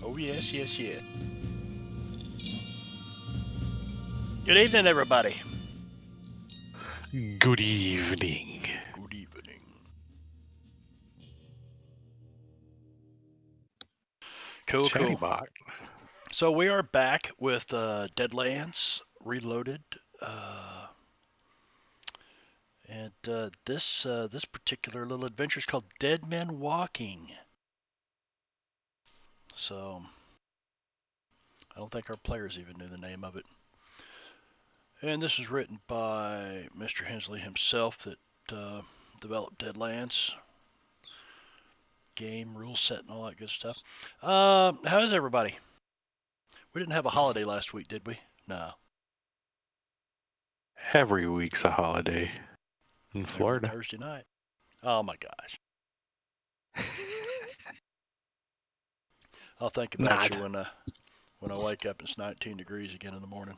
Oh, yes, yes, yes. Good evening, everybody. Good evening. Good evening. Cool, cool. Chattybot. So we are back with Deadlands Reloaded, and this particular little adventure is called Dead Men Walking. So I don't think our players even knew the name of it. And this was written by Mr. Hensley himself that developed Deadlands. Game, rule set, and all that good stuff. How's everybody? We didn't have a holiday last week, did we? No. Every week's a holiday in Florida. Every Thursday night. Oh my gosh. I'll think about you when I wake up and it's 19 degrees again in the morning.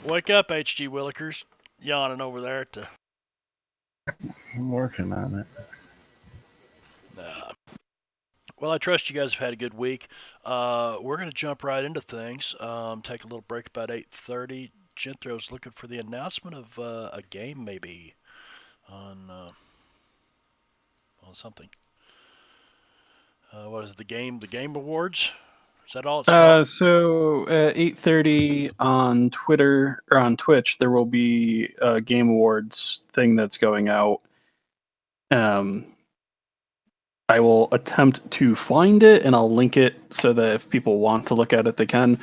Wake up, H.G. Willikers. Yawning over there at the... I'm working on it. Well, I trust you guys have had a good week. We're going to jump right into things. Take a little break about 8:30. Genthro's looking for the announcement of a game maybe on something. What is it, the game awards? Is that all it's called? So at 8:30 on Twitter or on Twitch, there will be a Game Awards thing that's going out. I will attempt to find it and I'll link it so that if people want to look at it, they can.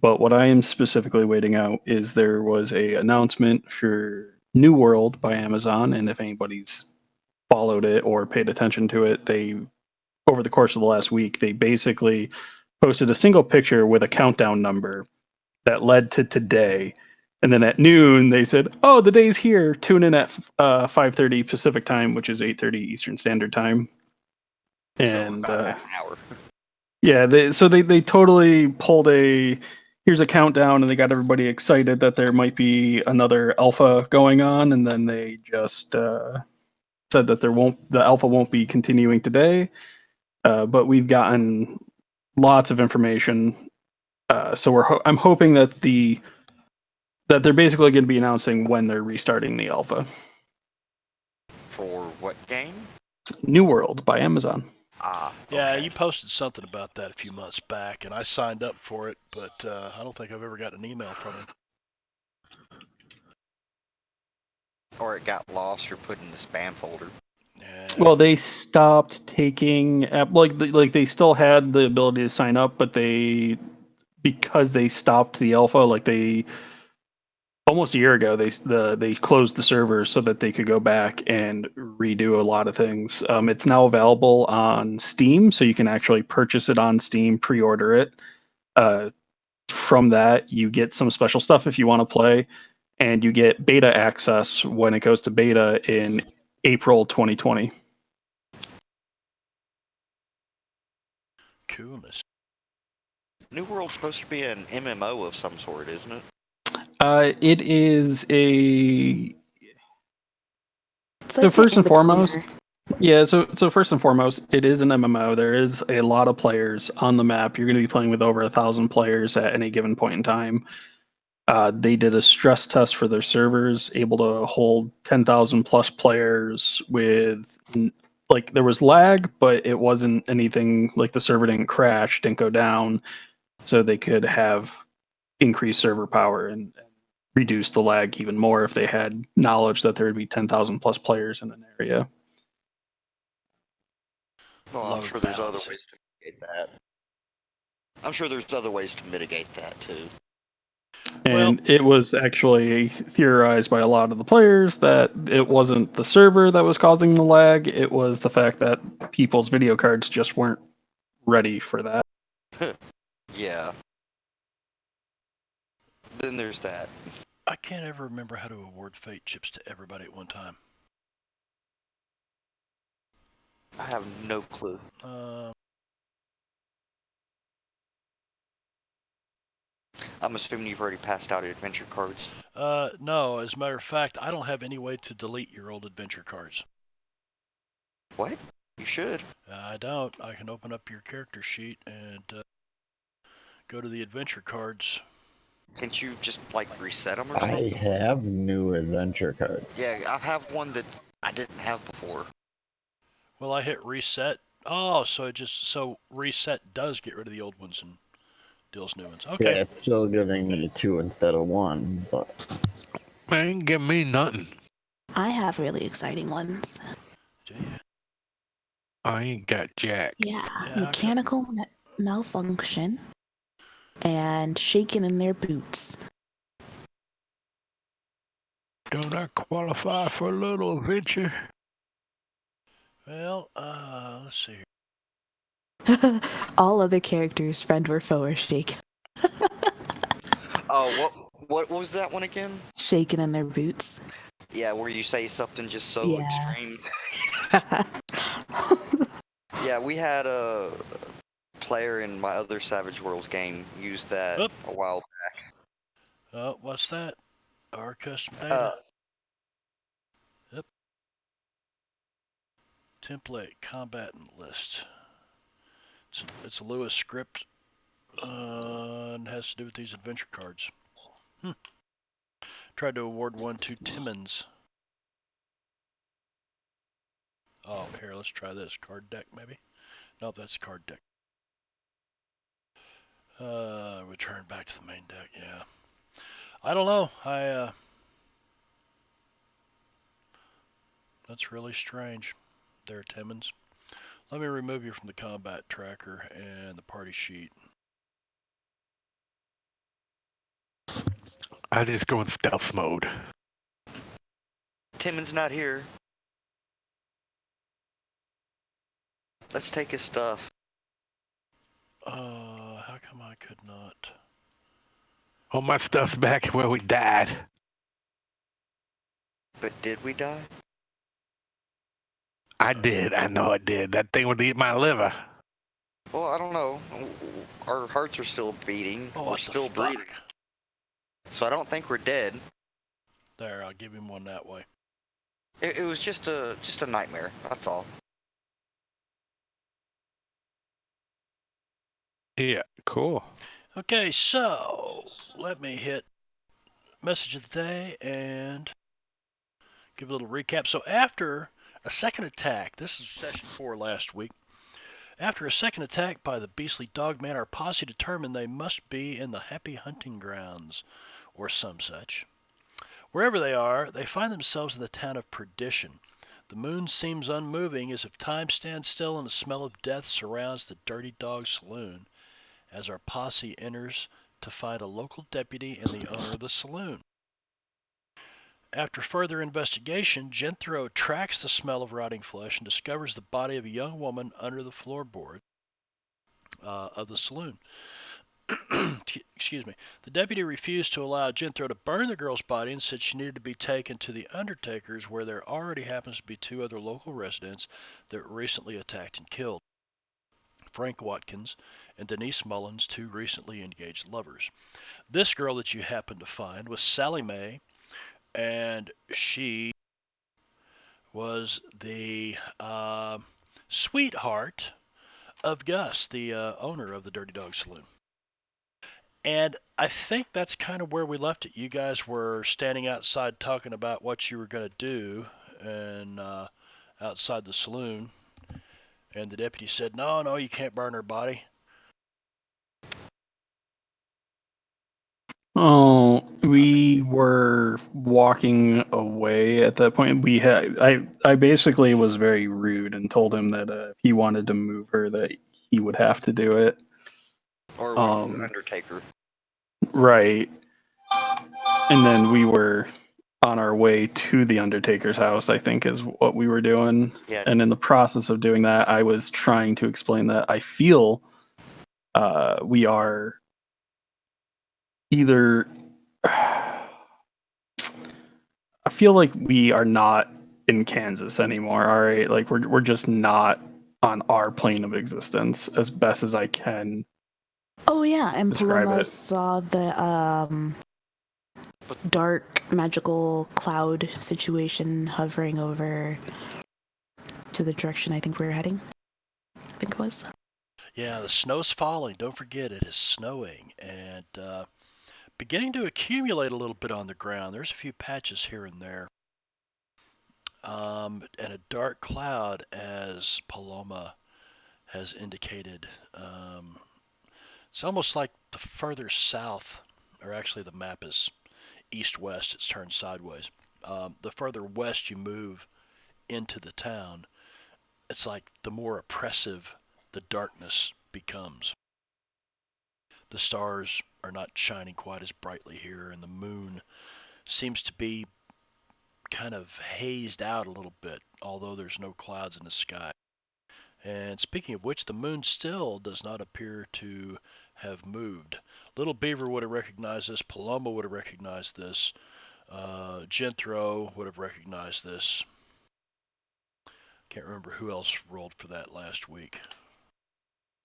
But what I am specifically waiting out is there was a announcement for New World by Amazon, and if anybody's followed it or paid attention to it, they over the course of the last week, they basically posted a single picture with a countdown number that led to today. And then at noon, they said, "Oh, the day's here. Tune in at 5:30 Pacific time, which is 8:30 Eastern Standard Time." And so about half an hour. Yeah, they totally pulled here's a countdown, and they got everybody excited that there might be another alpha going on, and then they just said that the alpha won't be continuing today. But we've gotten lots of information, so I'm hoping that they're basically going to be announcing when they're restarting the alpha. For what game? New World by Amazon. Okay. Yeah, you posted something about that a few months back, and I signed up for it, but I don't think I've ever got an email from him. Or it got lost or put in the spam folder. Yeah. Well, they stopped taking like they still had the ability to sign up, but because they stopped the alpha, like they almost a year ago, they closed the servers so that they could go back and redo a lot of things. It's now available on Steam, so you can actually purchase it on Steam, pre-order it. From that, you get some special stuff if you want to play, and you get beta access when it goes to beta in April 2020. Coolness. New World's supposed to be an MMO of some sort, isn't it? It is a. So first and foremost, yeah. So first and foremost, it is an MMO. There is a lot of players on the map. You're going to be playing with over 1,000 players at any given point in time. They did a stress test for their servers, able to hold 10,000 plus players with like there was lag, but it wasn't anything like the server didn't crash, didn't go down, so they could have increased server power and reduce the lag even more if they had knowledge that there would be 10,000 plus players in an area. Well, I'm sure there's other ways to mitigate that. I'm sure there's other ways to mitigate that too. And it was actually theorized by a lot of the players that it wasn't the server that was causing the lag, it was the fact that people's video cards just weren't ready for that. Yeah. Then there's that. I can't ever remember how to award fate chips to everybody at one time. I have no clue. I'm assuming you've already passed out adventure cards. No, as a matter of fact, I don't have any way to delete your old adventure cards. What? You should. I don't. I can open up your character sheet and go to the adventure cards. Can't you just like reset them or I something? have new adventure cards. Yeah, I have one that I didn't have before. Well, I hit reset. Oh, so reset does get rid of the old ones and deals new ones. Okay. Yeah, it's still giving me 2 instead of 1, but Man, give me nothing. I have really exciting ones. Do you? I ain't got jack. Yeah, Yeah, mechanical malfunction and shaking in their boots. Don't I qualify for a little adventure? Well, let's see here. All other characters, friend or foe, are shaken. Oh, what was that one again? Shaking in their boots. Yeah, where you say something just so Yeah. extreme. Yeah, we had a player in my other Savage Worlds game use that Oop. a while back. What's that? Our custom data. Yep. Template combatant list. It's a Lewis script and has to do with these adventure cards. Tried to award one to Timmons. Oh, here, let's try this. Card deck, maybe? Nope, that's card deck. Return back to the main deck, yeah. I don't know. That's really strange. There, Timmons. Let me remove you from the combat tracker and the party sheet. I just go in stealth mode. Timmons not here. Let's take his stuff. How come I could not? All my stuff's back where we died. But did we die? I did. I know I did. That thing would eat my liver. Well, I don't know. Our hearts are still beating. Oh, We're what the still fuck? breathing. So I don't think we're dead. There, I'll give him one that way. It was just a nightmare. That's all. Yeah, cool. Okay, so let me hit message of the day and give a little recap. So after a second attack, this is session 4 last week. After a second attack by the beastly dogman, our posse determined they must be in the happy hunting grounds, or some such. Wherever they are, they find themselves in the town of Perdition. The moon seems unmoving, as if time stands still and the smell of death surrounds the Dirty Dog Saloon, as our posse enters to find a local deputy and the owner of the saloon. After further investigation, Jethro tracks the smell of rotting flesh and discovers the body of a young woman under the floorboard of the saloon. Excuse me. The deputy refused to allow Jethro to burn the girl's body and said she needed to be taken to the undertaker's, where there already happens to be 2 other local residents that were recently attacked and killed. Frank Watkins and Denise Mullins, 2 recently engaged lovers. This girl that you happened to find was Sally Mae, and she was the sweetheart of Gus, the owner of the Dirty Dog Saloon. And I think that's kind of where we left it. You guys were standing outside talking about what you were going to do, and outside the saloon. And the deputy said, "No, you can't burn her body." Oh, we were walking away at that point. I basically was very rude and told him that if he wanted to move her, that he would have to do it. Or with the Undertaker. Right. And then we were on our way to the Undertaker's house, I think is what we were doing. Yeah. And in the process of doing that, I was trying to explain that I feel we are either I feel like we are not in Kansas anymore. All right, like we're just not on our plane of existence as best as I can. Oh yeah, and Describe Paloma it. saw the dark magical cloud situation hovering over to the direction I think we're heading. I think it was. Yeah, the snow's falling. Don't forget, it is snowing and beginning to accumulate a little bit on the ground. There's a few patches here and there. And a dark cloud, as Paloma has indicated. It's almost like the further south, or actually the map is east-west. It's turned sideways. The further west you move into the town, it's like the more oppressive the darkness becomes. The stars are not shining quite as brightly here, and the moon seems to be kind of hazed out a little bit, although there's no clouds in the sky. And speaking of which, the moon still does not appear to have moved. Little Beaver would have recognized this. Paloma would have recognized this. Genthro would have recognized this. Can't remember who else rolled for that last week.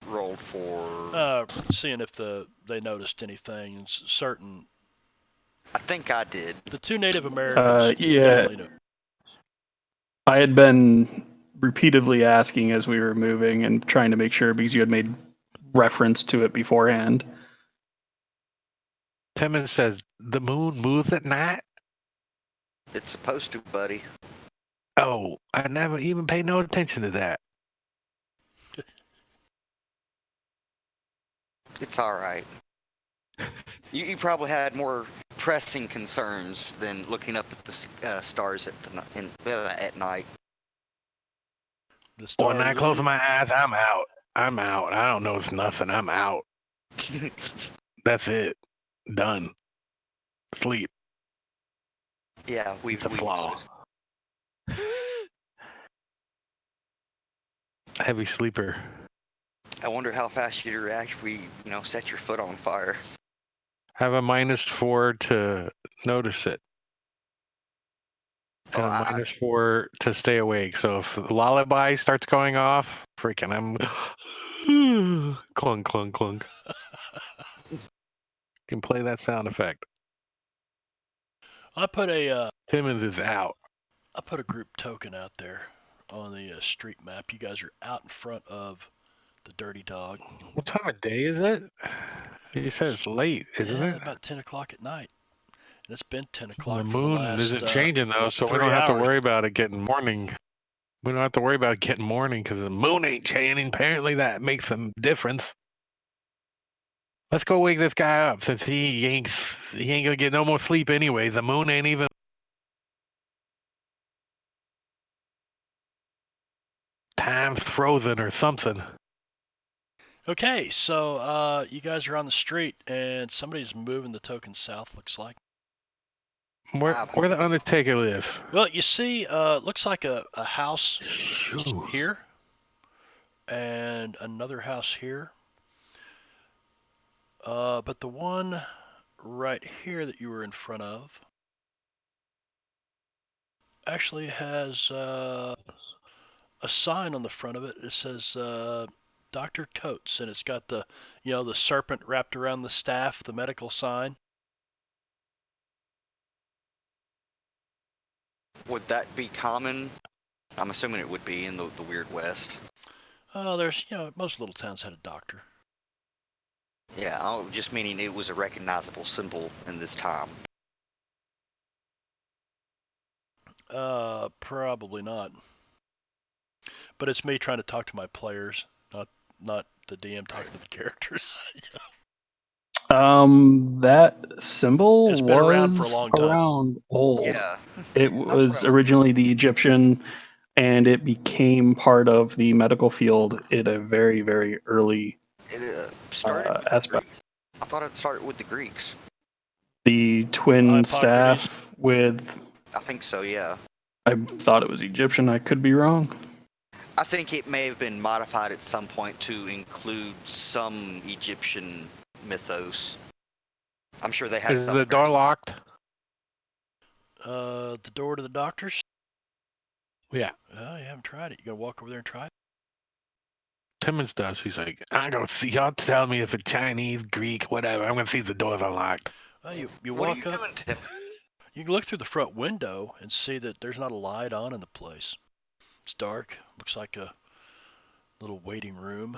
Rolled for. Seeing if they noticed anything. Certain. I think I did. The two Native Americans. Yeah. Definitely knew. I had been repeatedly asking as we were moving and trying to make sure because you had made reference to it beforehand. Timmons says the moon moves at night. It's supposed to, buddy. Oh, I never even paid no attention to that. It's all right. You probably had more pressing concerns than looking up at the stars at night. When I close my eyes, I'm out. I'm out. I don't notice nothing. I'm out. That's it. Done. Sleep. Yeah, It's a flaw. Heavy sleeper. I wonder how fast you'd react if we, set your foot on fire. Have a -4 to notice it. And a -4 to stay awake. So if the lullaby starts going off, freaking I'm clunk, clunk, clunk. You can play that sound effect. I put a Timmons is out. I put a group token out there on the street map. You guys are out in front of the Dirty Dog. What time of day is it? You said it's late, isn't it? About 10 o'clock at night. And it's been 10 o'clock The for the moon last, isn't changing though, so we 3 don't have to hours. worry about it getting morning. We don't have to worry about getting morning because the moon ain't changing. Apparently that makes some difference. Let's go wake this guy up since he ain't gonna get no more sleep anyway. The moon ain't even. Time's frozen or something. Okay, so you guys are on the street and somebody's moving the token south, looks like. Where the Undertaker lives? Well, you see, looks like a house Ooh. here and another house here. But the one right here that you were in front of actually has a sign on the front of it. It says Dr. Coates, and it's got the serpent wrapped around the staff, the medical sign. Would that be common? I'm assuming it would be in the Weird West. There's, most little towns had a doctor. Yeah, just meaning it was a recognizable symbol in this time. Probably not. But it's me trying to talk to my players, not the DM talking to the characters. That symbol It's been was around for a long time. around old. Yeah. It was originally the Egyptian, and it became part of the medical field at a very, very early It started with aspect. the Greeks. I thought it started with the Greeks. The twin Hippocrates. staff with, I think so, yeah. I thought it was Egyptian. I could be wrong. I think it may have been modified at some point to include some Egyptian mythos. I'm sure they had Is some. the door locked? The door to the doctor's? Yeah. You haven't tried it. You gotta walk over there and try it. Timmons does. He's like, I'm gonna see. Y'all tell me if it's Chinese, Greek, whatever. I'm gonna see if the door's unlocked. You What are walk you up. doing, Tim? You can look through the front window and see that there's not a light on in the place. It's dark. Looks like a little waiting room.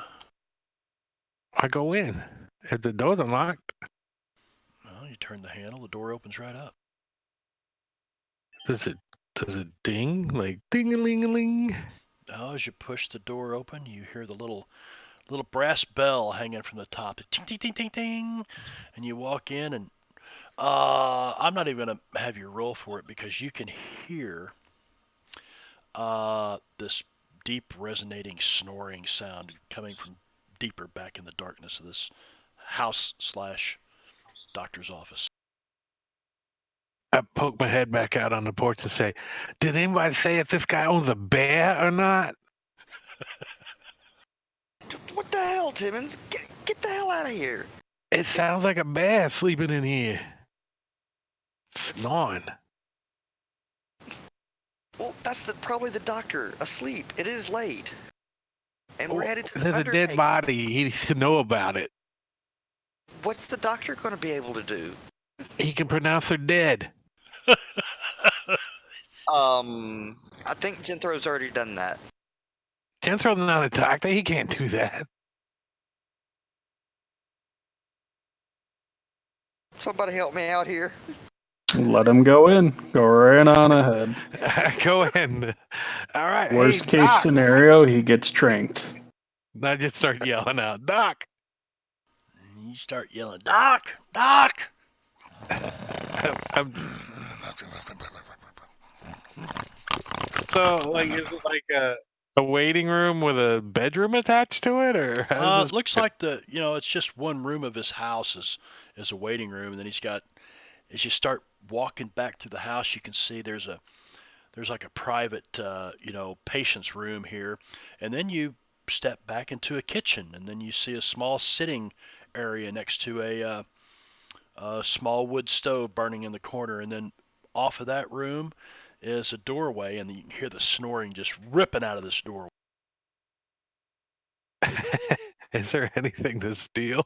I go in. If the door's unlocked, Well, you turn the handle, the door opens right up. does it ding? Like ding-a-ling-a-ling? Now, as you push the door open, you hear the little brass bell hanging from the top. Ting, ting, ting, ting, ting. And you walk in, and I'm not even going to have you roll for it because you can hear this deep resonating snoring sound coming from deeper back in the darkness of this house / doctor's office. I poke my head back out on the porch and say, did anybody say if this guy owns a bear or not? What the hell, Timmons? Get the hell out of here. It sounds like a bear sleeping in here. Snoring. Well, that's probably the doctor asleep. It is late. And we're headed to the There's a dead undertaking. body. He should know about it. What's the doctor going to be able to do? He can pronounce her dead. I think Genthro's already done that. Jensen's not a doctor. He can't do that. Somebody help me out here. Let him go in. Go right on ahead. Go in. All right. Worst hey, case Doc. scenario, he gets tranked. I just start yelling out, Doc. You start yelling, Doc! Doc! I'm... So, like, is it like a waiting room with a bedroom attached to it, or It looks like it's just one room of his house is a waiting room, and then he's got, as you start walking back through the house, you can see there's like a private, patient's room here, and then you step back into a kitchen, and then you see a small sitting area next to a small wood stove burning in the corner, and then off of that room is a doorway, and you can hear the snoring just ripping out of this doorway. Is there anything to steal?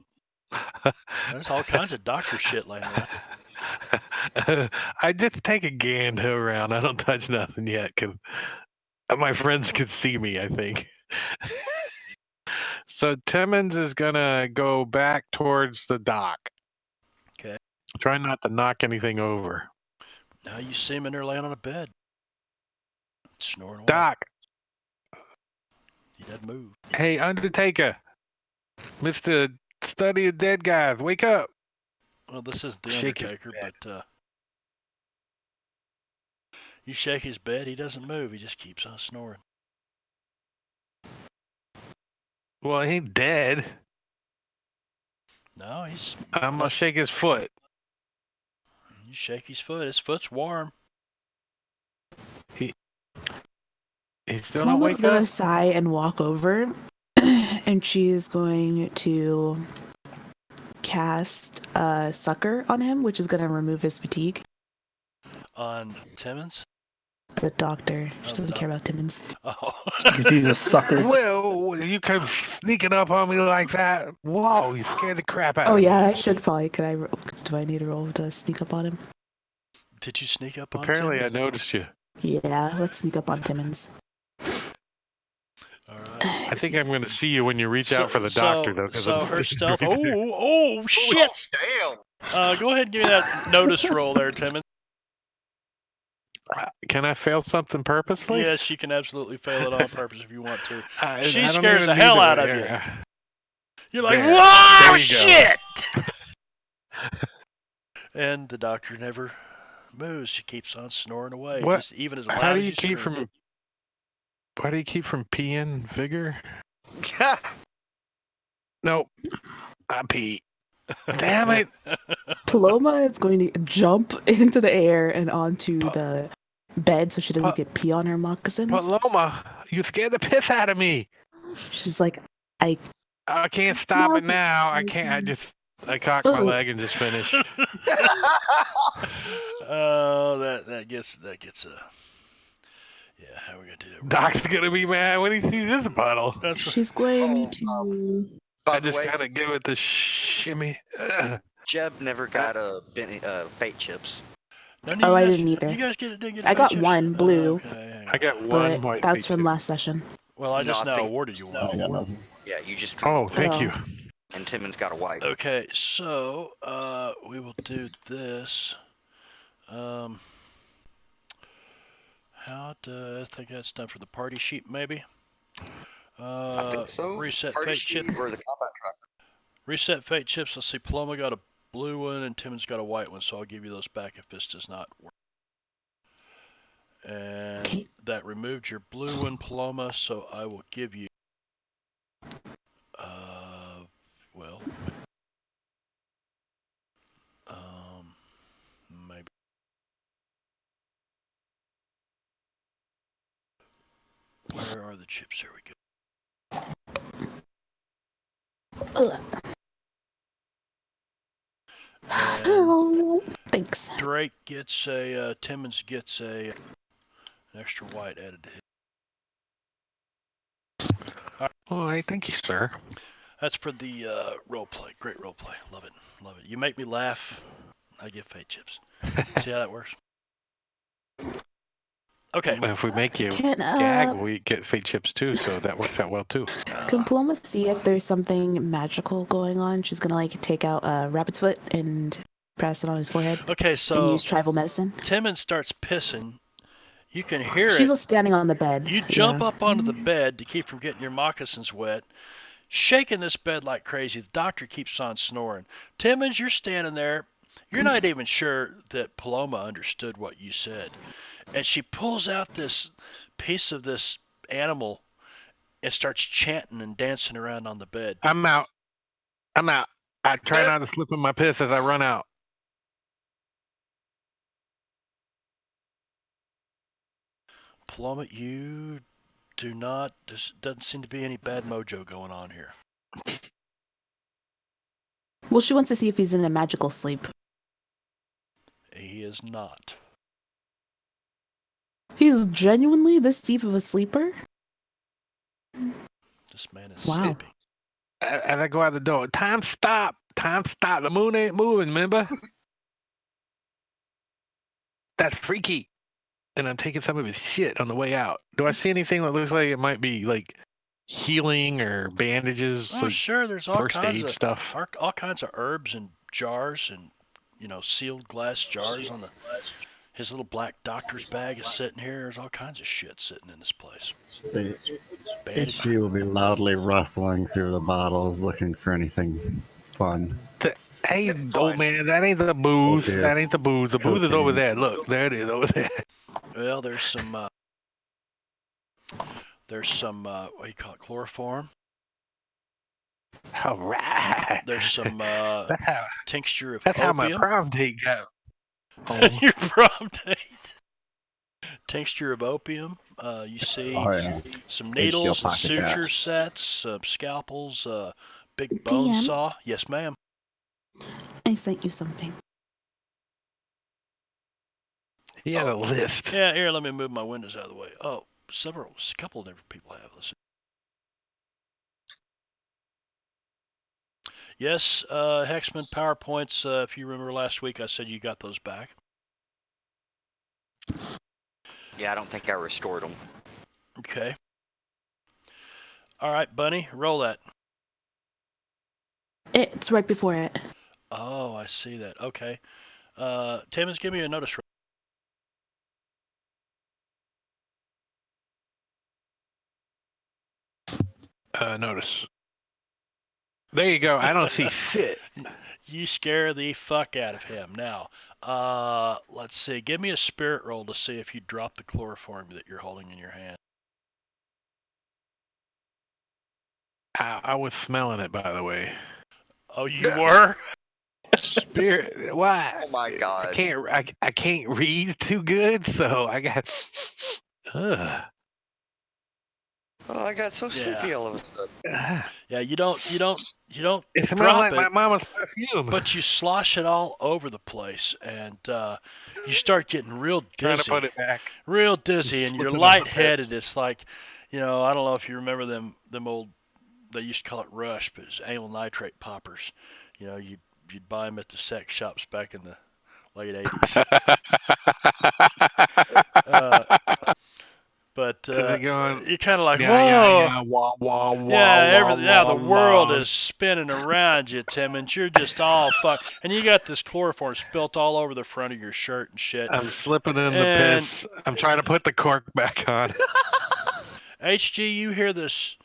There's all kinds of doctor shit laying around. I just take a gander around. I don't touch nothing yet, cause my friends could see me, I think. So Timmons is gonna go back towards the dock. Okay. Try not to knock anything over. Now you see him in there laying on a bed, snoring away. Doc, He doesn't move. hey, Undertaker, Mr. Study of Dead Guys, wake up. Well, this isn't the Shake his Undertaker, bed. but you shake his bed, he doesn't move. He just keeps on snoring. Well, he ain't dead. No, he's. I'm gonna shake his foot. You shake his foot. His foot's warm. He's still not Palma's waking gonna up. sigh and walk over, and she's going to cast Sucker on him, which is gonna remove his fatigue. On Timmons? The doctor. She Oh, doesn't care about Timmons. Oh. Because he's a sucker. Well, you come sneaking up on me like that. Whoa, you scared the crap out Oh of me. yeah, I should probably. Do I need a roll to sneak up on him? Did you sneak up on Apparently, I Timmons? noticed you. Yeah, let's sneak up on Timmons. All right. I think I'm going to see you when you reach out for the doctor, though. 'cause So I'm her sticking stealth. right there. Oh, shit! Damn. Go ahead and give me that notice roll there, Timmons. Can I fail something purposely? Yes, she can absolutely fail it on purpose if you want to. I She don't scares even the hell need to- out of you. yeah. You're like, There. whoa, There you go. shit! And the doctor never moves. She keeps on snoring away, What? just even as loud How do as you you keep scream. from? Why do you keep from peeing vigor? Nope. I pee. Damn it! Paloma is going to jump into the air and onto the bed so she doesn't get pee on her moccasins. Paloma, you scared the piss out of me. She's like, I can't stop it now. I can't. I cocked my leg and just finished. Oh, that gets a. Yeah, how are we gonna do that? Doc's gonna be mad when he sees this bottle. That's she's going Oh, to. By I the just way, gotta give it the shimmy. Jeb never got fate chips. None of Oh, you I guys- didn't either. You guys didn't get I got pictures? one blue. Okay, hang I got but one white that's from chip. last session. Well, I No, just I now think- awarded you I one. got nothing. Yeah, you just drew. Oh, thank you. And Timon's got a white. Okay, so we will do this. I think that's done for the party sheet, maybe. I think so. Reset Party fate sheet chip. or the combat tracker. Reset fate chips. Let's see. Paloma got a blue one and Timon's got a white one, so I'll give you those back if this does not work. And Okay. that removed your blue one, Paloma, so I will give you. Well. Maybe. Where are the chips? There we go. Ugh. And Oh, thanks. Drake gets a. Timmons gets a. An extra white added to his. All right, thank you, sir. That's for the role play. Great role play. Love it. Love it. You make me laugh. I get fate chips. See how that works? Okay. If we make you Can gag, we get fate chips too, so that works out well too. Can Paloma see if there's something magical going on? She's gonna like take out a rabbit's foot and press it on his forehead Okay, and so use tribal medicine. Timmons starts pissing. You can hear She's it. standing on the bed. You jump Yeah. up onto the bed to keep from getting your moccasins wet, shaking this bed like crazy. The doctor keeps on snoring. Timmons, you're standing there. You're not even sure that Paloma understood what you said. And she pulls out this piece of this animal and starts chanting and dancing around on the bed. I'm out. I'm out. I try not to slip in my piss as I run out. Paloma, you do not. There doesn't seem to be any bad mojo going on here. Well, she wants to see if he's in a magical sleep. He is not. He's genuinely this deep of a sleeper? This man is Wow. sleeping. As I go out the door, time stop. Time stop. The moon ain't moving, remember? That's freaky. And I'm taking some of his shit on the way out. Do I see anything that looks like it might be like healing or bandages, Oh, like sure. There's all first kinds aid of stuff? all kinds of herbs and jars and sealed glass jars on his little black doctor's bag is sitting here. There's all kinds of shit sitting in this place. See, Bandages. HG will be loudly rustling through the bottles looking for anything fun. Hey, old man, that ain't the booze. Okay, That ain't the booze. The booze is cocaine. over there. Look, there it is over there. Well, there's some what do you call it, chloroform. All right. There's some tincture of That's how my opium. prom date got. home. Your prom date. Tincture of opium. You see Oh yeah. some needles and pocket that. suture sets, some scalpels, big bone DM? saw. Yes, ma'am. I sent you something. He had a list. Yeah, here, let me move my windows out of the way. Oh, a couple of different people have this. Yes, Hexman PowerPoints, if you remember last week, I said you got those back. Yeah, I don't think I restored them. Okay. All right, Bunny, roll that. It's right before it. Oh, I see that. Okay. Timmons, give me a notice roll. Notice. There you go. I don't see shit. You scare the fuck out of him. Now, let's see. Give me a spirit roll to see if you drop the chloroform that you're holding in your hand. I was smelling it, by the way. Oh, you were? Spirit. Why? Oh my god. I can't read too good, so I got. Ugh. Oh, I got so sleepy Yeah. all of a sudden. Yeah, you don't It smells drop like it, my mama's perfume. but you slosh it all over the place, and you start getting real Trying to dizzy. put it back. Real dizzy, and you're Slipping on my lightheaded. piss. It's like, I don't know if you remember them old, they used to call it Rush, but it's amyl nitrate poppers. You'd buy them at the sex shops back in the late 80s. But They're going, you're kind of like, yeah, yeah, whoa. yeah, wah, wah, Yeah, wah, wah, the wah, world wah. is spinning around you, Timmons. You're just all fuck, and you got this chloroform spilt all over the front of your shirt and shit. I'm slipping in the And piss. I'm trying to put the cork back on. HG, you hear this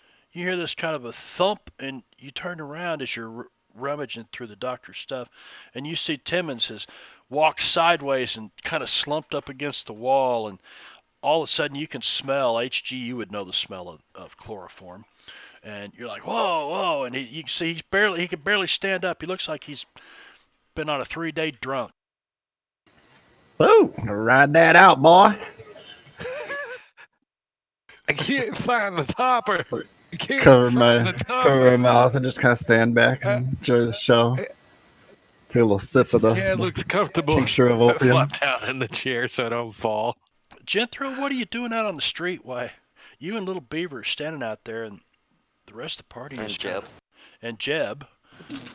kind of a thump, and you turn around as you're rummaging through the doctor's stuff, and you see Timmons has walked sideways and kind of slumped up against the wall, and all of a sudden you can smell HG. You would know the smell of chloroform, and you're like, whoa, whoa, and you can see he can barely stand up. He looks like he's been on a 3-day drunk. Whoa, ride that out, boy. I can't find the topper. I can't Cover find my the topper. cover my mouth and just kind of stand back and enjoy the show. Take a little sip of Yeah, it the looks comfortable. tincture of I opium. flopped down in the chair so I don't fall. Jethro, what are you doing out on the street? Why, you and Little Beaver are standing out there, and the rest of the party And is Jeb. And Jeb.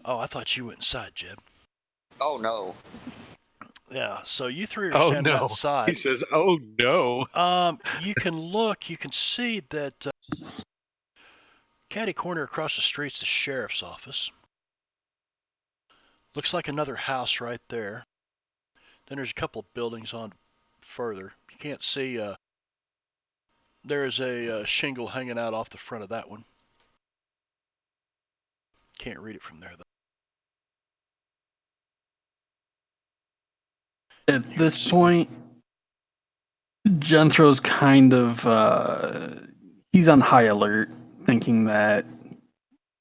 Oh, I thought you went inside, Jeb. Oh no. Yeah, so you three are Oh standing no. He outside. says, oh no. You can see that catty corner across the street's the sheriff's office. Looks like another house right there. Then there's a couple of buildings on further. You can't see. There is a shingle hanging out off the front of that one. Can't read it from there though. At this point, Genthro's kind of he's on high alert, thinking that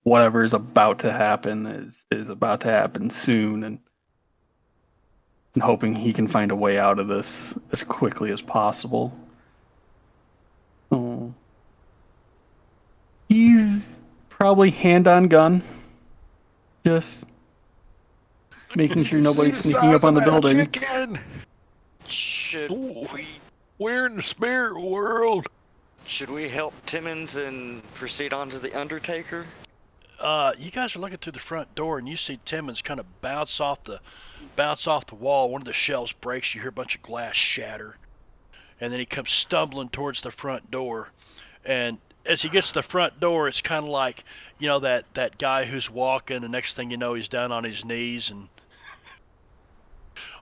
whatever is about to happen is about to happen soon, and hoping he can find a way out of this as quickly as possible. Oh. He's probably hand on gun, just making sure nobody's See the sneaking size up on the of that building. chicken? Should Ooh. we We're in the spirit world. help Timmons and proceed on to the Undertaker? You guys are looking through the front door, and you see Timmons kind of bounce off the wall. One of the shelves breaks. You hear a bunch of glass shatter, and then he comes stumbling towards the front door. And as he gets to the front door, it's kind of like, you know, that guy who's walking. The next thing you know, he's down on his knees and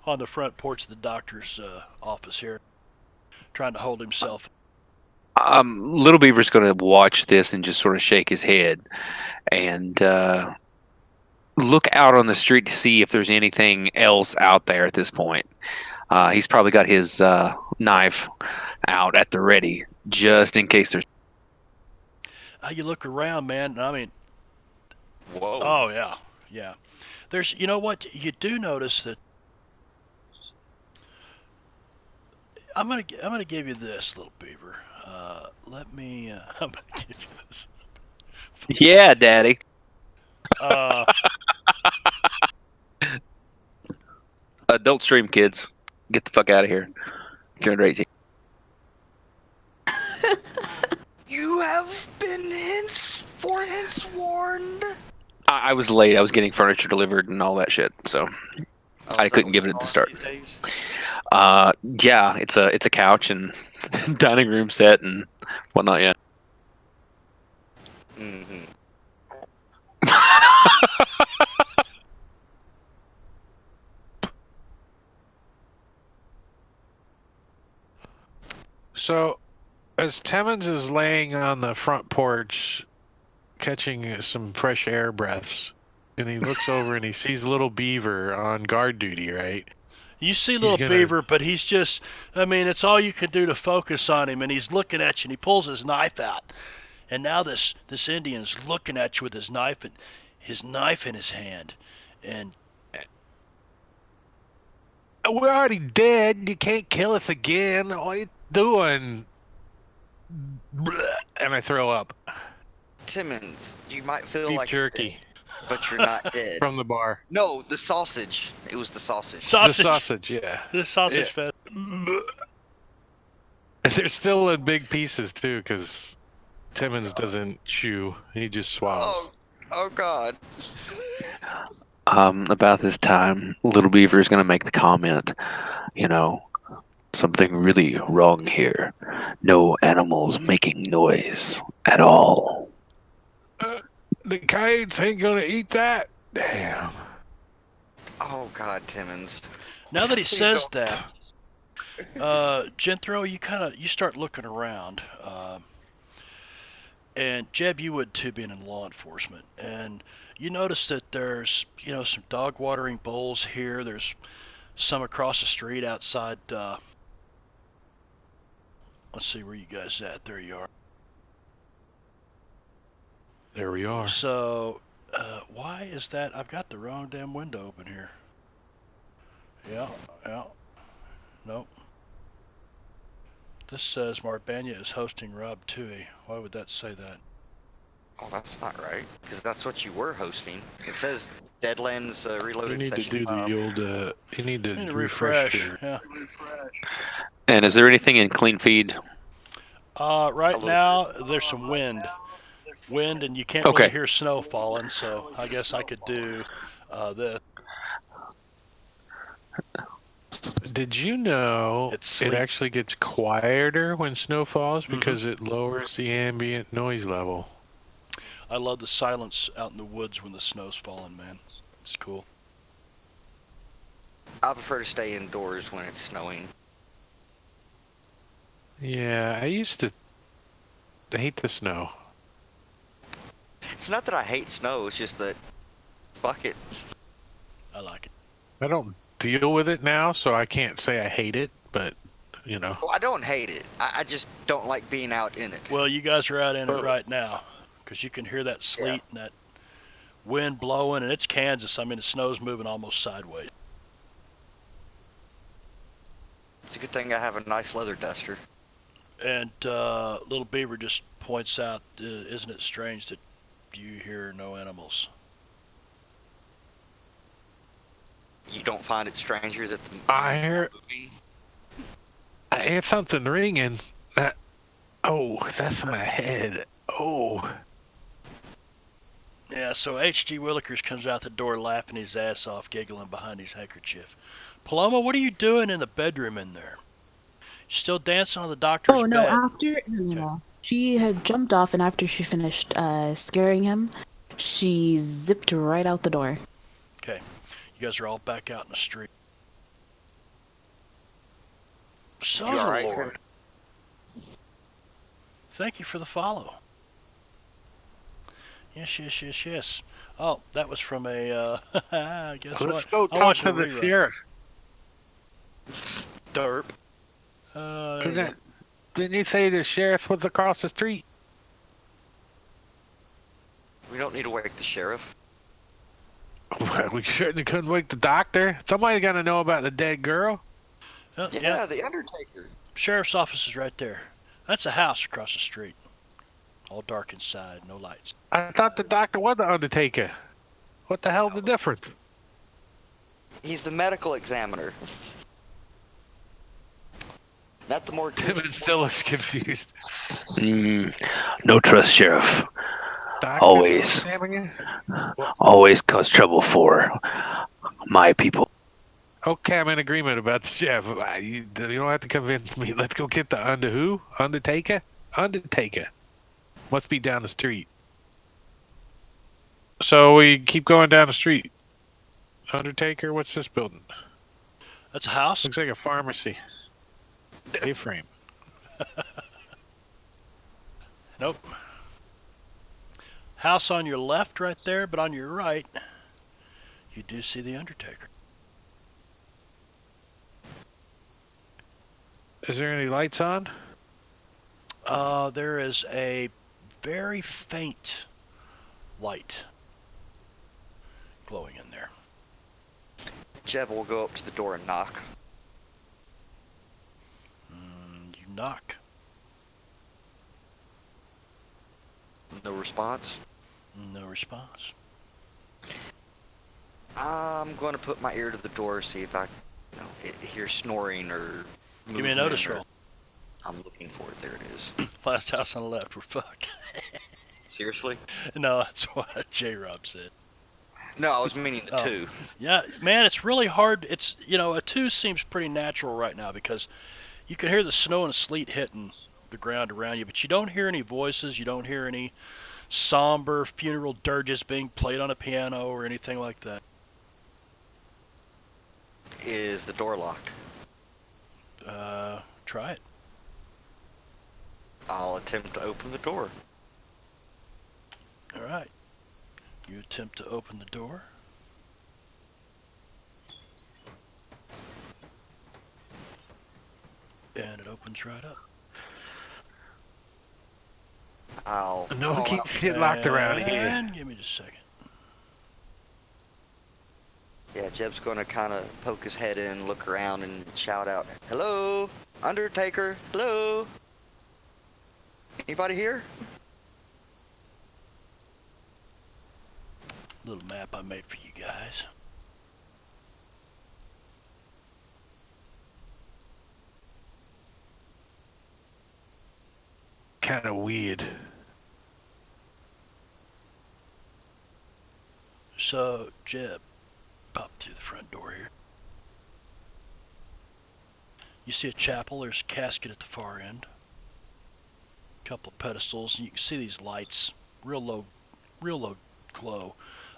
on the front porch of the doctor's office here, trying to hold himself. Little Beaver's going to watch this and just sort of shake his head and look out on the street to see if there's anything else out there at this point. He's probably got his knife out at the ready just in case there's. You look around, man. I mean, Whoa. oh yeah. There's, you know what? You do notice that. I'm gonna give you this, Little Beaver. Let me. I'm gonna give you this. Yeah, Daddy. Adult stream, kids. Get the fuck out of here. If you're under 18. You have been hence warned. I was late. I was getting furniture delivered and all that shit, so I couldn't give it at the start. Yeah, it's a couch and dining room set and whatnot. Yeah. Mm-hmm. So, as Timmons is laying on the front porch, catching some fresh air breaths, and he looks over and he sees Little Beaver on guard duty, right? You see Little Beaver, but he's just, I mean, it's all you can do to focus on him, and he's looking at you, and he pulls his knife out. And now this Indian's looking at you with his knife in his hand. And we're already dead. You can't kill us again. What are you doing? And I throw up. Timmons, you might feel Beef like jerky but you're not dead. from the bar. No, the sausage. It was the sausage. The sausage, yeah. The sausage fest. They're still in big pieces too, because Timmons doesn't chew; he just swallows. Oh God. About this time, Little Beaver is going to make the comment, you know, something really wrong here. No animals making noise at all. The coyotes ain't gonna eat that. Damn. Oh God, Timmons. Now that he Please says don't. that, Jethro, you start looking around, and Jeb, you would too, being in law enforcement, and you notice that there's some dog watering bowls here. There's some across the street outside. Let's see where you guys at. There you are. There we are. So, why is that? I've got the wrong damn window open here. Yeah. Nope. This says Marbanya is hosting Rob Tui. Why would that say that? Oh, that's not right. Because that's what you were hosting. It says Deadlands Reloaded You need to session. do the old. You need to I need to refresh. refresh. Yeah. And is there anything in clean feed? Right now there's some wind, and you can't Okay. really hear snow falling. So I guess I could do this. Did you know It's it sleep. actually gets quieter when snow falls Mhm. because it lowers the ambient noise level? I love the silence out in the woods when the snow's falling, man. It's cool. I prefer to stay indoors when it's snowing. Yeah, I used to hate the snow. It's not that I hate snow, it's just that, fuck it. I like it. I don't deal with it now, so I can't say I hate it, but, you know. Well, I don't hate it. I just don't like being out in it. Well, you guys are out in it Well- right now, because you can hear that sleet and that wind blowing, and it's Kansas. I mean, the snow's moving almost sideways. It's a good thing I have a nice leather duster. And Little Beaver just points out, isn't it strange that you hear no animals? You don't find it stranger that the I hear something ringing. Oh, that's my head. Oh. Yeah, so H.G. Willikers comes out the door laughing his ass off, giggling behind his handkerchief. Paloma, what are you doing in the bedroom in there? You still dancing on the doctor's Oh no! bed? After she had jumped off, and after she finished scaring him, she zipped right out the door. Okay, you guys are all back out in the street. Son You of all a right, Lord. Thank you for the follow. Yes. Oh, that was from a, guess Let's what? go I talk watched to a the rerun. sheriff. derp. There we go. Didn't you say the sheriff was across the street? We don't need to wake the sheriff. Well, we certainly couldn't wake the doctor. Somebody got to know about the dead girl. Yeah, the Undertaker. Sheriff's office is right there. That's a house across the street. All dark inside, no lights. I thought the doctor was the Undertaker. What the hell's the difference? He's the medical examiner. Not the more. Tim still looks confused. No trust, Sheriff. Doctor Always. examining you? Always cause trouble for my people. Okay, I'm in agreement about the sheriff. You don't have to convince me. Let's go get the Undertaker? Undertaker. Must be down the street. So we keep going down the street. Undertaker, what's this building? That's a house. Looks like a pharmacy. A-frame. Nope. House on your left right there, but on your right, you do see the Undertaker. Is there any lights on? There is a very faint light glowing in there. Jeb will go up to the door and knock. You knock. No response. No response. I'm going to put my ear to the door, see if I hear snoring or Give me a movement notice or- roll. I'm looking for it. There it is. Last house on the left, we're fucked. Seriously? No, that's what J-Rob said. No, I was meaning the Oh. two. Yeah, man, it's really hard. It's, a 2 seems pretty natural right now because You can hear the snow and sleet hitting the ground around you, but you don't hear any voices. You don't hear any somber funeral dirges being played on a piano or anything like that. Is the door locked? Try it. I'll attempt to open the door. All right. You attempt to open the door. And it opens right up. I'll No one call keeps out. shit locked around here. And give me just a second. Yeah, Jeb's gonna kind of poke his head in, look around, and shout out, "Hello, Undertaker! Hello! Anybody here?" Little map I made for you guys. Kind of weird. So, Jeb, pop through the front door here. You see a chapel. There's a casket at the far end. A couple of pedestals, and you can see these lights, real low glow.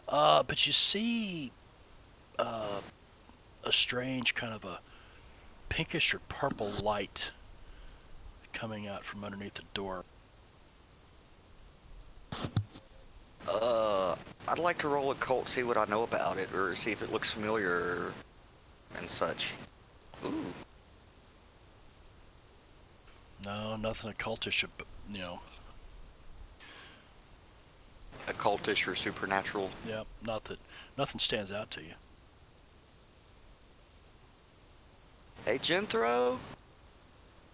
But you see a strange kind of a pinkish or purple light coming out from underneath the door. I'd like to roll occult, see what I know about it, or see if it looks familiar and such. Ooh. No, nothing occultish, you know. Occultish or supernatural. Yeah, nothing stands out to you. Hey, Jethro.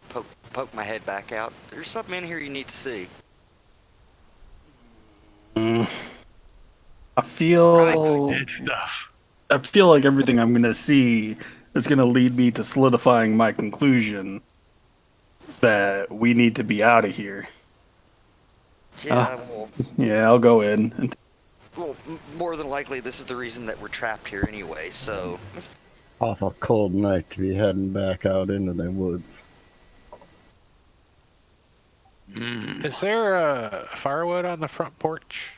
Poke my head back out. There's something in here you need to see. I feel Dead stuff. like everything I'm gonna see is gonna lead me to solidifying my conclusion that we need to be out of here. Yeah, well, Yeah, I'll go in. And more than likely, this is the reason that we're trapped here anyway. So, Awful cold night to be heading back out into the woods. Is there firewood on the front porch?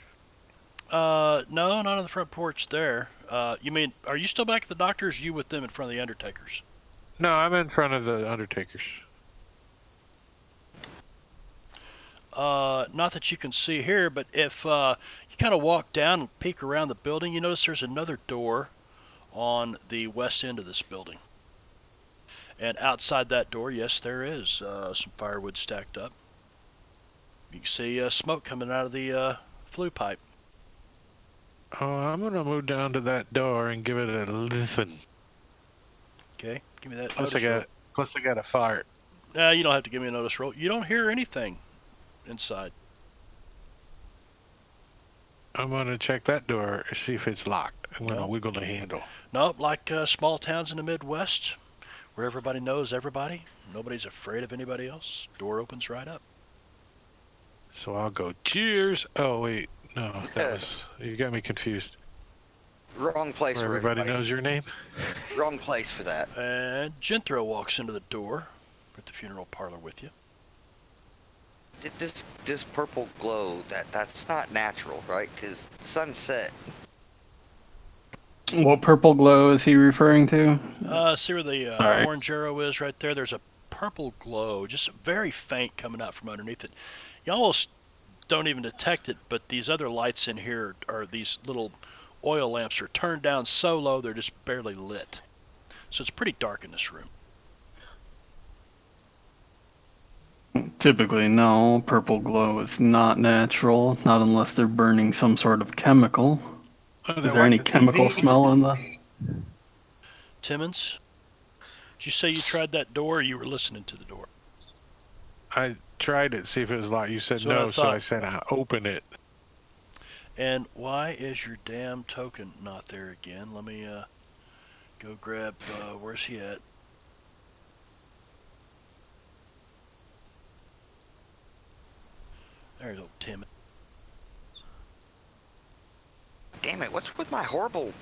No, not on the front porch there. You mean, are you still back at the doctor's? You with them in front of the Undertaker's? No, I'm in front of the Undertaker's. Not that you can see here, but if you kind of walk down and peek around the building, you notice there's another door on the west end of this building. And outside that door, yes, there is some firewood stacked up. You can see smoke coming out of the flue pipe. Oh, I'm gonna move down to that door and give it a listen. Okay, give me that Plus notice I got a fart. roll. You don't have to give me a notice roll. You don't hear anything inside. I'm gonna check that door, see if it's locked. I'm gonna No. wiggle the handle. Nope, like small towns in the Midwest, where everybody knows everybody. Nobody's afraid of anybody else. Door opens right up. So I'll go, cheers. Oh, wait. No, that was, you got me confused. wrong place Where for everybody knows your name? Wrong place for that. And Jethro walks into the door at the funeral parlor with you. This purple glow, that's not natural, right? Because sunset. what purple glow is he referring to? See where the Alright. orange arrow is right there? There's a purple glow, just very faint coming out from underneath it. You almost don't even detect it, but these other lights in here are these little oil lamps are turned down so low they're just barely lit. So it's pretty dark in this room. Typically, no. Purple glow is not natural, not unless they're burning some sort of chemical. Is there any chemical smell in the... Timmons, did you say you tried that door or you were listening to the door? I tried it, see if it was locked. You said So I no, so I thought- said I open it. And why is your damn token not there again? Let me go grab, where's he at? There's old Tim. Damn it! What's with my horrible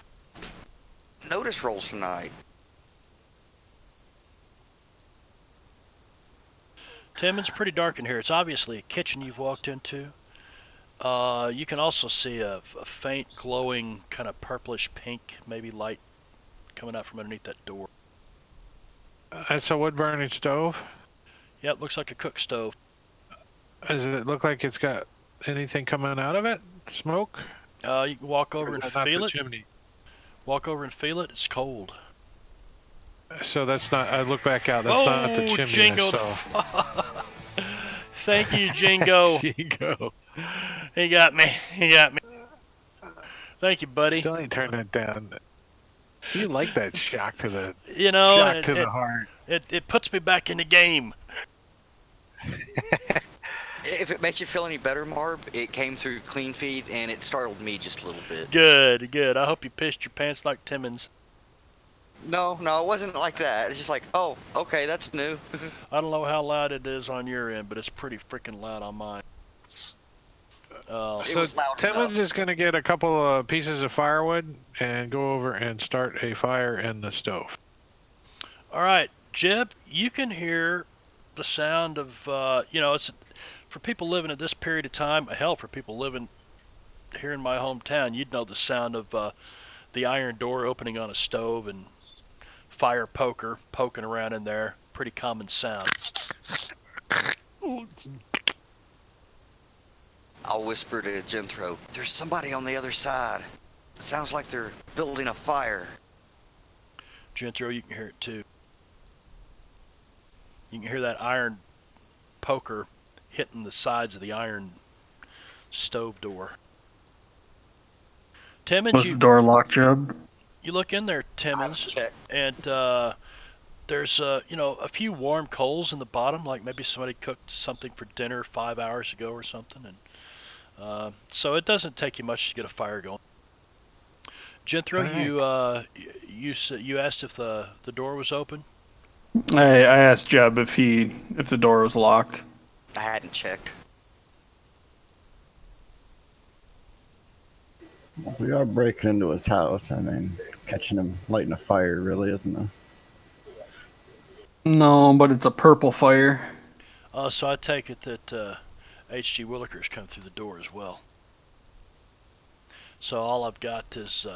notice rolls tonight? Tim, it's pretty dark in here. It's obviously a kitchen you've walked into. You can also see a faint glowing kind of purplish pink, maybe light coming out from underneath that door. That's a wood burning stove. Yeah, it looks like a cook stove. Does it look like it's got anything coming out of it? Smoke? You can walk Or over is and it not feel the it. chimney? Walk over and feel it. It's cold. So that's not. I look back out. That's not the chimney. Jingo! So. Thank you, Jingo. Jingo. He got me. He got me. Thank you, buddy. Still ain't turned that down. You like that shock to the shock to the heart. It puts me back in the game. If it makes you feel any better, Marb, it came through clean feed and it startled me just a little bit. Good, good. I hope you pissed your pants like Timmons. No, it wasn't like that. It's just like, oh, okay, that's new. I don't know how loud it is on your end, but it's pretty freaking loud on mine. It So was loud Timmons enough. is going to get a couple of pieces of firewood and go over and start a fire in the stove. All right, Jeb, you can hear the sound of, it's for people living at this period of time. Hell, for people living here in my hometown, you'd know the sound of the iron door opening on a stove and fire poker poking around in there. Pretty common sound. I'll whisper to Jethro, there's somebody on the other side. It sounds like they're building a fire. Jethro, you can hear it too. You can hear that iron poker hitting the sides of the iron stove door. Timmons, Was the door locked, Jeb? you look in there, I'll Timmons, check. and there's a few warm coals in the bottom, like maybe somebody cooked something for dinner 5 hours ago or something, and so it doesn't take you much to get a fire going. Jethro, Alright. you asked if the door was open. I asked Jeb if the door was locked. I hadn't checked. We are breaking into his house. I mean, catching him lighting a fire really isn't a. No, but it's a purple fire. So I take it that H.G. Willikers come through the door as well. So all I've got is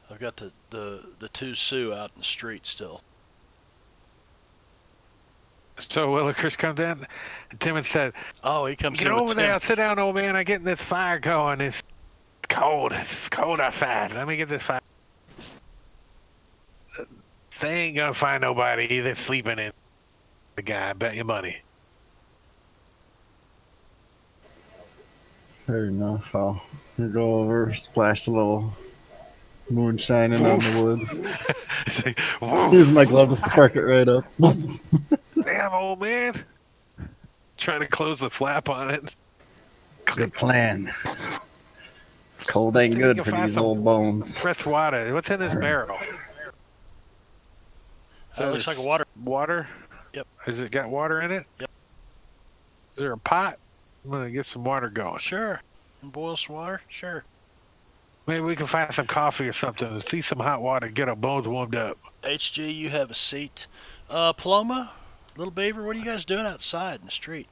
I've got the two Sioux out in the street still. So Willikers comes in, and Timmons said, Oh, he comes "Get in with over there, Timmons. sit down, old man. I'm getting this fire going. It's cold. It's cold outside. Let me get this fire." They ain't gonna find nobody that's sleeping in the guy. I bet you money. Fair enough. I'll go over, splash a little moonshine in on the wood. It's like, whoa, Use my glove to spark it right up. damn, old man. Trying to close the flap on it. Good plan. Cold ain't Think we good can for find these some old bones. fresh water. What's in this barrel? It looks like water. Water? Yep. Has it got water in it? Yep. Is there a pot? I'm gonna get some water going. Sure. And boil some water? Sure. Maybe we can find some coffee or something and see some hot water, get our bones warmed up. HG, you have a seat. Paloma, Little Beaver, what are you guys doing outside in the street?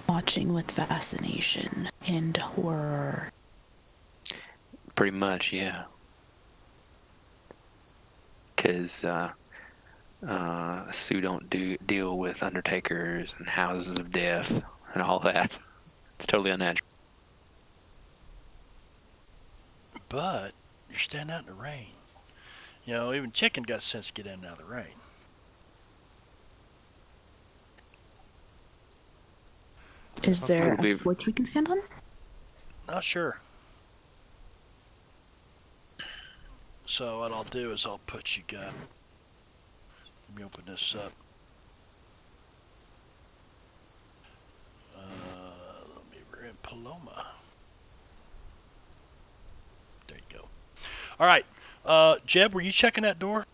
Watching with fascination and horror. Pretty much, yeah. Because Sue don't deal with undertakers and houses of death and all that. It's totally unnatural. But you're standing out in the rain. Even chicken got sense to get in and out of the rain. Is there a believe- porch we can stand on? Not sure. So what I'll do is I'll put you guys. Let me open this up. Let me bring in Paloma. There you go. All right. Jeb, were you checking that door?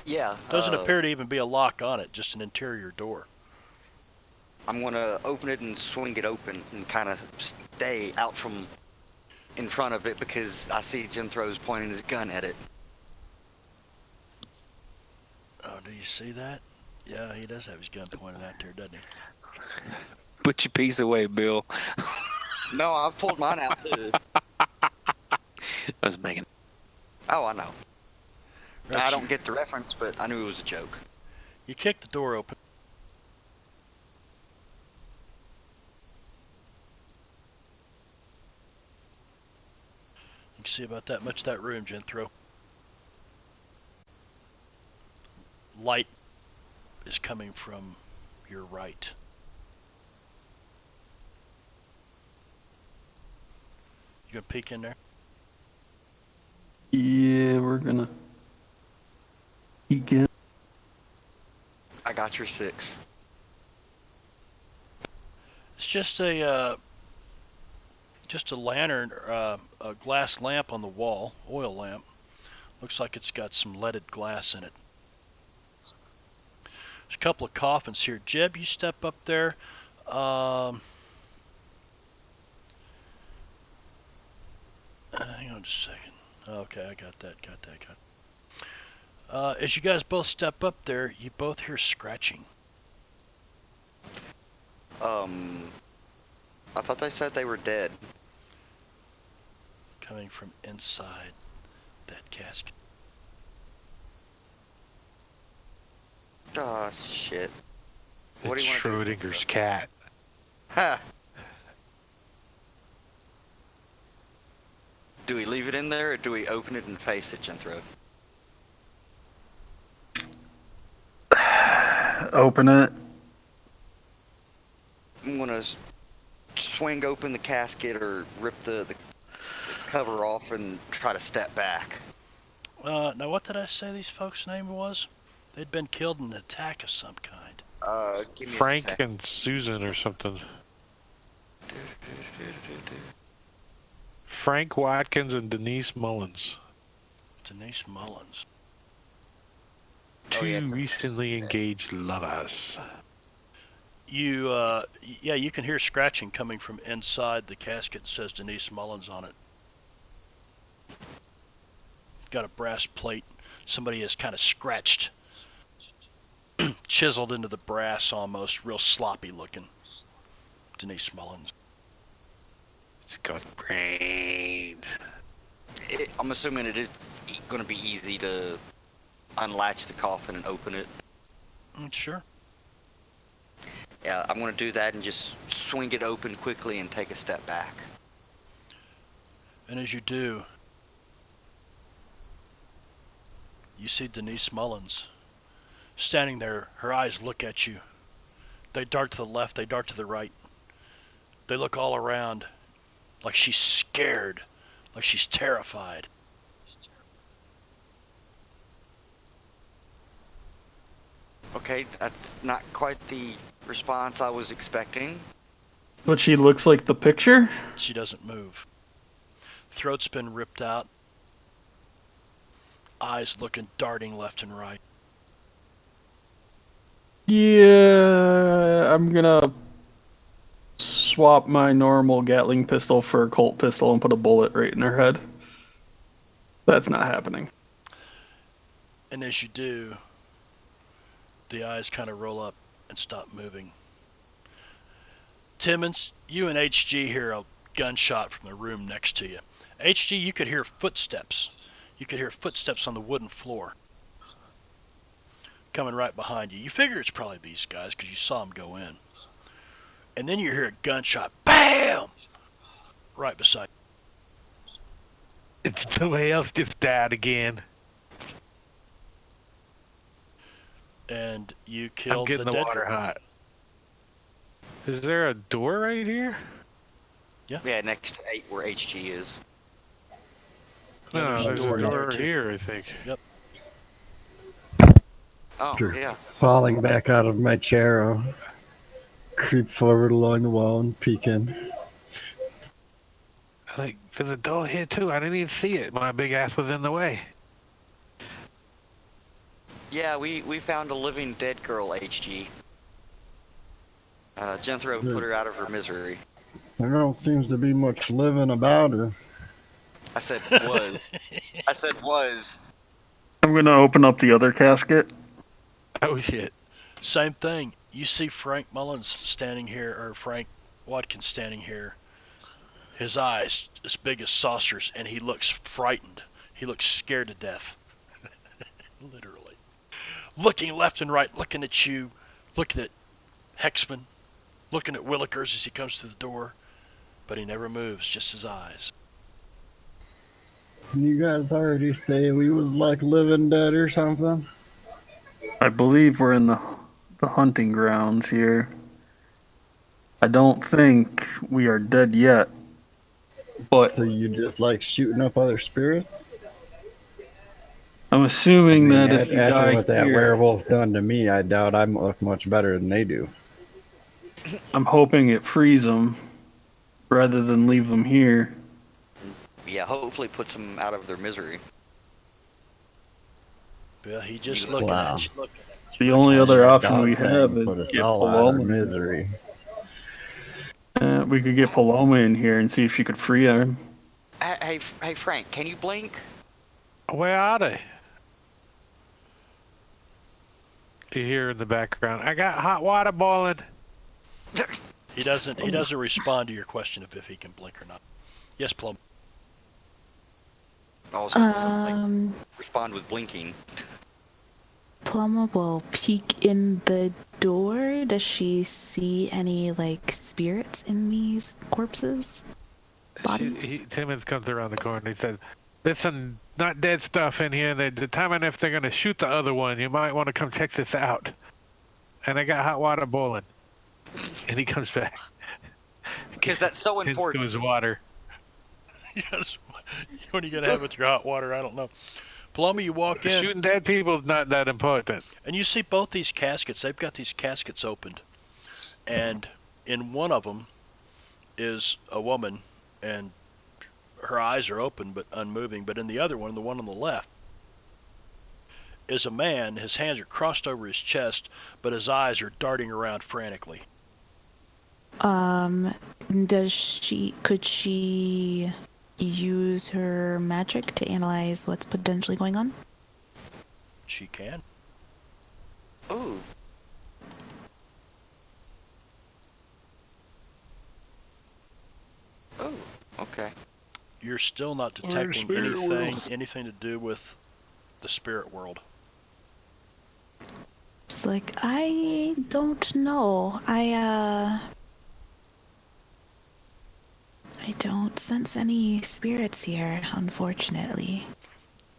Yeah. Doesn't appear to even be a lock on it, just an interior door. I'm gonna open it and swing it open and kind of stay out from in front of it because I see Jethro's pointing his gun at it. Oh, do you see that? Yeah, he does have his gun pointed out there, doesn't he? Put your piece away, Bill. No, I've pulled mine out too. I was making. Oh, I know. Rex, I don't get the reference, but I knew it was a joke. You kick the door open. You can see about that much of that room, Jethro. Light is coming from your right. You gonna peek in there? Yeah, we're gonna peek in. I got your 6. It's just a lantern, a glass lamp on the wall, oil lamp. Looks like it's got some leaded glass in it. There's a couple of coffins here. Jeb, you step up there. Hang on just a second. Okay, I got that. As you guys both step up there, you both hear scratching. I thought they said they were dead. Coming from inside that casket. Ah, shit. What It's do you want to do? Schrodinger's cat. Ha! Do we leave it in there, or do we open it and face it, Jethro? Open it. I'm gonna swing open the casket or rip the cover off and try to step back. Now what did I say these folks' name was? They'd been killed in an attack of some kind. Give me a Frank sec. and Susan or something. Frank Watkins and Denise Mullins. Denise Mullins. Oh, yeah, Two it's a- recently engaged lovers. Yeah, you can hear scratching coming from inside the casket. It says Denise Mullins on it. Got a brass plate. Somebody has kind of scratched, chiseled into the brass almost, real sloppy looking. Denise Mullins. It's got brains. I'm assuming it is going to be easy to unlatch the coffin and open it. Sure. Yeah, I'm going to do that and just swing it open quickly and take a step back. And as you do, you see Denise Mullins standing there. Her eyes look at you. They dart to the left, they dart to the right. They look all around like she's scared, like she's terrified. Okay, that's not quite the response I was expecting. But she looks like the picture? She doesn't move. Throat's been ripped out. Eyes looking, darting left and right. Yeah, I'm gonna swap my normal Gatling pistol for a Colt pistol and put a bullet right in her head. That's not happening. And as you do, the eyes kind of roll up and stop moving. Timmons, you and HG hear a gunshot from the room next to you. HG, you could hear footsteps. You could hear footsteps on the wooden floor coming right behind you. You figure it's probably these guys because you saw them go in. And then you hear a gunshot. BAM! Right beside It's somebody else just died again. you. And you I'm killed getting the dead water girl. hot. Is there a door right here? Yeah, next to 8 where HG is. No, there's a door door there, too. here, I think. Yep. Oh, Sure. yeah. Falling back out of my chair, I'll creep forward along the wall and peek in. Like, there's a door here too. I didn't even see it. My big ass was in the way. Yeah, we found a living dead girl, HG. Jethro put her out of her misery. There don't seems to be much living about her. I said was. I said was. I'm gonna open up the other casket. Oh shit. Same thing. You see Frank Mullins standing here, or Frank Watkins standing here. His eyes as big as saucers, and he looks frightened. He looks scared to death. Literally. Looking left and right, looking at you, looking at Hexman, looking at Willikers as he comes to the door, but he never moves, just his eyes. You guys already say we was like living dead or something? I believe we're in the hunting grounds here. I don't think we are dead yet. But So you just like shooting up other spirits? I'm assuming that if you after die what that here, werewolf done to me, I doubt I look much better than they do. I'm hoping it frees them rather than leave them here. Yeah, hopefully puts them out of their misery. Yeah, he just You- looking Wow. at you. The only other That option we dog have thing is put us get all out of Paloma. misery. We could get Paloma in here and see if she could free him. Hey, Frank, can you blink? Where are they? You hear in the background, I got hot water boiling. He doesn't respond to your question of if he can blink or not. Yes, Plum. Also, like, respond with blinking. Pluma will peek in the door. Does she see any, like, spirits in these corpses? Bodies? Timmons comes around the corner and he says, there's some not dead stuff in here. They're determining if they're going to shoot the other one. You might want to come check this out. And I got hot water boiling. And he comes back. Because that's so Into important. his water. Yes. What are you gonna have with your hot water? I don't know. Plummy, you walk in, Shooting dead people is not that important. and you see both these caskets. They've got these caskets opened, and in one of them is a woman, and her eyes are open but unmoving. But in the other one, the one on the left, is a man. His hands are crossed over his chest, but his eyes are darting around frantically. Could she use her magic to analyze what's potentially going on? She can. Ooh. Oh, okay. You're still not detecting anything to do with the spirit world. It's like, I don't know. I don't sense any spirits here, unfortunately.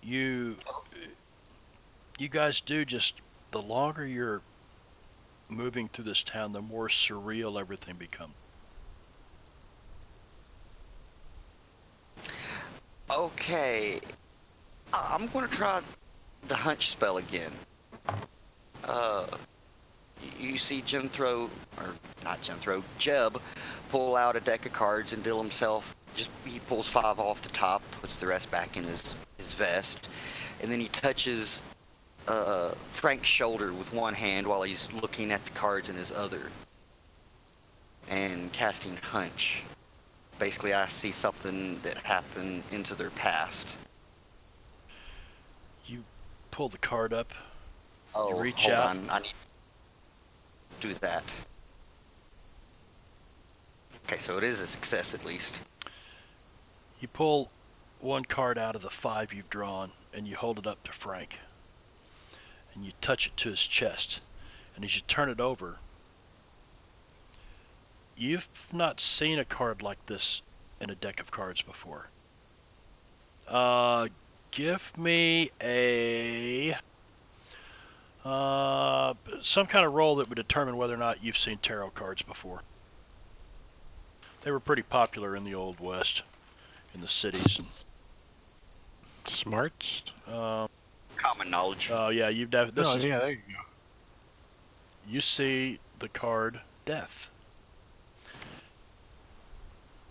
You guys do just, the longer you're moving through this town, the more surreal everything becomes. Okay. I'm going to try the hunch spell again. You see Jethro, or not Jethro, Jeb, pull out a deck of cards and deal himself. He pulls 5 off the top, puts the rest back in his vest, and then he touches Frank's shoulder with one hand while he's looking at the cards in his other, and casting hunch. Basically, I see something that happened into their past. You pull the card up. Oh, You reach hold out. on. I need to do that. Okay, so it is a success at least. You pull one card out of the 5 you've drawn, and you hold it up to Frank. And you touch it to his chest. And as you turn it over, you've not seen a card like this in a deck of cards before. Give me a some kind of roll that would determine whether or not you've seen tarot cards before. They were pretty popular in the Old West, in the cities. Smarts? Common knowledge. Yeah, you've definitely. Yeah, there you go. You see the card Death.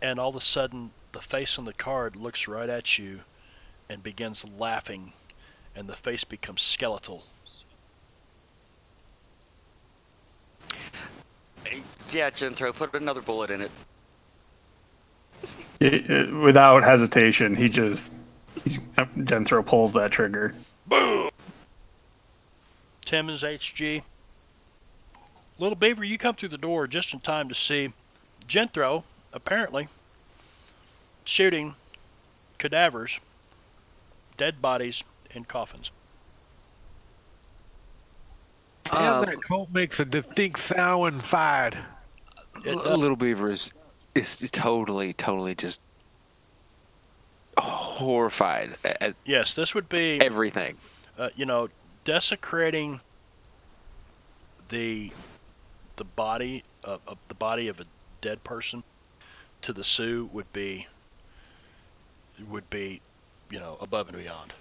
And all of a sudden, the face on the card looks right at you and begins laughing, and the face becomes skeletal. Yeah, Jethro, put another bullet in it. Without hesitation, Jethro pulls that trigger. Boom! Timmons, HG. Little Beaver, you come through the door just in time to see Jethro, apparently, shooting cadavers, dead bodies, in coffins. Damn, that colt makes a distinct sound when fired. Little Beaver is totally just horrified at Yes, this would be, everything. desecrating the body of a dead person to the Sioux would be above and beyond.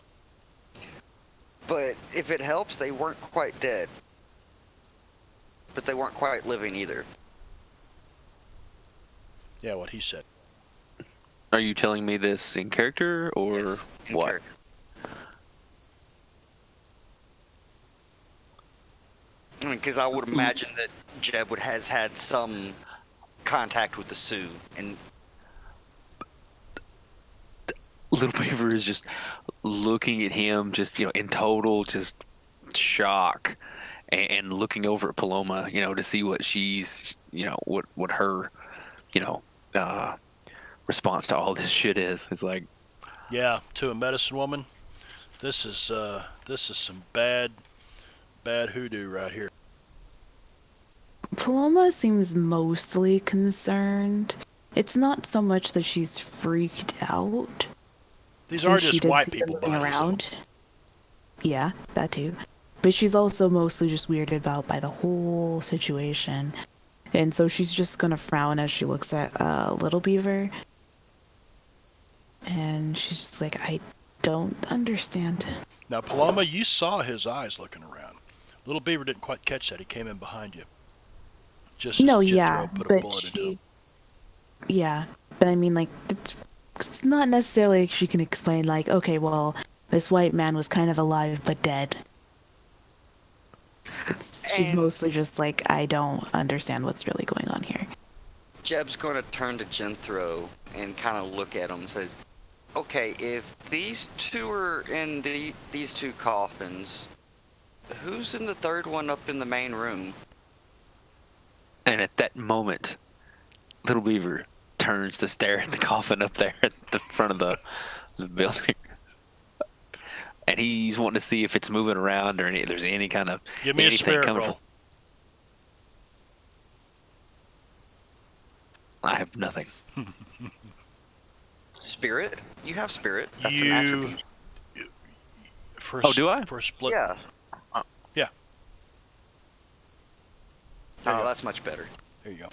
But if it helps, they weren't quite dead. But they weren't quite living either. Yeah, what he said. Are you telling me this in character or Yes, in what? character. Because I would imagine that Jeb has had some contact with the Sioux, and Little Beaver is just looking at him, just in total just shock, and looking over at Paloma, to see what she's, what her, response to all this shit is. It's like, Yeah, to a medicine woman, this is some bad hoodoo right here. Paloma seems mostly concerned. It's not so much that she's freaked out. These since are she just did white see them people moving bodies. around. Yeah, that too. But she's also mostly just weirded out by the whole situation. And so she's just gonna frown as she looks at Little Beaver. And she's just like, I don't understand. Now, Paloma, you saw his eyes looking around. Little Beaver didn't quite catch that. He came in behind you. Just No, as Jethro yeah, put a but bullet into him. she's... Yeah, but I mean, like, it's not necessarily like she can explain, like, okay, well, this white man was kind of alive but dead. She's And- mostly just like, I don't understand what's really going on here. Jeb's going to turn to Jethro and kind of look at him and says, okay, if these two are in these two coffins, who's in the third one up in the main room? and at that moment, Little Beaver turns to stare at the coffin up there at the front of the building. And he's wanting to see if it's moving around or there's any kind of Give me a anything spirit coming roll. I have nothing. Spirit? You have spirit. That's an You- attribute. Oh, do I? For a split. Yeah. Yeah. Oh, that's much better. There you go.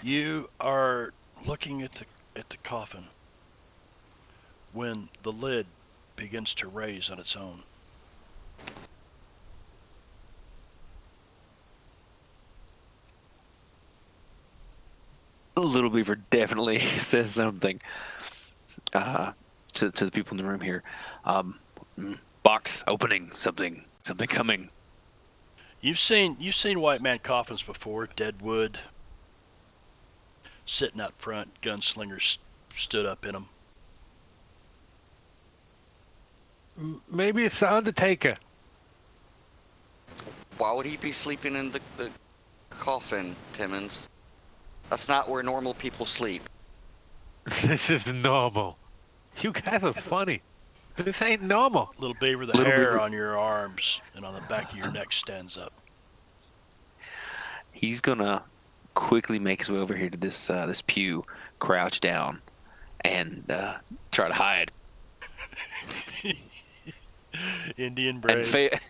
You are looking at the coffin when the lid begins to raise on its own. Little Beaver definitely says something to the people in the room here. Box opening, something coming. You've seen white man coffins before, dead wood, sitting out front, gunslingers stood up in them. Maybe it's the Undertaker. Why would he be sleeping in the coffin, Timmons? That's not where normal people sleep. This is normal. You guys are funny. This ain't normal. Little Beaver, the Little hair Beaver. on your arms and on the back of your neck stands up. He's gonna quickly make his way over here to this pew, crouch down, and try to hide. Indian And, brave.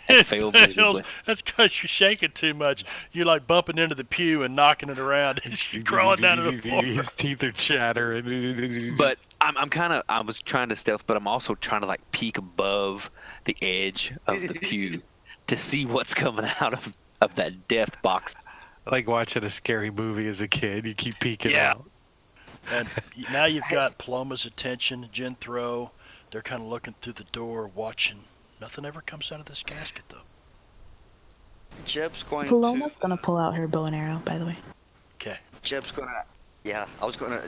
and fail miserably. That's because you're shaking too much. You're like bumping into the pew and knocking it around. You're crawling down to the floor. His teeth are chattering. But I was trying to stealth, but I'm also trying to like peek above the edge of the pew to see what's coming out of that death box. like watching a scary movie as a kid. You keep peeking Yeah. out. And now you've got Paloma's attention, Jethro. They're kind of looking through the door, watching. Nothing ever comes out of this casket, though. Jeb's going Paloma's to... gonna pull out her bow and arrow, by the way. Okay. Jeb's going to... Yeah,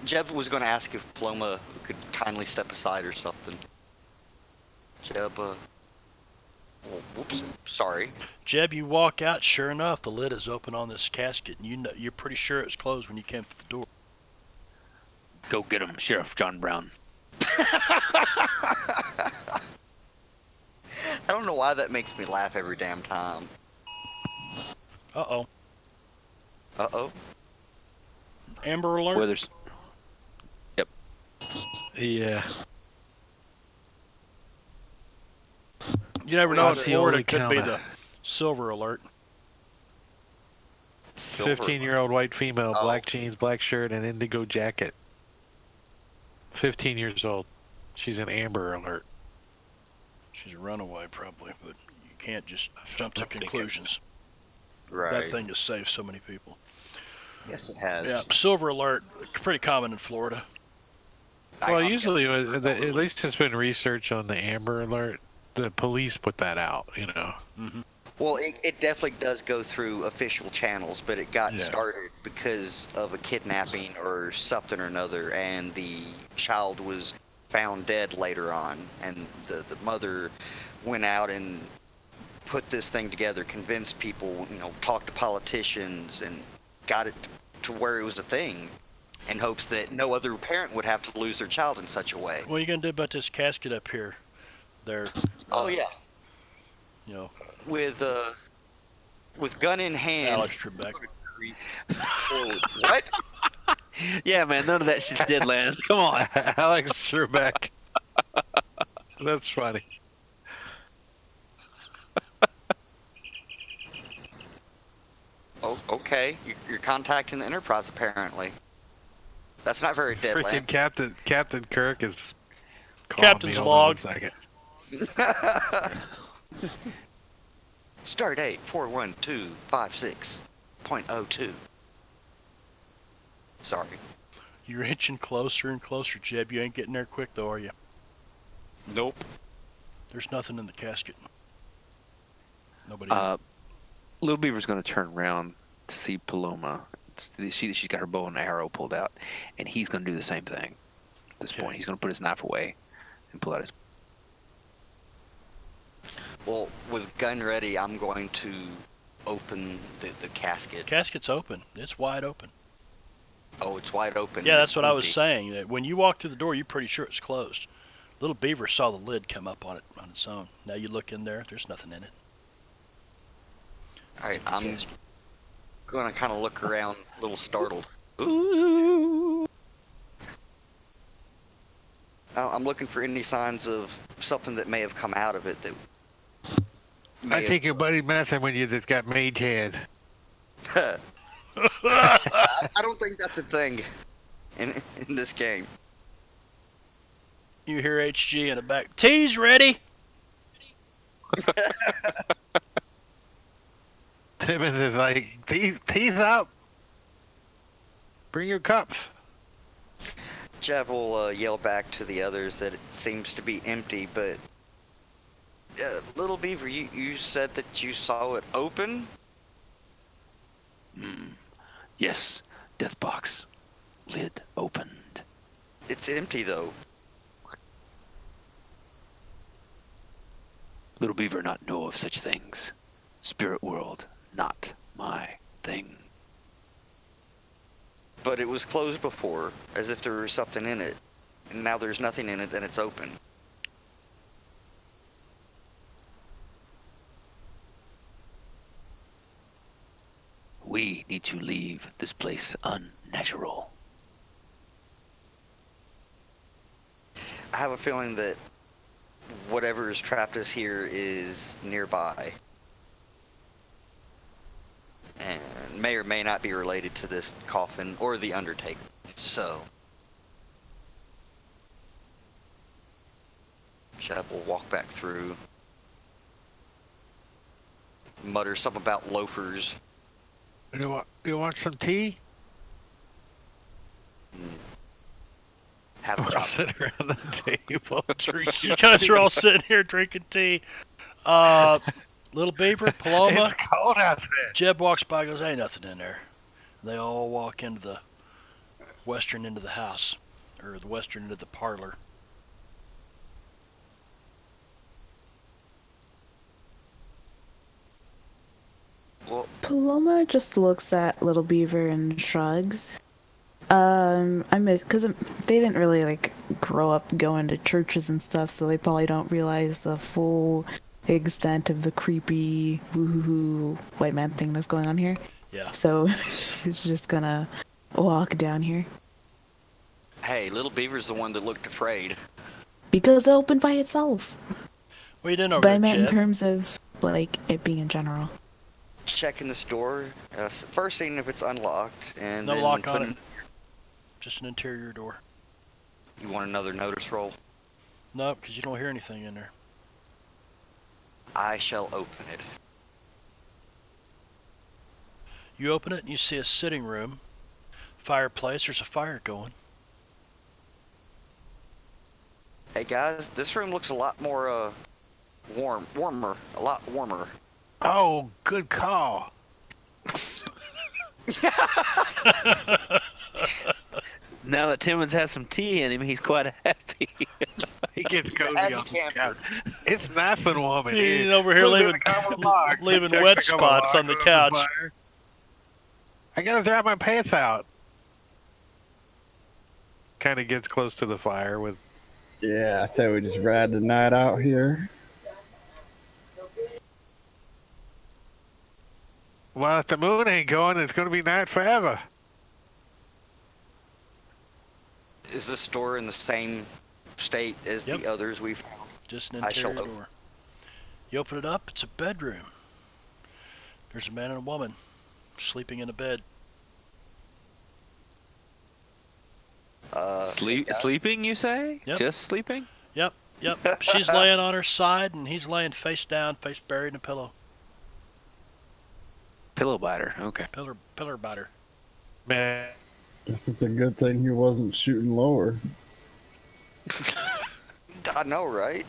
Jeb was going to ask if Paloma could kindly step aside or something. Jeb Well, whoops, sorry. Jeb, you walk out. Sure enough, the lid is open on this casket, and you're pretty sure it's closed when you came through the door. Go get him, Sheriff John Brown. I don't know why that makes me laugh every damn time. Uh-oh. Uh-oh. Amber alert. Withers. Yeah. You never know. In That's the Florida, only it could be counter. the silver alert. Silver. 15-year-old white female, Oh. black jeans, black shirt, and indigo jacket. 15 years old. She's an Amber Alert. She's a runaway, probably, but you can't just That's jump to what I'm thinking. conclusions. Right. That thing has saved so many people. Yes, it has. Yeah, silver alert, pretty common in Florida. Well, I'm usually, guessing at least it's been research on the Amber Alert. The police put that out, you know. Mm-hmm. Well, it definitely does go through official channels, but it got Yeah. started because of a kidnapping or something or another, and the child was found dead later on, and the mother went out and put this thing together, convinced people, talked to politicians, and got it to where it was a thing, in hopes that no other parent would have to lose their child in such a way. What are you going to do about this casket up here? There. Oh yeah, You know, with gun in hand. Alex Trebek. What? Yeah, man, none of that shit's Deadlands. Come on. Alex Trebek. That's funny. Oh, okay. You're contacting the Enterprise, apparently. That's not very Freaking Deadland. Captain Kirk is calling Captain's me. Hold on log. one second. Stardate 41256.02. Sorry. You're inching closer and closer, Jeb. You ain't getting there quick, though, are you? Nope. There's nothing in the casket. Nobody. Little Beaver's going to turn around to see Paloma. She's got her bow and arrow pulled out, and he's going to do the same thing. At this point, he's going to put his knife away and pull out his. Well, with gun ready, I'm going to open the casket. Casket's open. It's wide open. Oh, it's wide open. Yeah, that's what I was Empty. saying. That when you walk through the door, you're pretty sure it's closed. Little Beaver saw the lid come up on it on its own. Now you look in there. There's nothing in it. All right, I'm going to kind of look around, a little startled. I'm looking for any signs of something that may have come out of it that. I think your buddy messing with you that's got mage hand. I don't think that's a thing in this game. You hear HG in the back. Tea's ready. Timmons is like, teeth up. Bring your cups. Jeff will yell back to the others that it seems to be empty, but Little Beaver, you said that you saw it open? Yes, death box. Lid opened. It's empty, though. Little Beaver not know of such things. Spirit world, not my thing. But it was closed before, as if there was something in it. And now there's nothing in it, and it's open. We need to leave this place unnatural. I have a feeling that whatever has trapped us here is nearby. And may or may not be related to this coffin or the Undertaker. So, Chad will walk back through, mutter something about loafers. You want some tea? Have a We're all job. sitting around the table drinking. You guys are all sitting here drinking tea. Little Beaver, Paloma. It's cold out there. Jeb walks by, goes, "Ain't nothing in there." They all walk into the western end of the house, or the western end of the parlor. Paloma just looks at Little Beaver and shrugs. I miss because they didn't really like grow up going to churches and stuff, so they probably don't realize the full extent of the creepy woohoo white man thing that's going on here. Yeah. So she's just gonna walk down here Hey, Little Beaver's the one that looked afraid. because it opened by itself. What are you doing over But I there, meant in Jeb? terms of like it being in general. Checking this door. First seeing if it's unlocked, and No then lock on putting- it. Just an interior door. You want another notice roll? No, because you don't hear anything in there. I shall open it. You open it and you see a sitting room, fireplace. There's a fire going. Hey guys, this room looks a lot more warmer, a lot warmer. Oh, good call. Now that Timmons has some tea in him, he's quite happy. He gets cozy Happy on the camper. couch. It's nice and warm in He's here. over here Look at leaving, the couple logs. leaving Check wet the couple spots on logs the couch. fire. I gotta dry my pants out. Kind of gets close to the fire with. Yeah, I say we just ride the night out here. Well, if the moon ain't going, it's gonna be night forever. Is this door in the same state as Yep. the others we've found? Just an I shall interior open. door. You open it up, it's a bedroom. There's a man and a woman sleeping in a bed. Sleeping, you say? Yep. Just sleeping? Yep. She's laying on her side and he's laying face down, face buried in a pillow. Pillow biter. Okay. Pillar biter. Man, Guess it's a good thing he wasn't shooting lower. I know, right?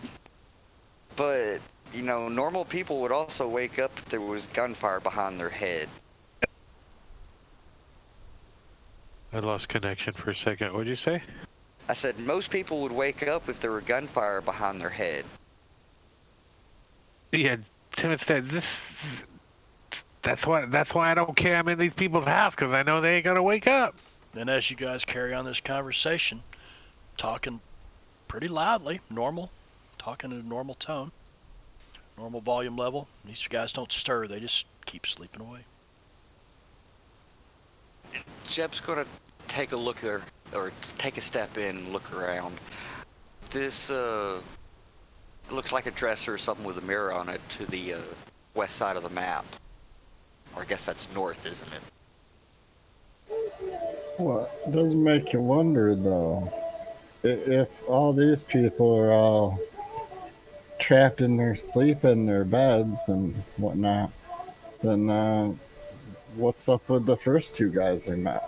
But, you know, normal people would also wake up if there was gunfire behind their head. I lost connection for a second. What'd you say? I said most people would wake up if there were gunfire behind their head. Yeah, Timmons said this. That's why I don't care. I'm in these people's house because I know they ain't gonna wake up. And as you guys carry on this conversation, talking pretty loudly, normal, talking in a normal tone, normal volume level, these guys don't stir, they just keep sleeping away. Jeb's gonna take a look or take a step in and look around. This looks like a dresser or something with a mirror on it to the west side of the map. Or I guess that's north, isn't it? Well, it does make you wonder, though. If all these people are all trapped in their sleep in their beds and whatnot, then what's up with the first two guys they met?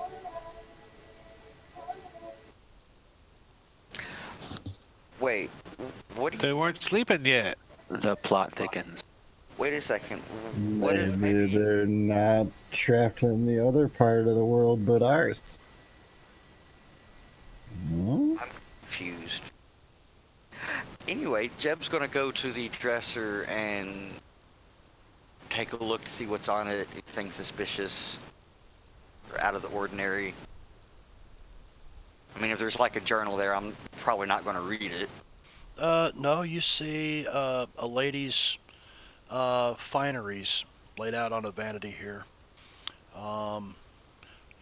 Wait, what do you... They weren't sleeping yet. The plot thickens. Wait a second. What is... Maybe they're not trapped in the other part of the world but ours. Hmm? I'm confused. Anyway, Jeb's gonna go to the dresser and take a look to see what's on it, anything suspicious or out of the ordinary. I mean, if there's like a journal there, I'm probably not gonna read it. No, you see a lady's fineries laid out on a vanity here. You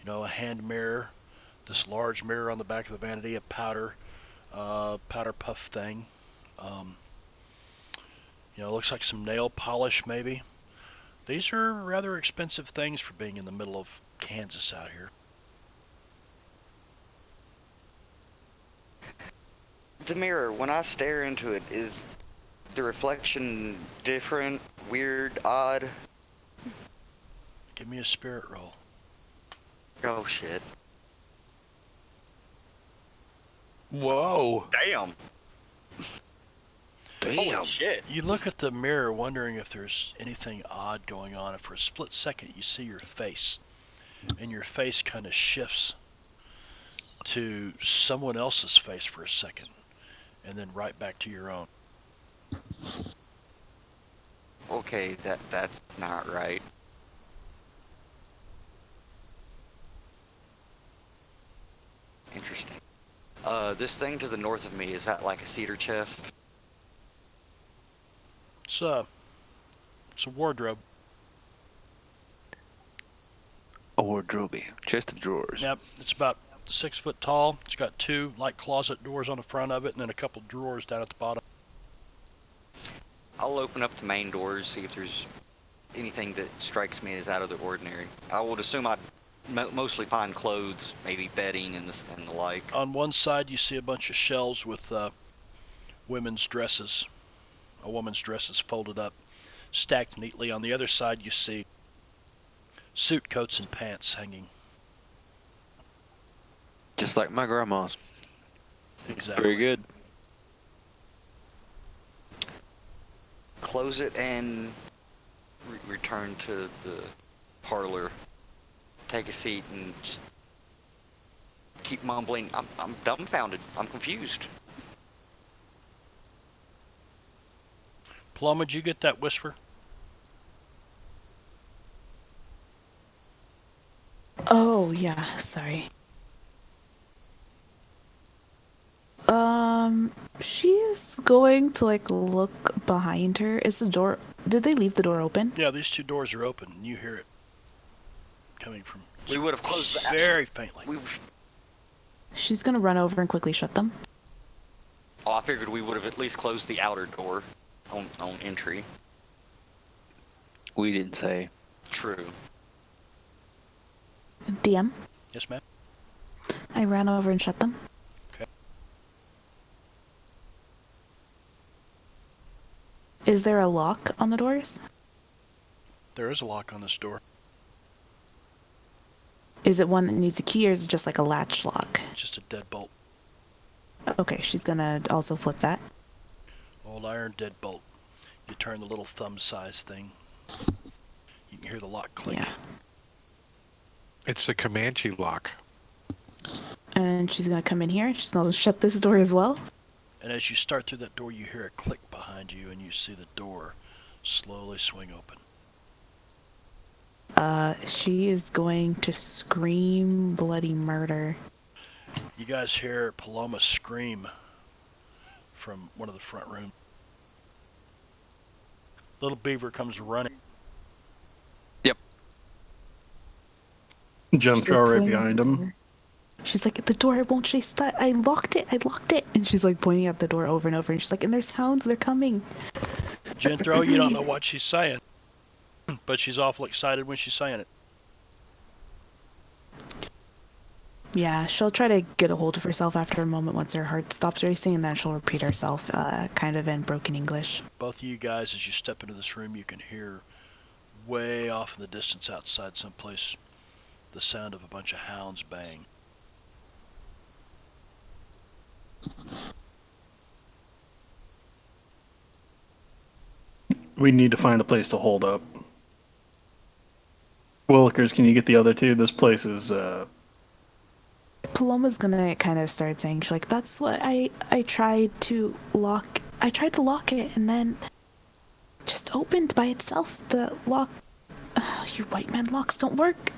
know, a hand mirror, this large mirror on the back of the vanity, a powder puff thing. You know, looks like some nail polish maybe. These are rather expensive things for being in the middle of Kansas out here. The mirror, when I stare into it, is the reflection different, weird, odd? Give me a spirit roll. Oh shit. Whoa. Damn. Damn. Holy shit. You look at the mirror wondering if there's anything odd going on, and for a split second you see your face, and your face kind of shifts to someone else's face for a second, and then right back to your own. Okay, that's not right. interesting. This thing to the north of me, is that like a cedar chest? It's a wardrobe. A wardrobe. Chest of drawers. Yep, it's about 6 foot tall. It's got 2 like closet doors on the front of it, and then a couple drawers down at the bottom. I'll open up the main doors, see if there's anything that strikes me as out of the ordinary. I would assume I'd mostly find clothes, maybe bedding and the like. On one side, you see a bunch of shelves with women's dresses. A woman's dresses folded up, stacked neatly. On the other side, you see suit coats and pants hanging. Just like my grandma's. Exactly. Very good. Close it and return to the parlor. Take a seat and just keep mumbling. I'm dumbfounded. I'm confused. Paloma, did you get that whisper? Oh, yeah, sorry. She is going to, like, look behind her. Is the door... Did they leave the door open? Yeah, these 2 doors are open, and you hear it coming from We would have closed the very faintly. She's gonna run over and quickly shut them. Oh, I figured we would have at least closed the outer door on entry. We didn't say. True. DM, Yes, ma'am? I ran over and shut them. Okay. Is there a lock on the doors? There is a lock on this door. Is it one that needs a key, or is it just like a latch lock? Just a deadbolt. Okay, she's gonna also flip that. Old iron deadbolt. You turn the little thumb size thing. You can hear the lock click. Yeah. It's a Comanche lock. And she's gonna come in here. She's gonna shut this door as well. And as you start through that door, you hear a click behind you, and you see the door slowly swing open. She is going to scream bloody murder. You guys hear Paloma scream from one of the front rooms. Little Beaver comes running. Jump She's, throw like, right pointing behind at the him. door. She's like, the door won't stay shut. I locked it. And she's like pointing at the door over and over. And she's like, and there's hounds. They're coming. Jethro, you don't know what she's saying, but she's awful excited when she's saying it. Yeah, she'll try to get a hold of herself after a moment once her heart stops racing, and then she'll repeat herself, kind of in broken English. Both of you guys, as you step into this room, you can hear way off in the distance outside someplace the sound of a bunch of hounds baying. We need to find a place to hold up. Willikers, can you get the other 2? This place is, Paloma's gonna kind of start saying, she's like, that's what I tried to lock. I tried to lock it, and then just opened by itself. The lock. You white man locks don't work.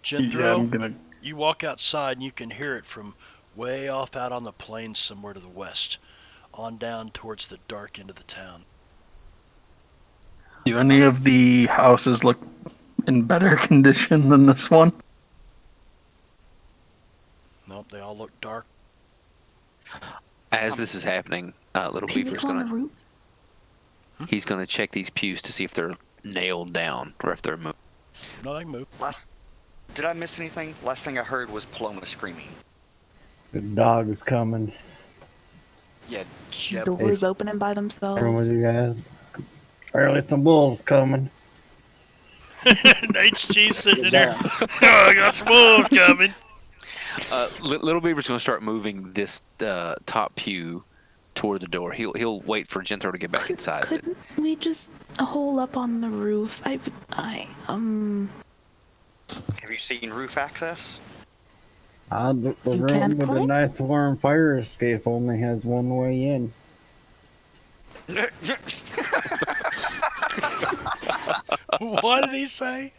Jethro, I'm gonna... you walk outside and you can hear it from way off out on the plains somewhere to the west, on down towards the dark end of the town. Do any of the houses look in better condition than this one? Nope, they all look dark. As this is happening, Little Can we Beaver's go on the gonna roof? he's gonna check these pews to see if they're nailed down or if they're moved. No, they can move. Did I miss anything? Last thing I heard was Paloma screaming. The dog's coming. Yeah, Jeb. Doors opening by Where with themselves. you guys? Apparently some wolves coming. HG sitting in there. Oh, I got some wolves coming. Little Beaver's gonna start moving this top pew toward the door. He'll wait for Jethro to get back inside of it. Couldn't we just hole up on the roof? Have you seen roof access? The You room can't with a climb? nice warm fire escape only has one way in. What did he say?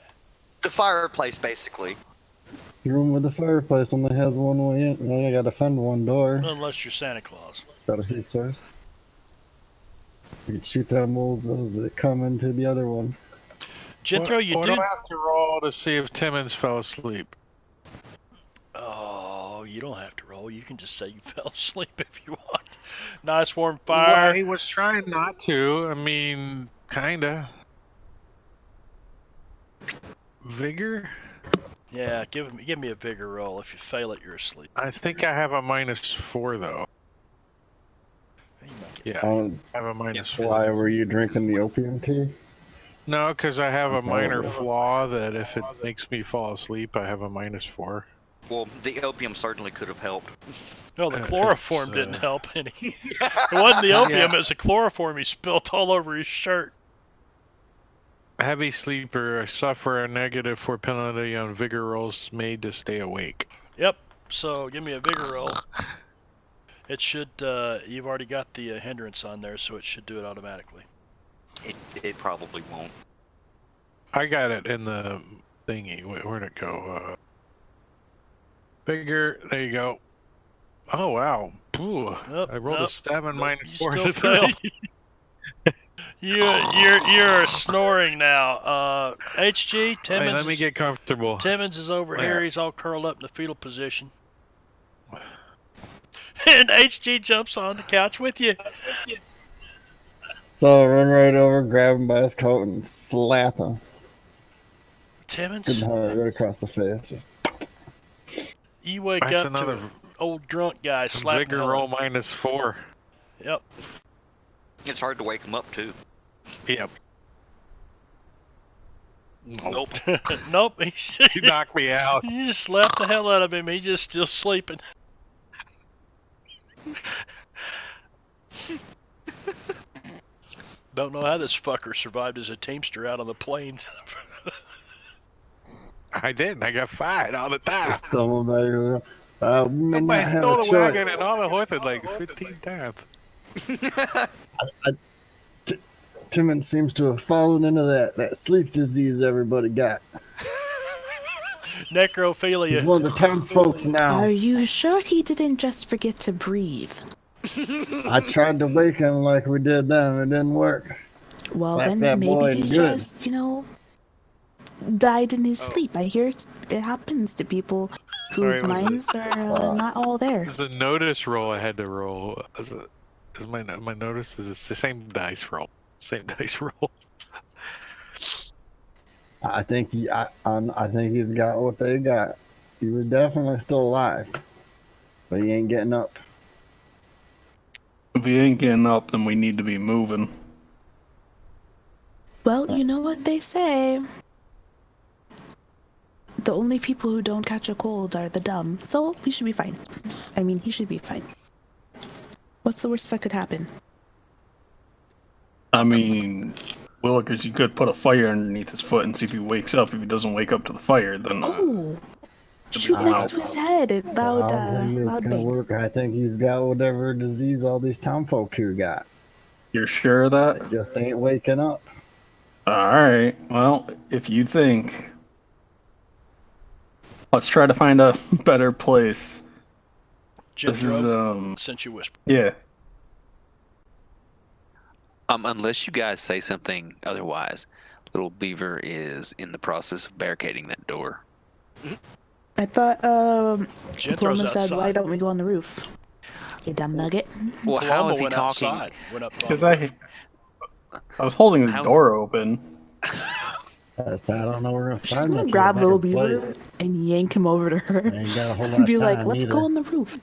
The fireplace, basically. The room with the fireplace only has one way in. Now I gotta find one door. Unless you're Santa Claus. Got a heat source. You can shoot them wolves as they come into the other one. Jethro, you what do. do I have to roll to see if Timmons fell asleep? Oh, you don't have to roll. You can just say you fell asleep if you want. Nice warm Well, fire. he was trying not to. I mean, kinda. Vigor? Yeah, give me a vigor roll. If you fail it, you're asleep. I think I have a -4 though. You might get- Yeah, I have a -4. Why were you drinking the opium tea? No, because I have a minor Okay. flaw that if it makes me fall asleep, I have a -4. Well, the opium certainly could have helped. Well, the It's, chloroform didn't help any. It wasn't the opium, it was the chloroform he spilt all over his shirt. Heavy sleeper, I suffer a -4 penalty on vigor rolls made to stay awake. Yep, so give me a vigor roll. It should, you've already got the hindrance on there, so it should do it automatically. It probably won't. I got it in the thingy. Where'd it go? Vigor, there you go. Oh, wow. Ooh, Nope, I rolled nope, a 7 nope, -4 you is still a 3. fail. You're snoring now. HG, Hey, Timmons, let me get comfortable. Timmons is over There. here. He's all curled up in the fetal position. And HG jumps on the couch with you. So I run right over, grab him by his coat, and slap him. Timmons, Good hard right across the face. Just, you wake That's up to another an old drunk guy slapping vigor the hell roll out- -4. Yep. It's hard to wake him up too. Yep. Nope. Nope. You knocked me out. You just slapped the hell out of him. He's just still sleeping. Don't know how this fucker survived as a teamster out on the plains. I didn't. I got fired all the time. somebody may not Somebody have stole a the wagon choice. and all the horses like 15 times. Timmons seems to have fallen into that sleep disease everybody got. He's Necrophilia. one of the townsfolk now. Are you sure he didn't just forget to breathe? I tried to wake him like we did them. It didn't work. Well, Slap then that boy maybe he and good. just, died in his sleep. I hear it happens to people whose Sorry, was it- minds are not all there. There's a notice roll I had to roll. Is my notice is the same dice roll. Same dice roll. I think he's got what they got. He was definitely still alive, but he ain't getting up. If he ain't getting up, then we need to be moving. Well, you know what they say. The only people who don't catch a cold are the dumb, so we should be fine. I mean, he should be fine. What's the worst that could happen? I mean, well, because you could put a fire underneath his foot and see if he wakes up. If he doesn't wake up to the fire, then Oh! Shoot Wow. next to his head. It So loud, I don't think it's loud gonna bang. work. I think he's got whatever disease all these townfolk here got. you're sure of that? They just ain't waking up. Alright, well, if you think. Let's try to find a better place. This is, Jethro, since you whispered. yeah. Unless you guys say something otherwise, Little Beaver is in the process of barricading that door. I thought, Jethro's Paloma said, outside. why don't we go on the roof? You dumb nugget. Well, how Paloma is he went talking? outside. Went up on Because the roof. I was holding the How- door open. That's, I don't know where to She's find gonna much of a grab better Little Beaver place. and yank him over to her. Ain't got a whole lot And of be like, time let's either. go on the roof.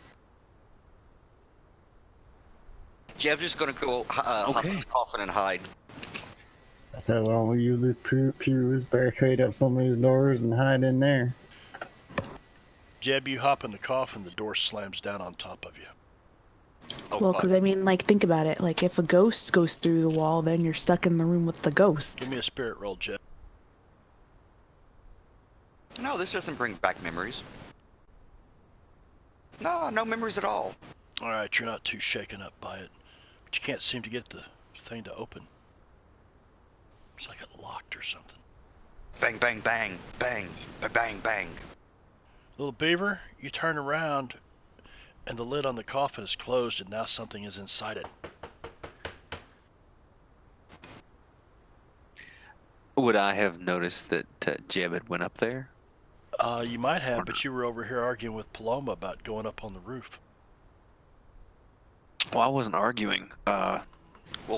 Jeff's just gonna go hop in the coffin and hide. I said, well, we use these pews, barricade up some of these doors, and hide in there. Jeb, you hop in the coffin, the door slams down on top of you. Oh, Well, fuck. because I mean, like, think about it. Like, if a ghost goes through the wall, then you're stuck in the room with the ghost. Give me a spirit roll, Jeb. No, this doesn't bring back memories. No memories at all. Alright, you're not too shaken up by it. But you can't seem to get the thing to open. It's like it locked or something. Bang, bang, bang, bang, bang, bang. Little Beaver, you turn around, and the lid on the coffin is closed, and now something is inside it. Would I have noticed that Jeb had went up there? You might have, but you were over here arguing with Paloma about going up on the roof. Well, I wasn't arguing.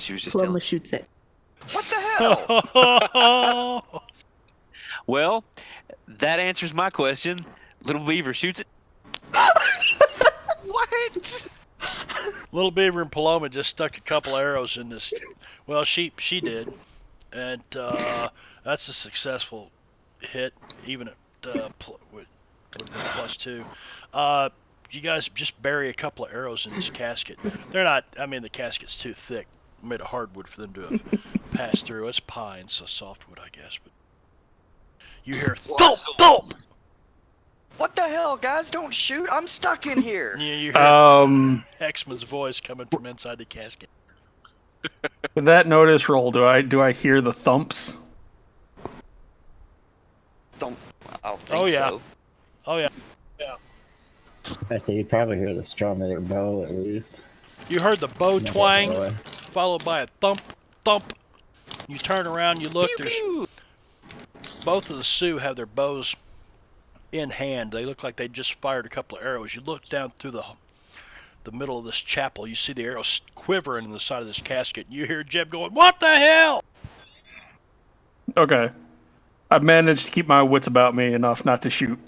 She was just Paloma telling. shoots it. What the hell? Well, that answers my question. Little Beaver shoots it. What? Little Beaver and Paloma just stuck a couple arrows in this. Well, she did, and that's a successful hit, even at with +2. You guys just bury a couple of arrows in this casket. They're not. I mean, the casket's too thick, made of hardwood for them to have passed through. It's pine, so softwood, I guess. But you hear thump, thump. What the hell, guys? Don't shoot! I'm stuck in here. Yeah, you hear Hexman's voice coming from inside the casket. With that notice roll, do I hear the thumps? Don't. I don't think Oh, yeah. so. Oh yeah, I think you probably hear the strum of their bow at least. you heard the bow Not twang, that way. followed by a thump, thump. You turn around, you look. There's both of the Sioux have their bows in hand. They look like they just fired a couple of arrows. You look down through the middle of this chapel. You see the arrows quivering in the side of this casket. You hear Jeb going, "What the hell?" Okay. I've managed to keep my wits about me enough not to shoot.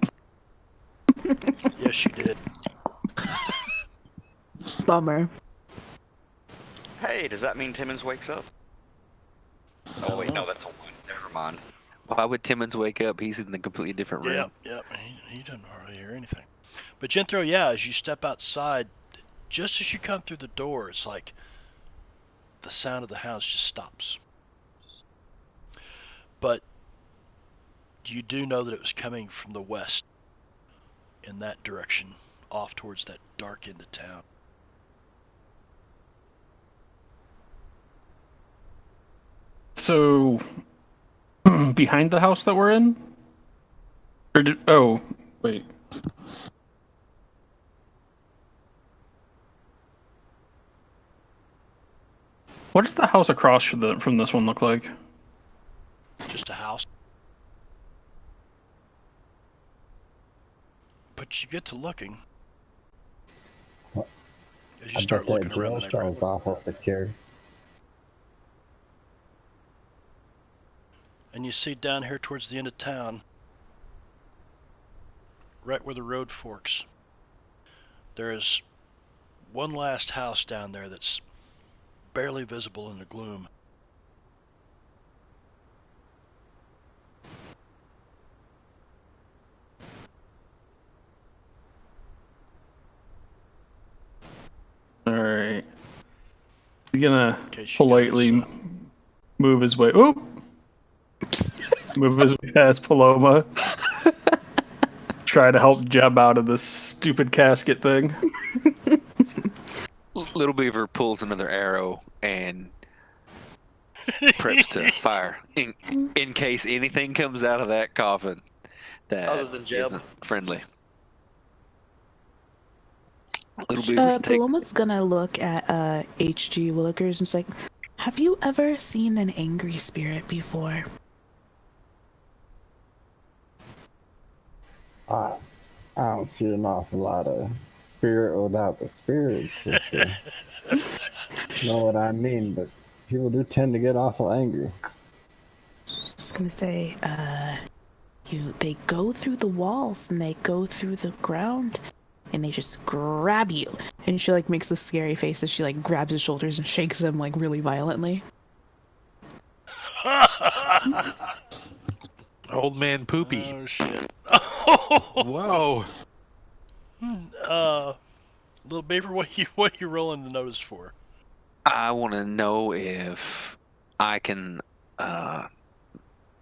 Yes, you did. Bummer. Hey, does that mean Timmons wakes up? Oh wait, no, that's a 1. Never mind. Why would Timmons wake up? He's in a completely different room. Yep. He doesn't hardly hear anything. But Jethro, yeah, as you step outside, just as you come through the door, it's like the sound of the hounds just stops. But you do know that it was coming from the west, in that direction, off towards that dark end of town. So, behind the house that we're in? Oh, wait. What does the house across from this one look like? Just a house. But you get to looking. As you I start bet looking that around jail the cell neighborhood. is awful secure. And you see down here towards the end of town, right where the road forks, there is one last house down there that's barely visible in the gloom. Alright. He's gonna In case you politely guys, move his way. Oop! Move his way past Paloma. Try to help Jeb out of this stupid casket thing. Little Beaver pulls another arrow and preps to fire in case anything comes out of that coffin that Other than Jeb. isn't friendly. Little Beaver's take. Paloma's gonna look at HG Willikers and she's like, "Have you ever seen an angry spirit before?" I don't see an awful lot of spirit without the spirits, if you know what I mean, but people do tend to get awful angry. Just gonna say, they go through the walls and they go through the ground and they just grab you. And she like makes a scary face as she like grabs his shoulders and shakes him like really violently. Old man poopy. oh shit. Whoa. Little Beaver, what you rolling the notice for? I want to know if I can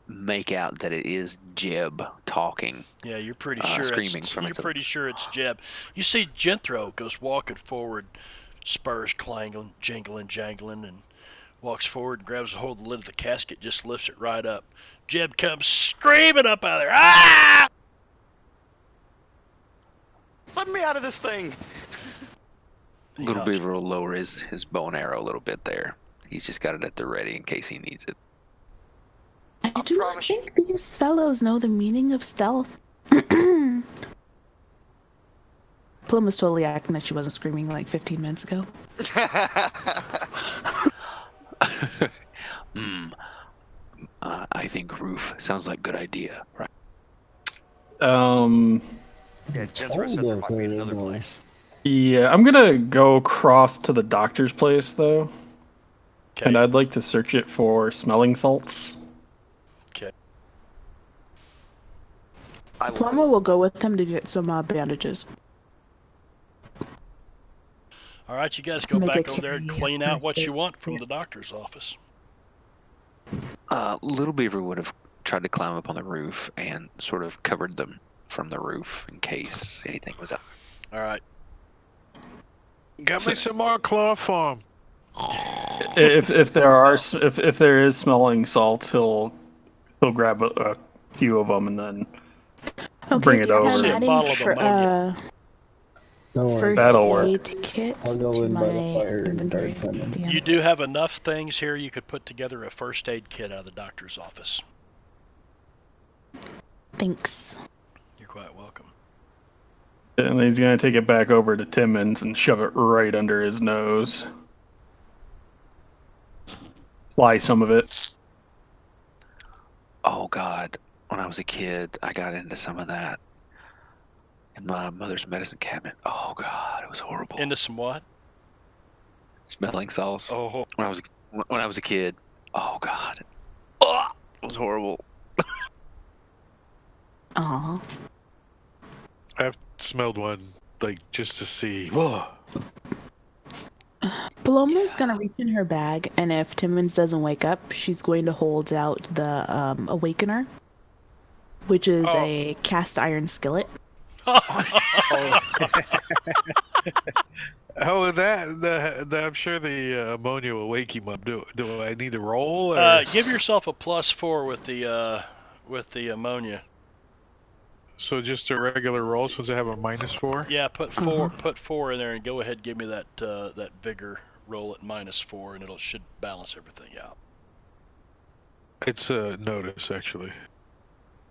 make out that it is Jeb talking. Yeah, you're pretty sure screaming it's, from you're inside. pretty sure it's Jeb. You see Jethro goes walking forward, spurs clangling, jingling, jangling, and walks forward and grabs a hold of the lid of the casket, just lifts it right up. Jeb comes screaming up out of there. Ah! me out of this thing. He Little helps. Beaver will lower his bow and arrow a little bit there. He's just got it at the ready in case he needs it. I I'll do not promise you. think these fellows know the meaning of stealth. Plum was totally acting like she wasn't screaming like 15 minutes ago. I think roof sounds like a good idea, right? Yeah, Jethro said there might be another place. Yeah, I'm gonna go across to the doctor's place though, Okay. and I'd like to search it for smelling salts. Okay. I will. Plumber will go with him to get some bandages. All right, you guys go Make back a over there and carry clean out what you want from yeah. the doctor's office. Little Beaver would have tried to climb up on the roof and sort of covered them from the roof in case anything was up. All right. Got me some more chloroform. If there is smelling salts, he'll grab a few of them and then Okay, bring it Dan, over. I'm See a adding bottle of ammonia. Don't worry. first That'll work. aid kit I'll go to in by the my fire and inventory. start sending. Dan. You do have enough things here you could put together a first aid kit out of the doctor's office. Thanks. You're quite welcome. And he's gonna take it back over to Timmons and shove it right under his nose. Fly some of it. Oh God, when I was a kid, I got into some of that in my mother's medicine cabinet. Oh God, it was horrible. Into some what? Smelling salts. Oh, When I was a kid. Oh God, oh, it was horrible. Aw. I've smelled one, like, just to see. Whoa. Paloma's gonna reach in her bag, and if Timmons doesn't wake up, she's going to hold out the Awakener, which is Oh. a cast iron skillet. Oh, I'm sure the ammonia will wake him up. Do I need to roll? Or? give yourself a +4 with the ammonia. So just a regular roll since I have a -4? Yeah, put 4 in there and go ahead and give me that that vigor roll at -4 and it should balance everything out. It's a notice, actually.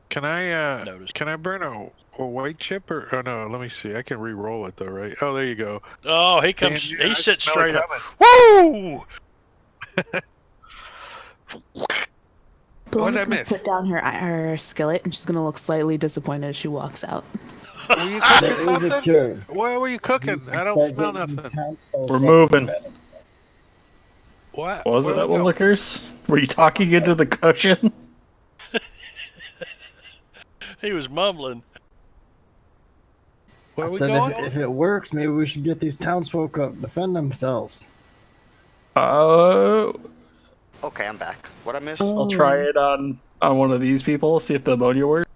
Can I Notice. Can I burn a white chip or oh no? Let me see. I can re-roll it though, right? Oh, there you go. Oh, he comes. Damn, yeah, I He sits smell it straight up. coming. Woo! Paloma's I gonna miss? put down her skillet, and she's gonna look slightly disappointed as she walks out. Were you cooking There is a something? cure. Why were you cooking? I don't smell nothing. We're moving. What? Was Where it we at one going? liquors? Were you talking into the cushion? He was mumbling. Where I we said going? if it works, maybe we should get these townsfolk up, defend themselves. Uh, Okay, I'm back. What I missed? I'll try it on one of these people. See if the ammonia works.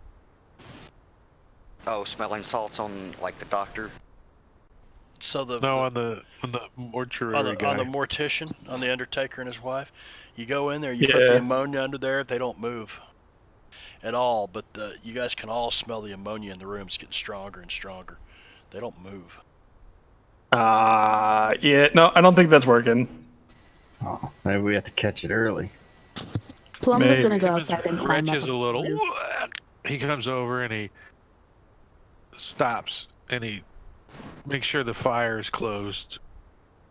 Oh, smelling salts on like the doctor. So No, on the mortuary on the guy. mortician, on the undertaker and his wife. You go in there, you put the ammonia under there. They don't move at all, but you guys can all smell the ammonia in the room. It's getting stronger and stronger. They don't move. Yeah, no, I don't think that's working. Oh, maybe we have to catch it early. Paloma's Maybe. gonna go outside and climb up. Retches a little. He comes over and he stops and he makes sure the fire is closed,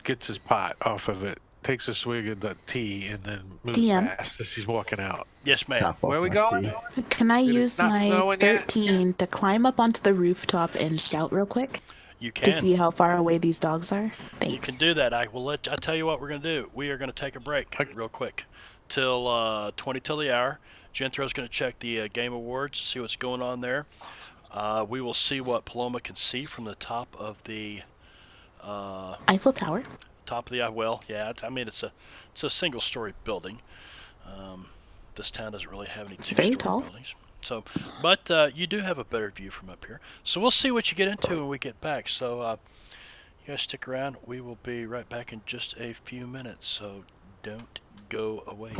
gets his pot off of it, takes a swig of the tea, and then moves DM. fast as he's walking out. Yes, ma'am. Top Where off we my going? tea. Can I Did it use not my snowing yet? 13 to climb up onto the rooftop and scout real quick You to can. see how far away these dogs are? Thanks. You can do that. I tell you what we're gonna do. We are gonna take a break real quick till 20 till the hour. Jenthro's gonna check the game awards, see what's going on there. We will see what Paloma can see from the top of the Eiffel Tower. well, yeah. I mean, it's a single-story building. This town doesn't really have any It's very two-story tall. buildings. So, but you do have a better view from up here. So we'll see what you get into when we get back. So you guys stick around. We will be right back in just a few minutes. So don't go away.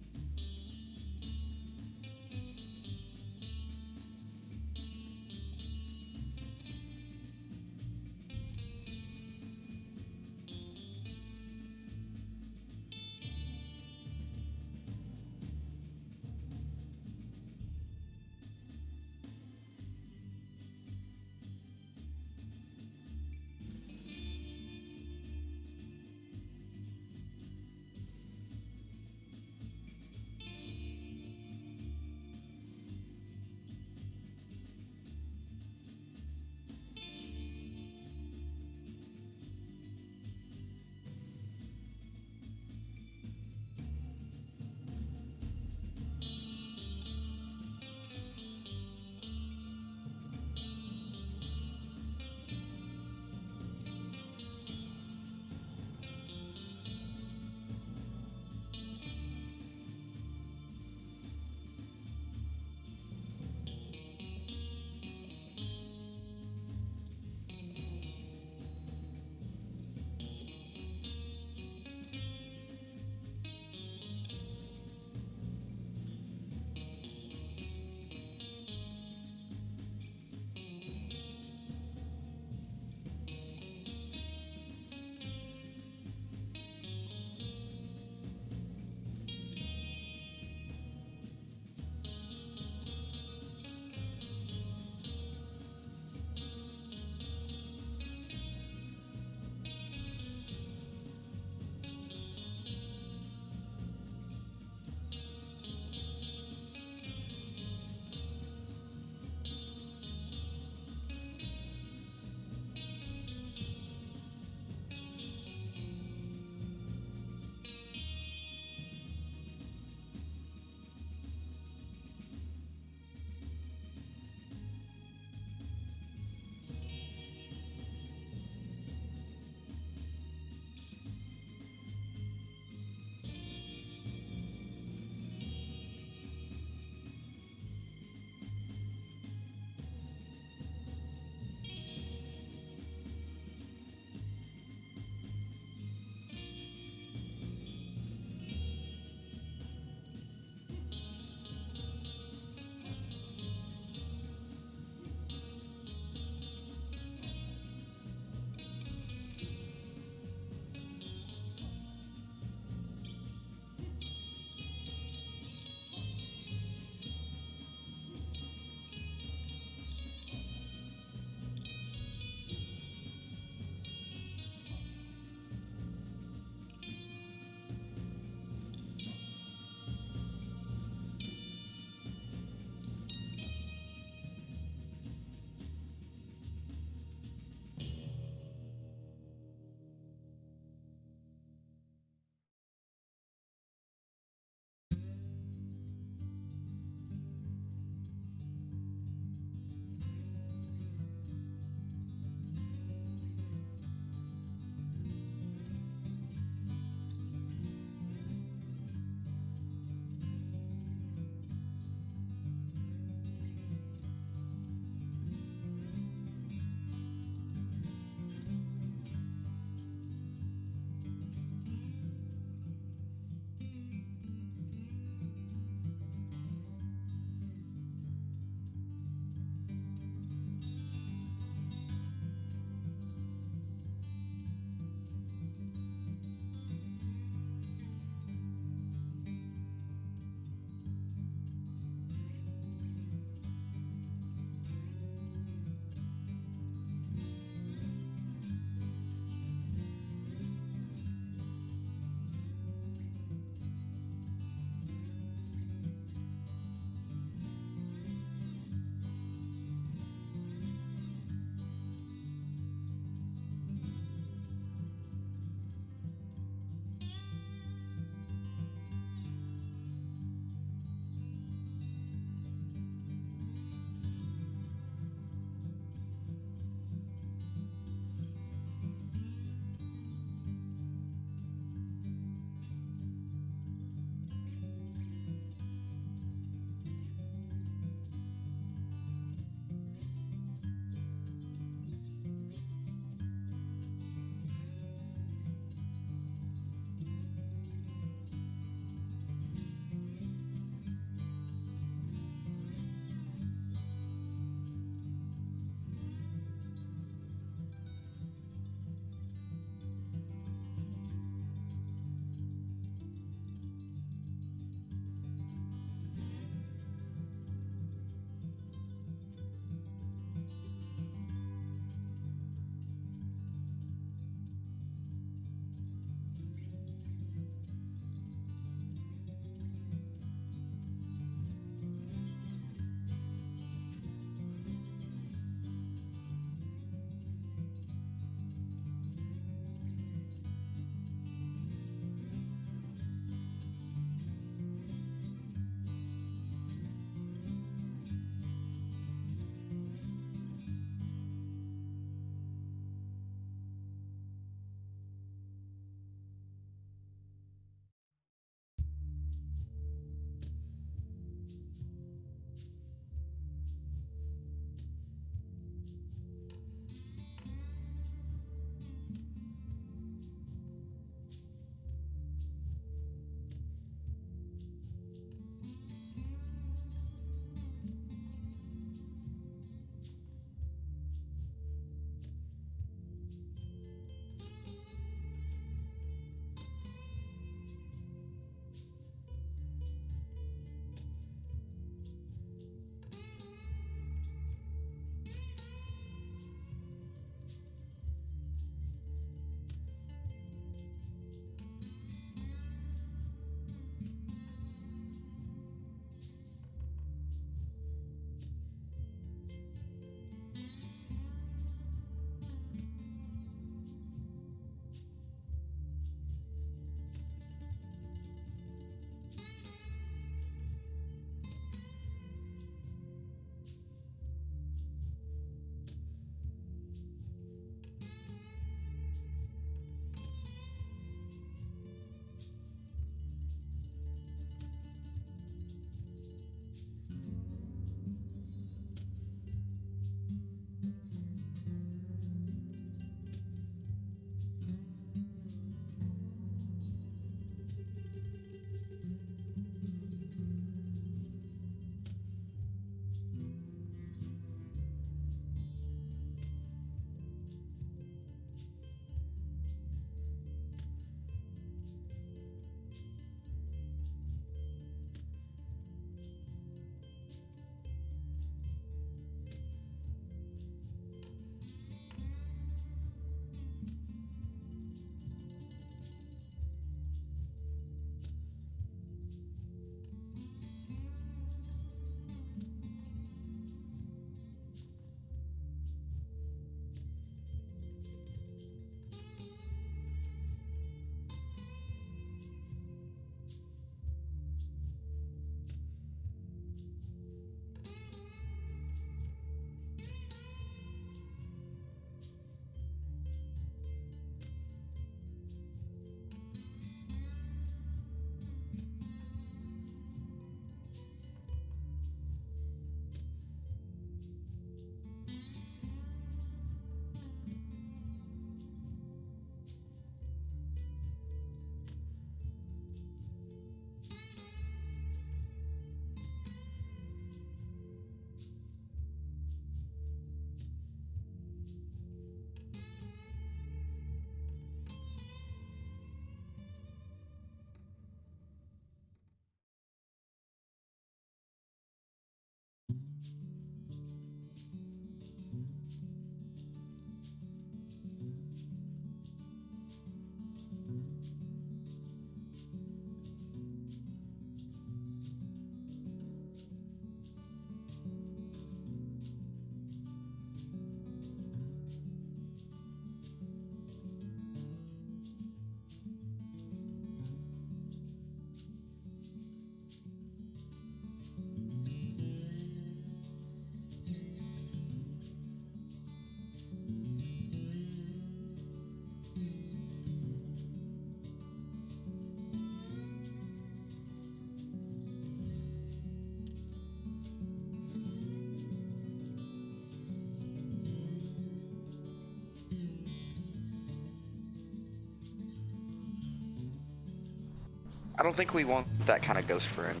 I don't think we want that kind of ghost friend.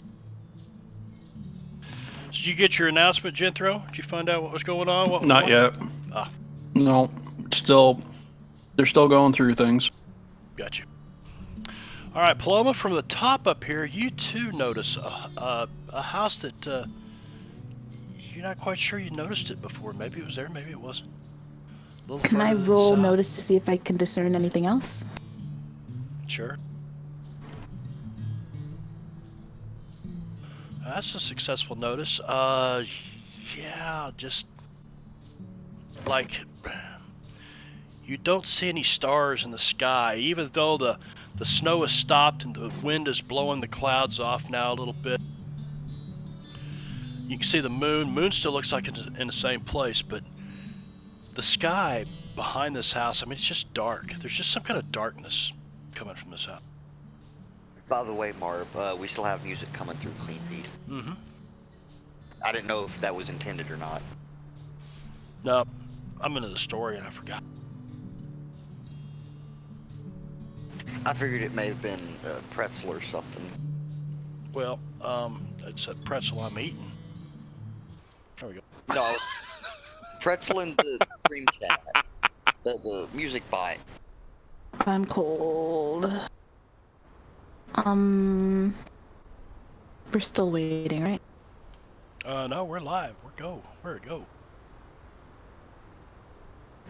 Did you get your announcement, Jethro? Did you find out what was going on? Not yet. Ah. No, they're still going through things. Got you. All right, Paloma, from the top up here, you too notice a house that you're not quite sure you noticed it before. Maybe it was there, maybe it wasn't. Can I roll notice to see if I can discern anything else? Sure. That's a successful notice. Yeah, just like you don't see any stars in the sky, even though the snow has stopped and the wind is blowing the clouds off now a little bit. You can see the moon. Moon still looks like it's in the same place, but the sky behind this house, I mean, it's just dark. There's just some kind of darkness coming from this house. By the way, Marv, we still have music coming through Clean Feed. Mm-hmm. I didn't know if that was intended or not. No, I'm into the story and I forgot. I figured it may have been a pretzel or something. Well, it's a pretzel I'm eating. There we go. No, pretzel in the stream chat. The music bite. I'm cold. We're still waiting, right? No, we're live. Where'd it go?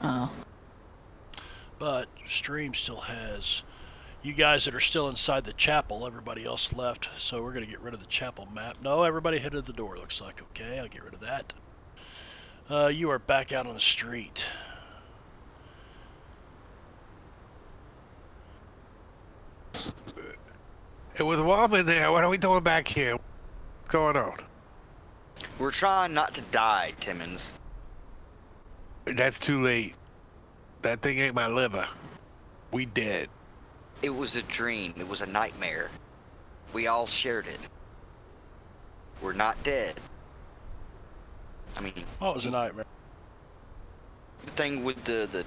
Oh. But stream still has you guys that are still inside the chapel. Everybody else left, so we're gonna get rid of the chapel map. No, everybody headed the door. Looks like okay. I'll get rid of that. You are back out on the street. It was warm in there. What are we doing back here? What's going on? We're trying not to die, Timmons. That's too late. That thing ate my liver. We dead. It was a dream. It was a nightmare. We all shared it. We're not dead. I mean... Oh, it was a nightmare. The thing with the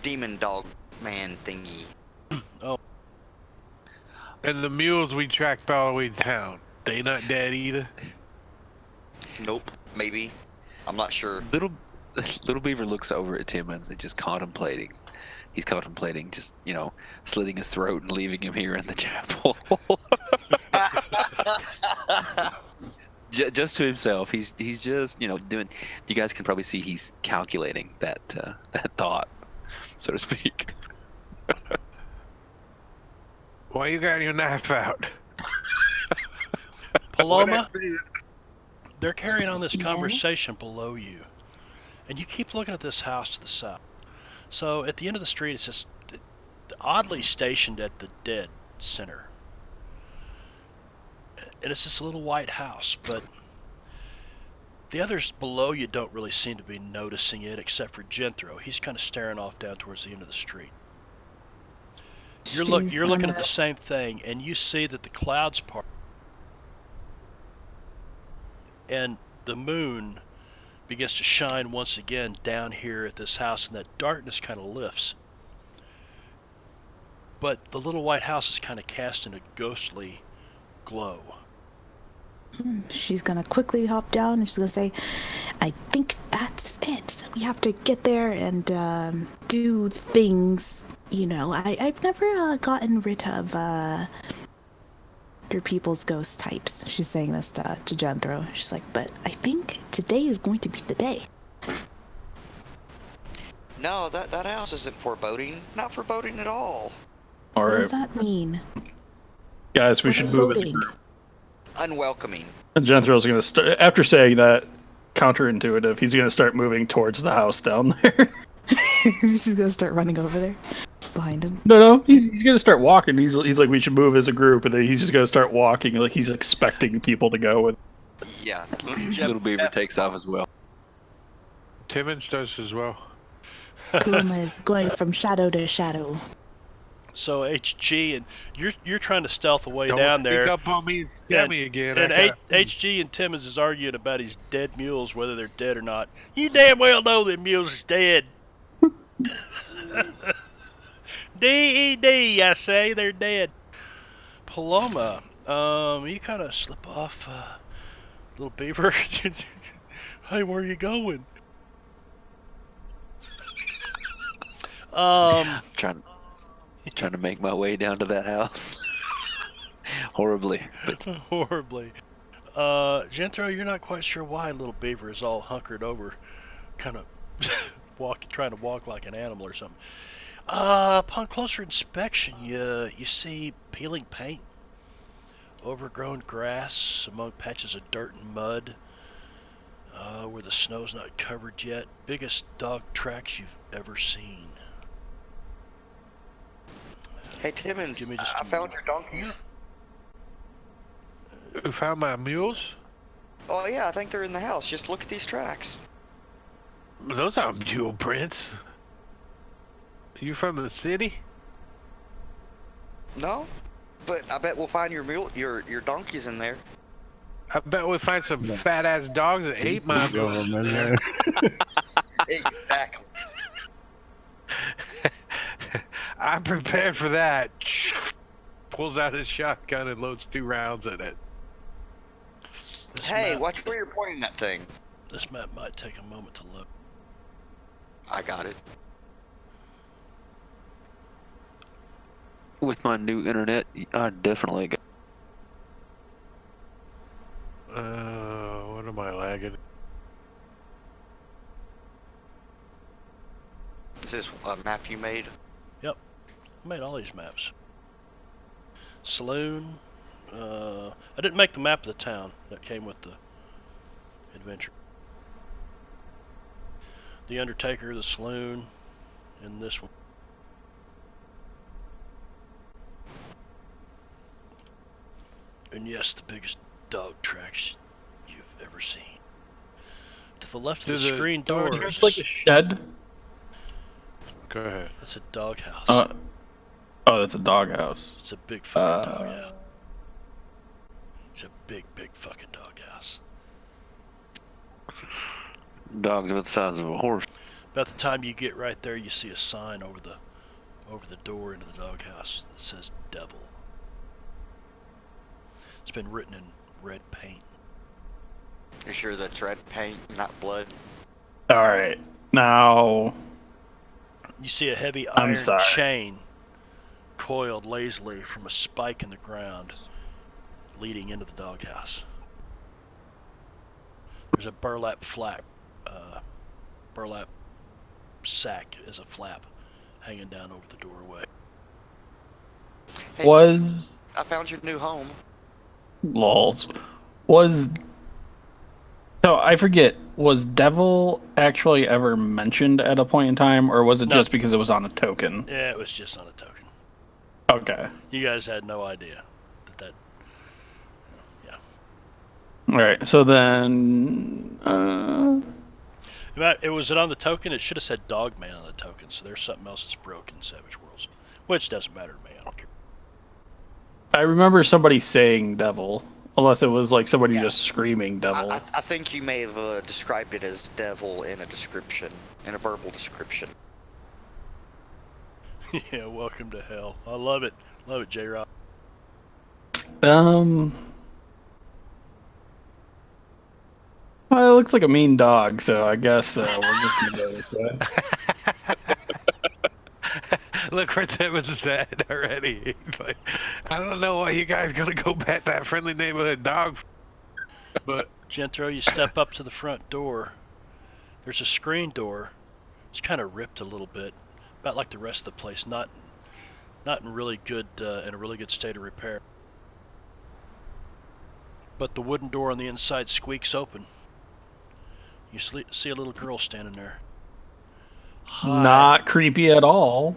demon dog man thingy. Oh. And the mules we tracked all the way to town. They not dead either? Nope. Maybe. I'm not sure. Little Beaver looks over at Timmons and just contemplating. He's contemplating just, slitting his throat and leaving him here in the chapel. Just to himself. He's just, doing... You guys can probably see he's calculating that thought, so to speak. Why you got your knife out? Paloma, they're carrying on this conversation below you. And you keep looking at this house to the south. So at the end of the street, it's just oddly stationed at the dead center. And it's this little white house, but the others below you don't really seem to be noticing it, except for Jethro. He's kind of staring off down towards the end of the street. You're looking at the same thing, and you see that the clouds part, and the moon begins to shine once again down here at this house, and that darkness kind of lifts. But the little white house is kind of cast in a ghostly glow. She's gonna quickly hop down and she's gonna say, I think that's it. We have to get there and do things. I've never gotten rid of your people's ghost types. She's saying this to Jethro. She's like, but I think today is going to be the day. No, that house isn't foreboding. Not foreboding at all. All right. What does that mean? Guys, we What should is move as a voting? group. Unwelcoming. And Jenthro's going to start, after saying that, counterintuitive, he's going to start moving towards the house down there. She's gonna start running over there behind him. No, he's going to start walking. He's like, we should move as a group, and then he's just going to start walking like he's expecting people to go with. Yeah. Little Beaver takes off as well. Timmons does as well. Paloma is going from shadow to shadow. So HG, and you're trying to stealth away Don't down there. sneak up on me and scare me again. And HG and Timmons is arguing about his dead mules, whether they're dead or not. You damn well know them mules is dead. DED, I say, they're dead. Paloma, you kind of slip off, little beaver. Hey, where are you going? Trying to make my way down to that house. Horribly, but Horribly. Jethro, you're not quite sure why little beaver is all hunkered over, kind of trying to walk like an animal or something. Upon closer inspection, you see peeling paint, overgrown grass among patches of dirt and mud, where the snow's not covered yet. Biggest dog tracks you've ever seen. Hey, Timmons, Give me just I a found your donkeys. You found my mules? Oh, yeah, I think they're in the house. Just look at these tracks. Those aren't mule prints. You from the city? No? But I bet we'll find your donkeys in there. I bet we find some fat ass dogs that ate my Go mules. in there. Exactly. I'm prepared for that. Pulls out his shotgun and loads 2 rounds in it. Hey, watch where you're pointing that thing. This map might take a moment to look. I got it. with my new internet, I definitely got. What am I lagging? Is this a map you made? I made all these maps. Saloon. I didn't make the map of the town that came with the adventure. The Undertaker, the saloon, and this one. And yes, the biggest dog tracks you've ever seen. To the left of the screen door It's is like a shed. Go ahead. that's a doghouse. Oh, that's a doghouse. It's a big fucking doghouse. It's a big, big fucking doghouse. Dogs about the size of a horse. About the time you get right there, you see a sign over the door into the doghouse that says "Devil." It's been written in red paint. You sure that's red paint, not blood? All right, now You see a heavy I'm iron sorry. chain coiled lazily from a spike in the ground leading into the doghouse. There's a burlap sack as a flap hanging down over the doorway. Hey, was I found your new home. lols was. So I forget, was Devil actually ever mentioned at a point in time, or was it No. just because it was on a token? Yeah, it was just on a token. Okay. You guys had no idea that. Yeah. All right. So then, It was on the token. It should have said Dogman on the token. So there's something else that's broken in Savage Worlds, which doesn't matter to me. I don't care. I remember somebody saying Devil, unless it was like somebody Yeah. just screaming Devil. I think you may have described it as devil in a description, in a verbal description. Yeah, welcome to hell. I love it. Love it, J-Rob. Well, it looks like a mean dog, so I guess we're just gonna go this way. Look where Timmons is at already. He's like, I don't know why you guys gonna go back that friendly neighborhood dog. But Jethro, you step up to the front door. There's a screen door. It's kind of ripped a little bit, about like the rest of the place. Not in really good in a really good state of repair. But the wooden door on the inside squeaks open. You see a little girl standing there. Hi. Not creepy at all.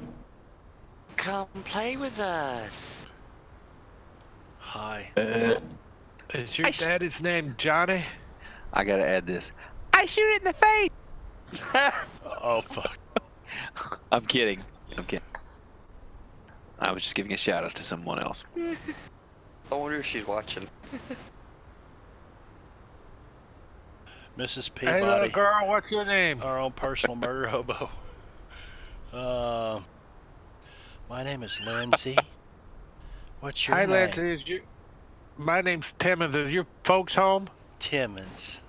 Come play with us. Hi. is your daddy's name Johnny? I gotta add this. I shoot it in the face. Oh fuck. I'm kidding. I was just giving a shout out to someone else. I wonder if she's watching. Mrs. Hey, little Peabody, girl, what's your name? our own personal murder hobo. My name is Lindsay. What's your Hi, name? Lance. My name's Timmons. Is your folks home? Timmons.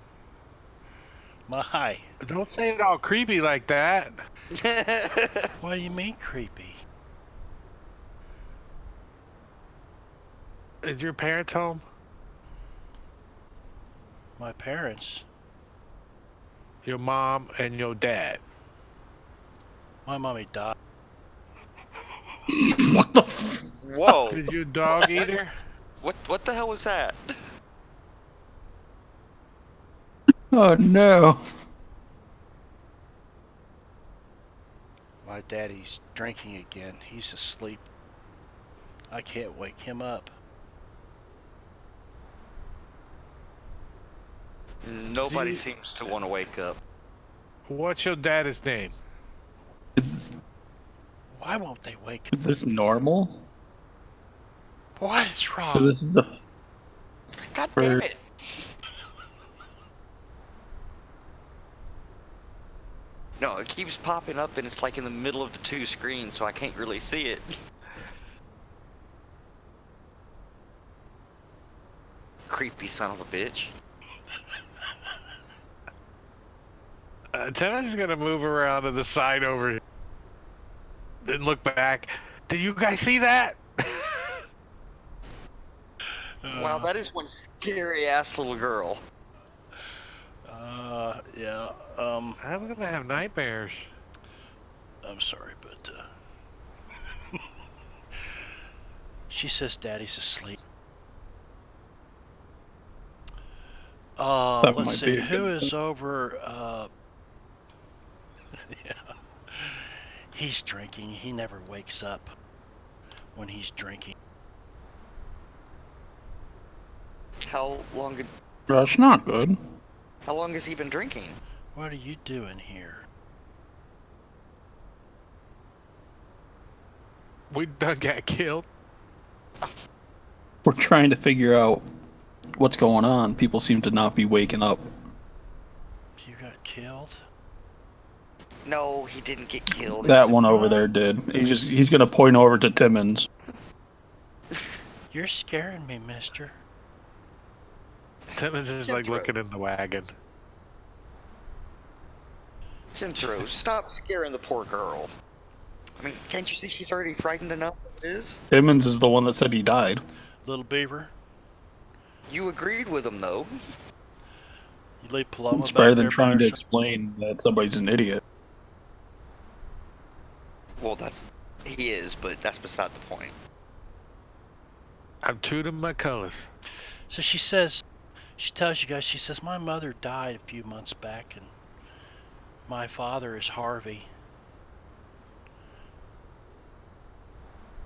My. Don't say it all creepy like that. What do you mean creepy? Is your parents home? My parents. Your mom and your dad. My mommy died. What the f- Whoa! Is your dog eater? What the hell was that? Oh no. My daddy's drinking again. He's asleep. I can't wake him up. Nobody Gee. seems to want to wake up. What's your daddy's name? Is Why won't they wake is this normal? up? What is So wrong? this is the God damn it! No, it keeps popping up and it's like in the middle of the two screens, so I can't really see it. Creepy son of a bitch. Timmons is gonna move around to the side over here. Then look back. Did you guys see that? Wow, that is one scary ass little girl. Yeah, I'm gonna have nightmares. I'm sorry, but, she says daddy's asleep. That Let's might see, be a who good is over, yeah. He's drinking. He never wakes up when he's drinking. How long? That's not good. How long has he been drinking? What are you doing here? We done got killed. We're trying to figure out what's going on. People seem to not be waking up. You got killed? No, he didn't get killed. It That was- one over there did. He's gonna point over to Timmons. You're scaring me, mister. Timmons is like Jethro. looking in the wagon. Jethro, stop scaring the poor girl. I mean, can't you see she's already frightened enough as it is? Timmons is the one that said he died. Little beaver, You agreed with him, though. you leave Paloma It's back better than there by trying to herself? explain that somebody's an idiot. Well, he is, but that's beside the point. I'm true to my colors. So she says, she tells you guys, she says, my mother died a few months back and my father is Harvey.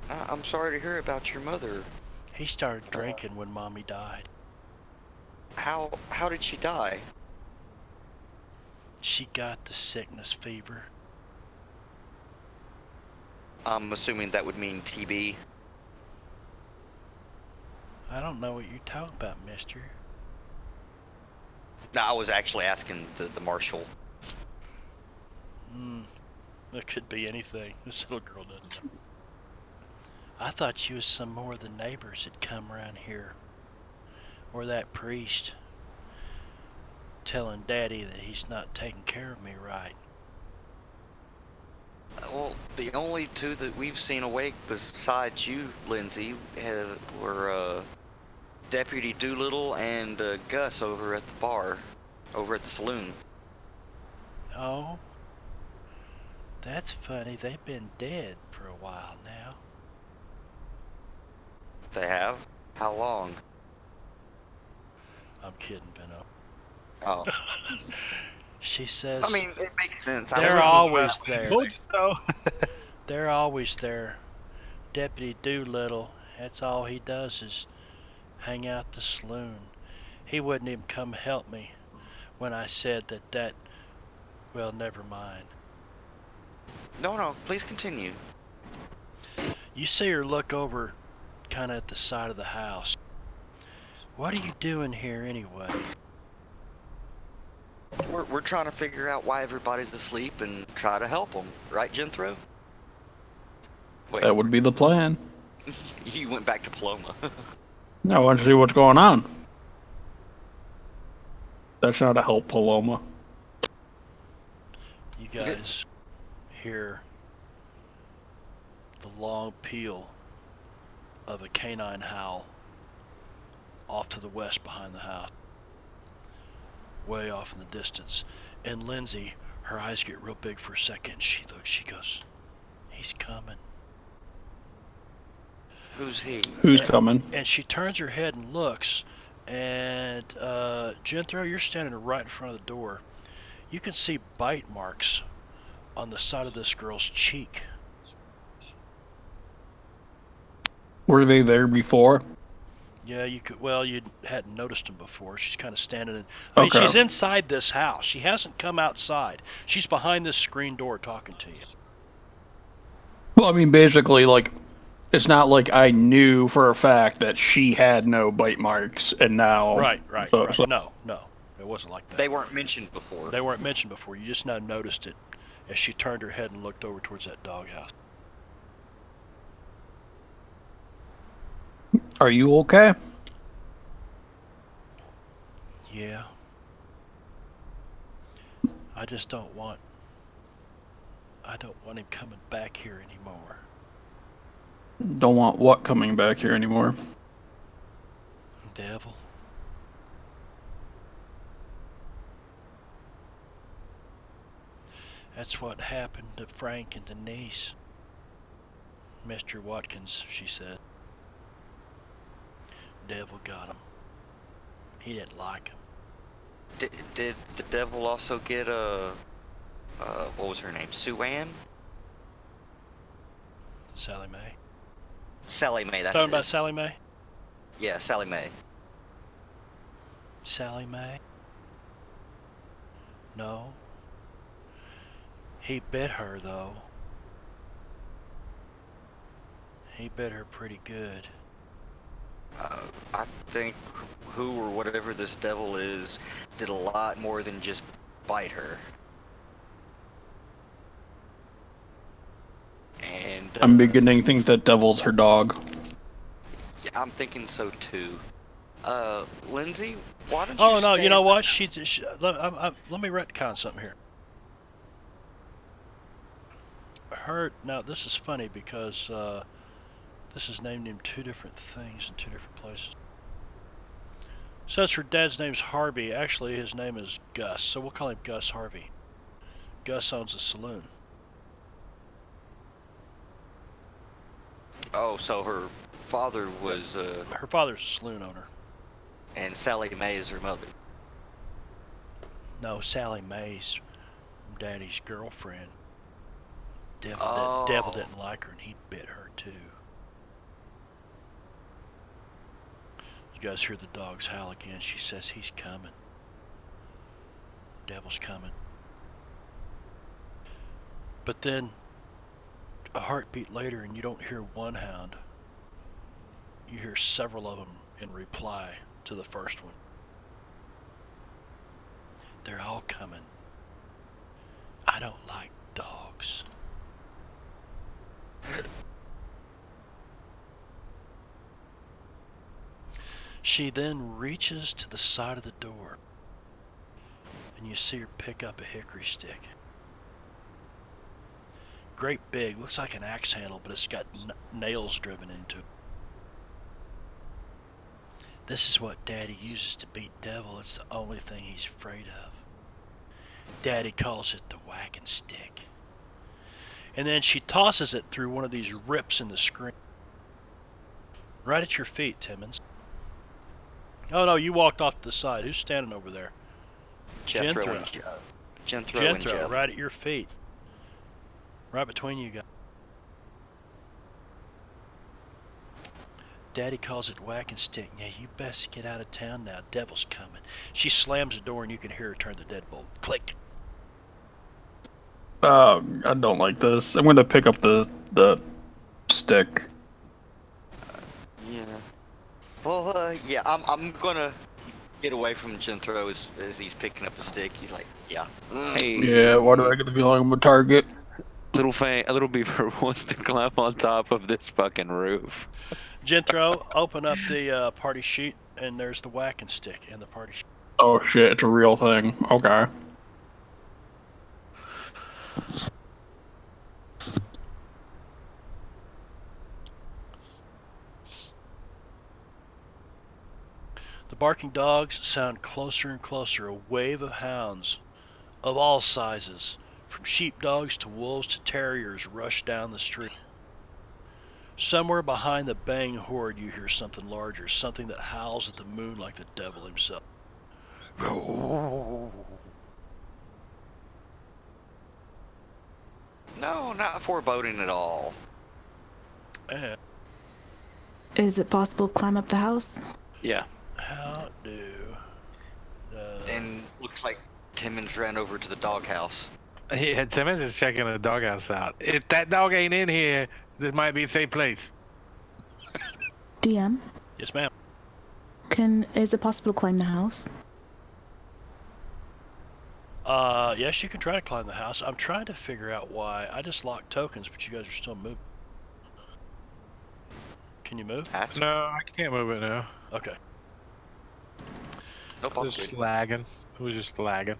I'm sorry to hear about your mother. He started drinking when mommy died. How did she die? She got the sickness fever. I'm assuming that would mean TB. I don't know what you're talking about, mister. No, I was actually asking the marshal. It could be anything. This little girl doesn't know. I thought she was some more of the neighbors that come around here. Or that priest telling Daddy that he's not taking care of me right. Well, the only two that we've seen awake besides you, Lindsay, were Deputy Doolittle and Gus over at the bar, over at the saloon. Oh? That's funny. They've been dead for a while now. They have? How long? I'm kidding, Benno. Oh. She says I mean, it makes sense. they're was- always there. Told you so. They're always there. Deputy Doolittle, that's all he does is hang out the saloon. He wouldn't even come help me when I said that, well, never mind. No, please continue. You see her look over kind of at the side of the house. What are you doing here anyway? We're trying to figure out why everybody's asleep and try to help them, right, Jethro? Wait, That would be the plan. You went back to Paloma. I want to see what's going on. That's not a help, Paloma. You guys hear the long peal of a canine howl off to the west behind the house, way off in the distance. And Lindsay, her eyes get real big for a second. She looks, she goes, "He's coming." Who's he? Who's coming? And she turns her head and looks, and Jethro, you're standing right in front of the door. You can see bite marks on the side of this girl's cheek. Were they there before? Yeah, you could. Well, you hadn't noticed them before. She's kind of standing in. I mean, Okay. she's inside this house. She hasn't come outside. She's behind this screen door talking to you. Well, I mean, basically, like, it's not like I knew for a fact that she had no bite marks, and now... Right. So- Right. so- No, it wasn't like that. They weren't mentioned before. They weren't mentioned before. You just now noticed it as she turned her head and looked over towards that doghouse. Are you okay? Yeah. I just don't want him coming back here anymore. Don't want what coming back here anymore? Devil. That's what happened to Frank and Denise. Mr. Watkins, she said. Devil got him. He didn't like him. Did the devil also get what was her name? Sue Ann? Sally Mae. Sally Mae, that's Talking it. about Sally Mae? Yeah, Sally Mae. Sally Mae? No. He bit her, though. He bit her pretty good. I think who or whatever this devil is did a lot more than just bite her. And I'm beginning to think that Devil's her dog. yeah, I'm thinking so too. Lindsay, why don't you? Oh no! You know stand- what? Let me retcon something here. Now this is funny because this is named him two different things in two different places. Says her dad's name's Harvey. Actually, his name is Gus, so we'll call him Gus Harvey. Gus owns a saloon. Oh, so her father was, Her father's a saloon owner. and Sally Mae is her mother. No, Sally Mae's daddy's girlfriend. Devil, Oh. Devil didn't like her, and he bit her too. You guys hear the dogs howl again. She says he's coming. Devil's coming. But then, a heartbeat later, and you don't hear one hound. You hear several of them in reply to the first one. They're all coming. I don't like dogs. She then reaches to the side of the door, and you see her pick up a hickory stick. Great big, looks like an axe handle, but it's got nails driven into it. This is what Daddy uses to beat Devil. It's the only thing he's afraid of. Daddy calls it the wagon stick. And then she tosses it through one of these rips in the screen. Right at your feet, Timmons. Oh no, you walked off to the side. Who's standing over there? Jethro Jethro. and Jethro and Jethro, Jeb. right at your feet. Right between you guys. Daddy calls it whack and stick. Yeah, you best get out of town now. Devil's coming. She slams the door and you can hear her turn the deadbolt. Click. I don't like this. I'm gonna pick up the stick. Yeah. Well, yeah, I'm gonna get away from Jethro as he's picking up the stick. He's like, yeah. Hey, Yeah, why do I get the feeling I'm a target? Little Beaver wants to climb on top of this fucking roof. Jethro, open up the party sheet, and there's the whacking stick in the party sheet. Oh shit, it's a real thing. Okay. The barking dogs sound closer and closer. A wave of hounds of all sizes, from sheepdogs to wolves to terriers, rush down the street. Somewhere behind the baying horde, you hear something larger, something that howls at the moon like the devil himself. No, not foreboding at all. And Is it possible to climb up the house? Yeah. how do And looks like Timmons ran over to the doghouse. Yeah, Timmons is checking the doghouse out. If that dog ain't in here, this might be a safe place. DM, Yes, ma'am. is it possible to climb the house? Yes, you can try to climb the house. I'm trying to figure out why. I just locked tokens, but you guys are still moving. Can you move? Ask. No, I can't move it now. Okay. Nope, I'm Just good. lagging. It was just lagging.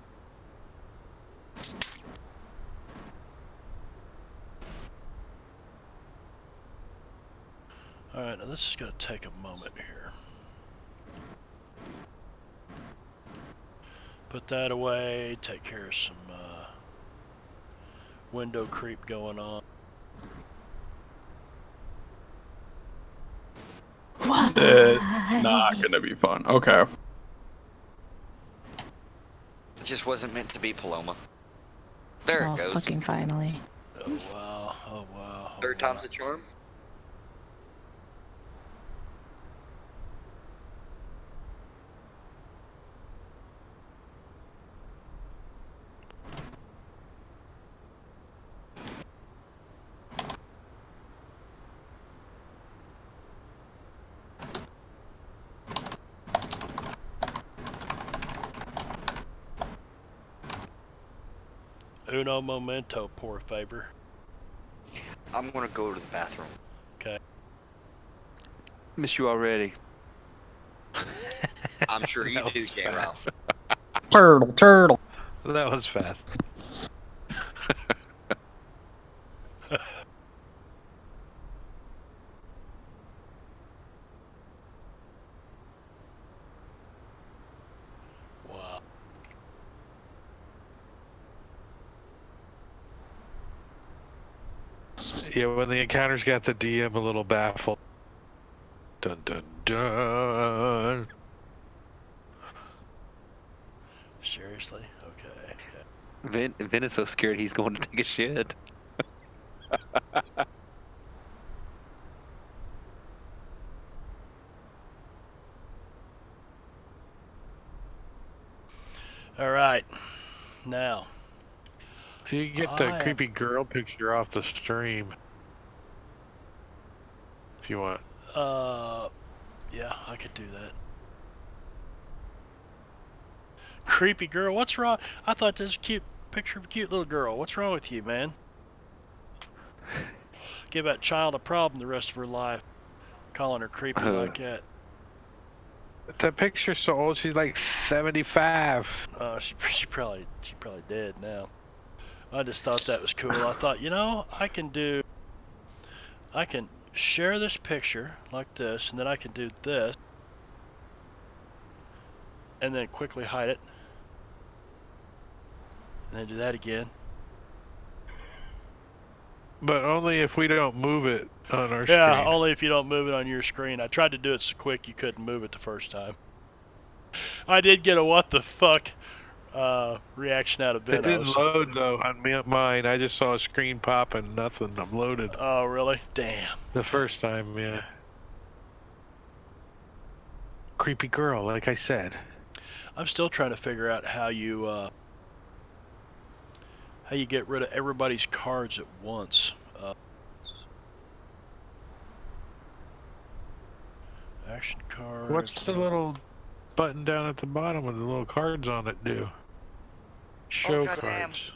Alright, now this is going to take a moment here. Put that away, take care of some window creep going on. It's not gonna be fun. Okay. It just wasn't meant to be, Paloma. There Oh, it goes. fucking finally. Oh wow, oh wow. Oh, Third wow. time's the charm. Uno momento, poor Faber. I'm gonna go to the bathroom. Okay. Miss you already. I'm sure you That do, was J. fast. Ralph. Turtle. That was fast. Wow. Yeah, when the encounters got the DM a little baffled. Dun dun dun. Seriously? Okay. Vin is so scared he's going to take a shit. Alright. Now. You can get the I am- creepy girl picture off the stream. If you want. Yeah, I could do that. Creepy girl, what's wrong? I thought this was a cute picture of a cute little girl. What's wrong with you, man? Give that child a problem the rest of her life. Calling her creepy like that. That picture's so old, she's like 75. She probably dead now. I just thought that was cool. I thought, you know, I can share this picture like this, and then I can do this, and then quickly hide it, and then do that again. But only if we don't move it on our Yeah, screen. only if you don't move it on your screen. I tried to do it so quick you couldn't move it the first time. I did get a what the fuck reaction out of Ben. It didn't load though on mine. I just saw a screen pop and nothing. I'm loaded. Oh, really? Damn. The first time, yeah. Creepy girl, like I said. I'm still trying to figure out how you get rid of everybody's cards at once. Action cards. What's the little button down at the bottom with the little cards on it do? Show goddamn. cards.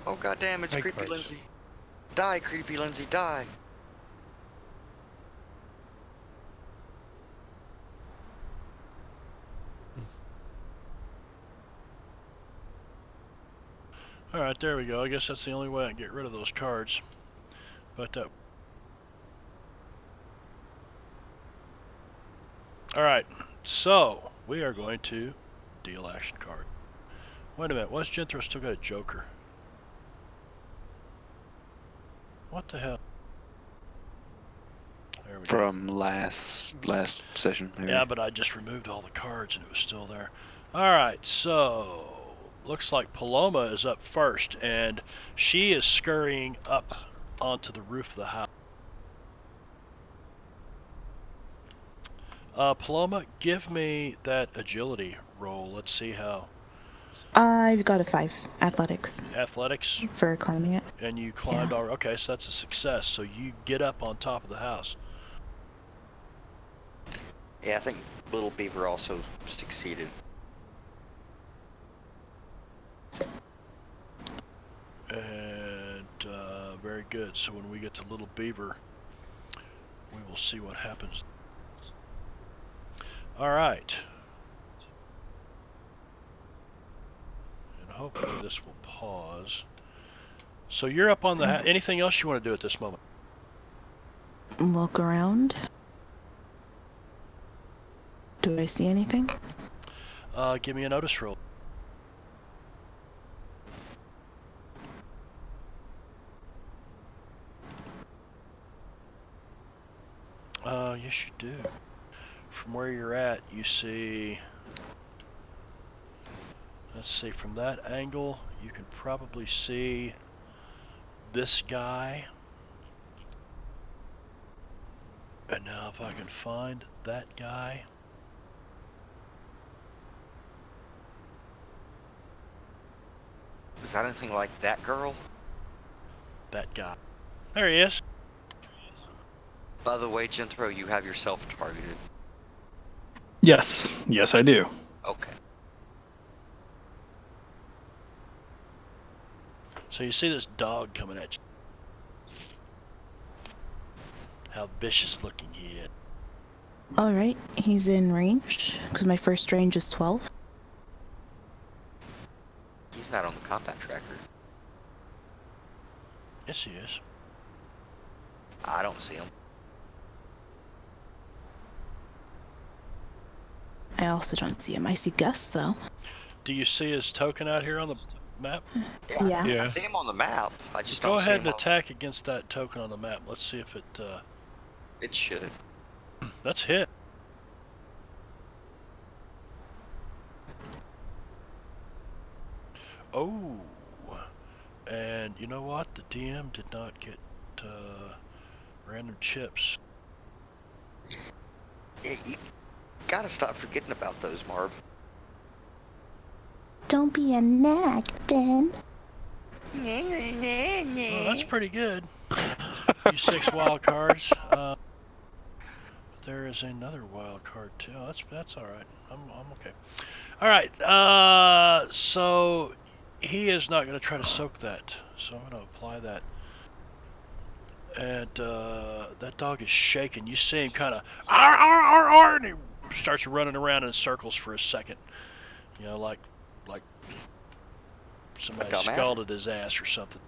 Oh goddamn, it's Hi, creepy Christ. Lindsay. Die, creepy Lindsay, die. Alright, there we go. I guess that's the only way I can get rid of those cards. But, alright, so we are going to deal action card. Wait a minute, why's Jethro still got a Joker? What the hell? There we go. From last session. Maybe. Yeah, but I just removed all the cards and it was still there. Alright, so looks like Paloma is up first, and she is scurrying up onto the roof of the house. Paloma, give me that agility roll. Let's see how. I've got a 5 athletics Athletics, for climbing it. and you climbed Yeah. all. Okay, so that's a success. So you get up on top of the house. Yeah, I think Little Beaver also succeeded. And very good. So when we get to Little Beaver, we will see what happens. All right. And hopefully this will pause. So you're up on the. Anything else you want to do at this moment? Look around. Do I see anything? Give me a notice roll. Yes, you do. From where you're at, you see. Let's see, from that angle, you can probably see this guy. And now if I can find that guy. Is that anything like that girl? That guy. There he is. By the way, Jethro, you have yourself targeted. Yes, yes, I do. Okay. So you see this dog coming at you. How vicious looking he is. Alright, he's in range, because my first range is 12. He's not on the combat tracker. Yes, he is. I don't see him. I also don't see him. I see Gus, though. Do you see his token out here on the map? Yeah. Yeah. I see him on the map. I just Go don't ahead see and him. attack against that token on the map. Let's see if it. It should. That's hit. Oh, and you know what? The DM did not get random chips. Yeah, you gotta stop forgetting about those, Marb. Don't be a nag, Ben. Oh, that's pretty good. You 6 wild cards. But there is another wild card too. Oh, that's all right. I'm okay. All right. So he is not going to try to soak that. So I'm going to apply that. And that dog is shaking. You see him kind of and he starts running around in circles for a second. You know, like somebody dumbass? scalded his ass or something.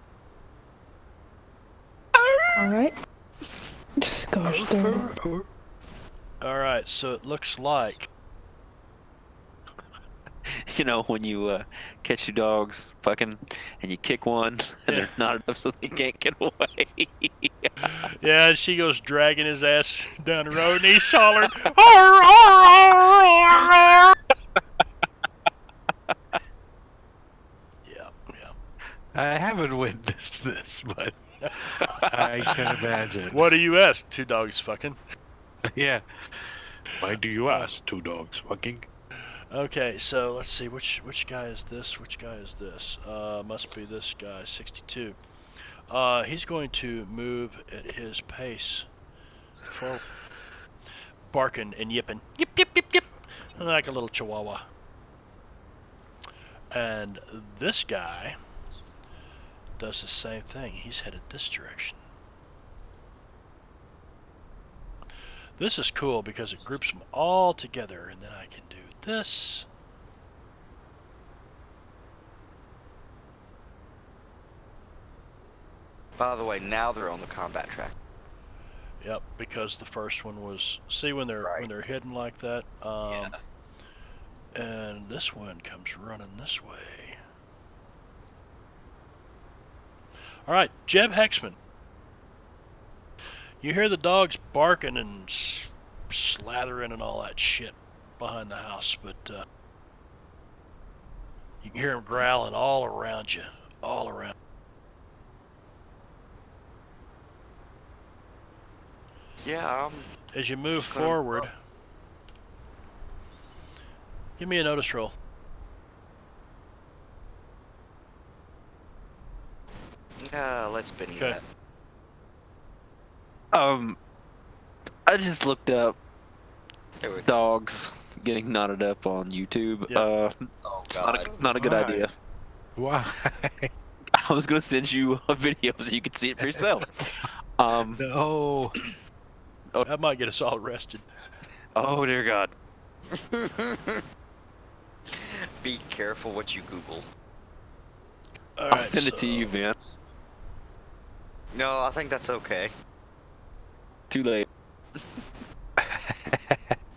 Alright. Gosh darn. All right, so it looks like You know, when you catch two dogs fucking and you kick one and Yeah. they're knotted up so they can't get away. yeah, she goes dragging his ass down the road, and he's hollering. Yeah. I haven't witnessed this, but I can imagine. What do you ask? 2 dogs fucking. Yeah. Why do you ask? 2 dogs fucking. Okay, so let's see. Which guy is this? Which guy is this? Must be this guy, 62. He's going to move at his pace forward, barking and yipping, yip yip yip yip, like a little chihuahua. And this guy does the same thing. He's headed this direction. This is cool because it groups them all together, and then I can do this. By the way, now they're on the combat track. Yep, because the first one was, see when they're hidden like that. Yeah. And this one comes running this way. All right, Jeb Hexman. You hear the dogs barking and slathering and all that shit behind the house, but you can hear them growling all around you, all around. Yeah. As you move just gonna- forward, give me a notice roll. Let's Benny Okay. that. I just looked up There we go. dogs getting knotted up on YouTube. Yeah. Oh It's God. not a good Why? idea. Why? I was gonna send you a video so you could see it for yourself. No. That might get us all arrested. Oh dear God. Be careful what you Google. All I'll right, send it to so- you, Vin. No, I think that's okay. Too late.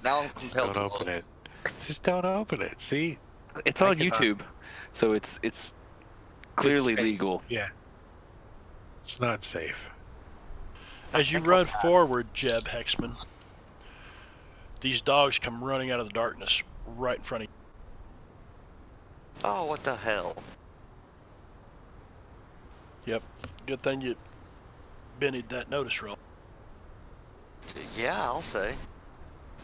Now I'm Just compelled don't to open look. it. Just don't open it. See? It's I on cannot- YouTube, so it's clearly safe. legal. Yeah. It's not safe. As you think I'll run pass. forward, Jeb Hexman, these dogs come running out of the darkness right in front of you. Oh, what the hell? Yep. Good thing you Benny'd that notice roll. Yeah, I'll say.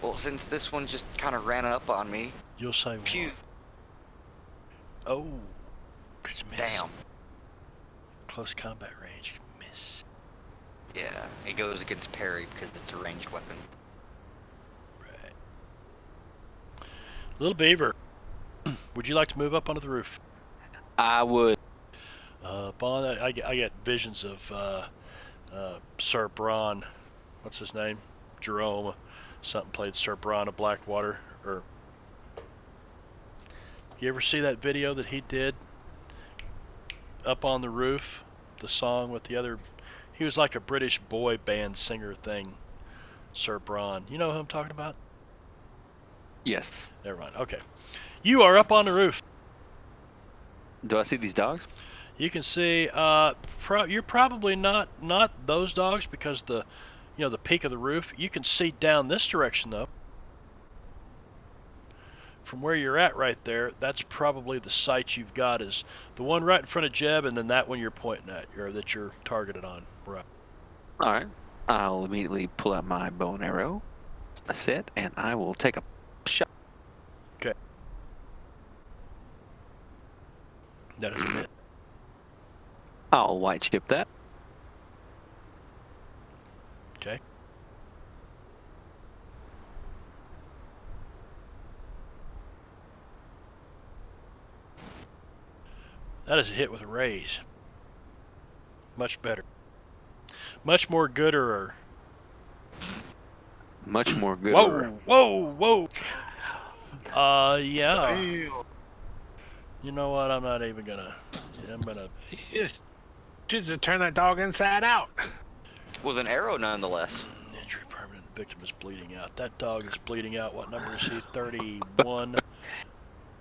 Well, since this one just kind of ran up on me. You'll say Pew. what? Oh. Miss. Damn. Close combat range. Miss. Yeah, it goes against parry because it's a ranged weapon. Right. Little Beaver, would you like to move up onto the roof? I would. Upon that, I get visions of Sir Braun. What's his name? Jerome. Something played Sir Braun of Blackwater. Or you ever see that video that he did up on the roof? The song with the other. He was like a British boy band singer thing. Sir Braun. You know who I'm talking about? Yes. Never mind. Okay. You are up on the roof. Do I see these dogs? You can see. You're probably not those dogs because the peak of the roof. You can see down this direction though. From where you're at right there, that's probably the sight you've got is the one right in front of Jeb, and then that one you're pointing at, or that you're targeted on. Right. All right. I'll immediately pull out my bow and arrow, a set, and I will take a shot. That is a hit. I'll white chip that. Okay. That is a hit with a raise. Much better. Much more gooder. Much more good. Whoa. Yeah. You know what? I'm not even gonna. I'm gonna. Just to turn that dog inside out. With an arrow, nonetheless. Injury permanent. Victim is bleeding out. That dog is bleeding out. What number is he? 31.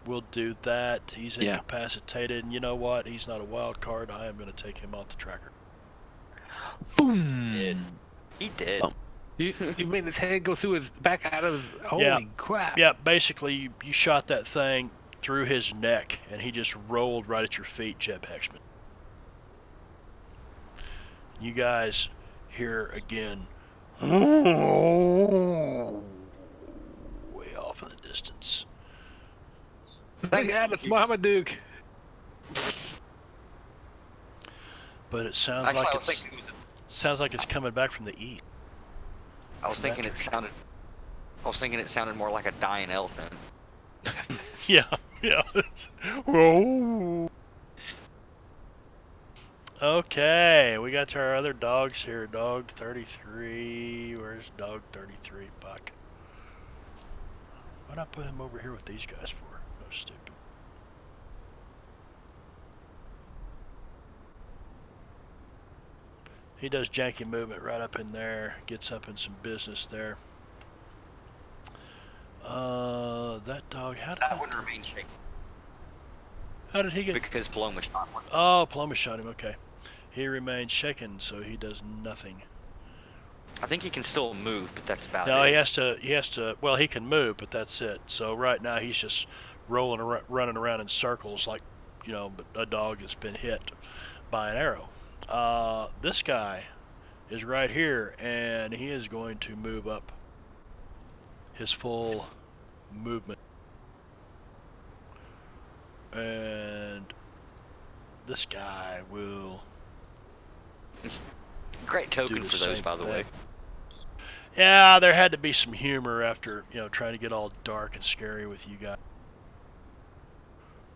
We'll do that. He's Yeah. incapacitated. And you know what? He's not a wild card. I am going to take him off the tracker. Boom. He did. Oh. You made his head go through his back out of. Holy crap. Yeah, basically, you shot that thing through his neck, and he just rolled right at your feet, Jeb Hexman. You guys hear again. Way off in the distance. Thank God it's Marmaduke. But it sounds Actually, like I was it's thinking. sounds like it's coming back from the east. I was thinking it sounded. I was thinking it sounded more like a dying elephant. Yeah. Whoa. Okay, we got to our other dogs here. Dog 33. Where's dog 33? Buck. Why'd I put him over here with these guys for? Oh, stupid. He does janky movement right up in there. Gets up in some business there. That dog. That one remains shaky How did he get? because Paloma shot one. Oh, Paloma shot him. Okay. He remains shaken, so he does nothing. I think he can still move, but that's about No, it. he has to. Well, he can move, but that's it. So right now he's just rolling around, running around in circles like, a dog that's been hit by an arrow. This guy is right here, and he is going to move up his full movement. And this guy will. Great token the for those, same by the way. thing. Yeah, there had to be some humor after, trying to get all dark and scary with you guys.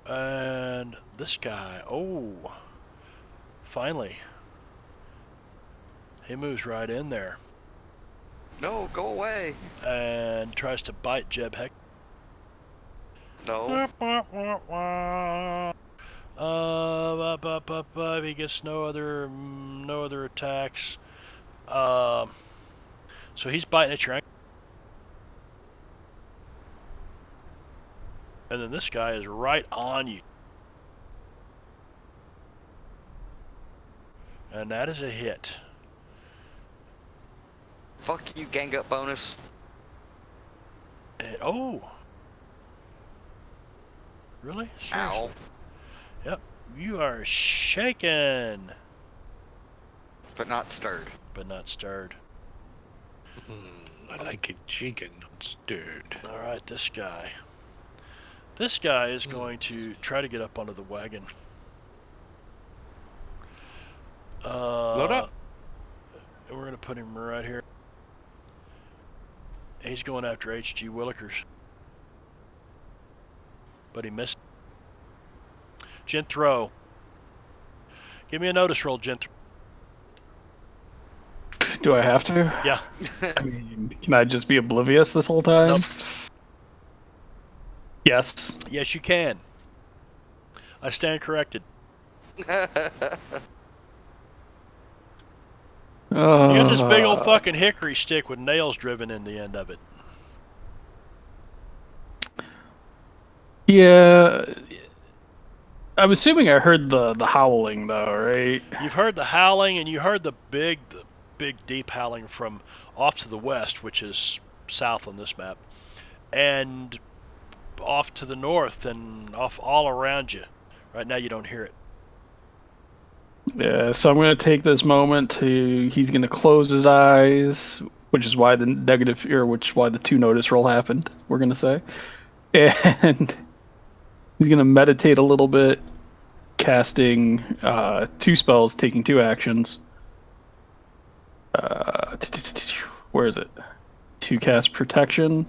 And this guy, finally. He moves right in there No, go away. and tries to bite Jeb Heck. No. He gets no other attacks. So he's biting at your ankle. And then this guy is right on you. And that is a hit. Fuck you, gang up bonus. And, really? Seriously? Ow. Yep. You are shaken, But not stirred. but not stirred. I like it shaken, not stirred. All right, this guy. This guy is going to try to get up onto the wagon. Load up. And we're going to put him right here. He's going after H.G. Willikers. But he missed. Jynthro. Give me a notice roll, Jynthro. Do I have to? Yeah. I mean, can I just be oblivious this whole time? Nope. Yes. Yes, you can. I stand corrected. You got this big old fucking hickory stick with nails driven in the end of it. Yeah. I'm assuming I heard the howling though, right? You've heard the howling, and you heard the big deep howling from off to the west, which is south on this map, and off to the north and off all around you. Right now you don't hear it. Yeah, so I'm going to take this moment he's going to close his eyes, which is why the negative, or which is why the 2 notice roll happened, we're going to say. And he's going to meditate a little bit, casting 2 spells, taking 2 actions. Where is it? To cast protection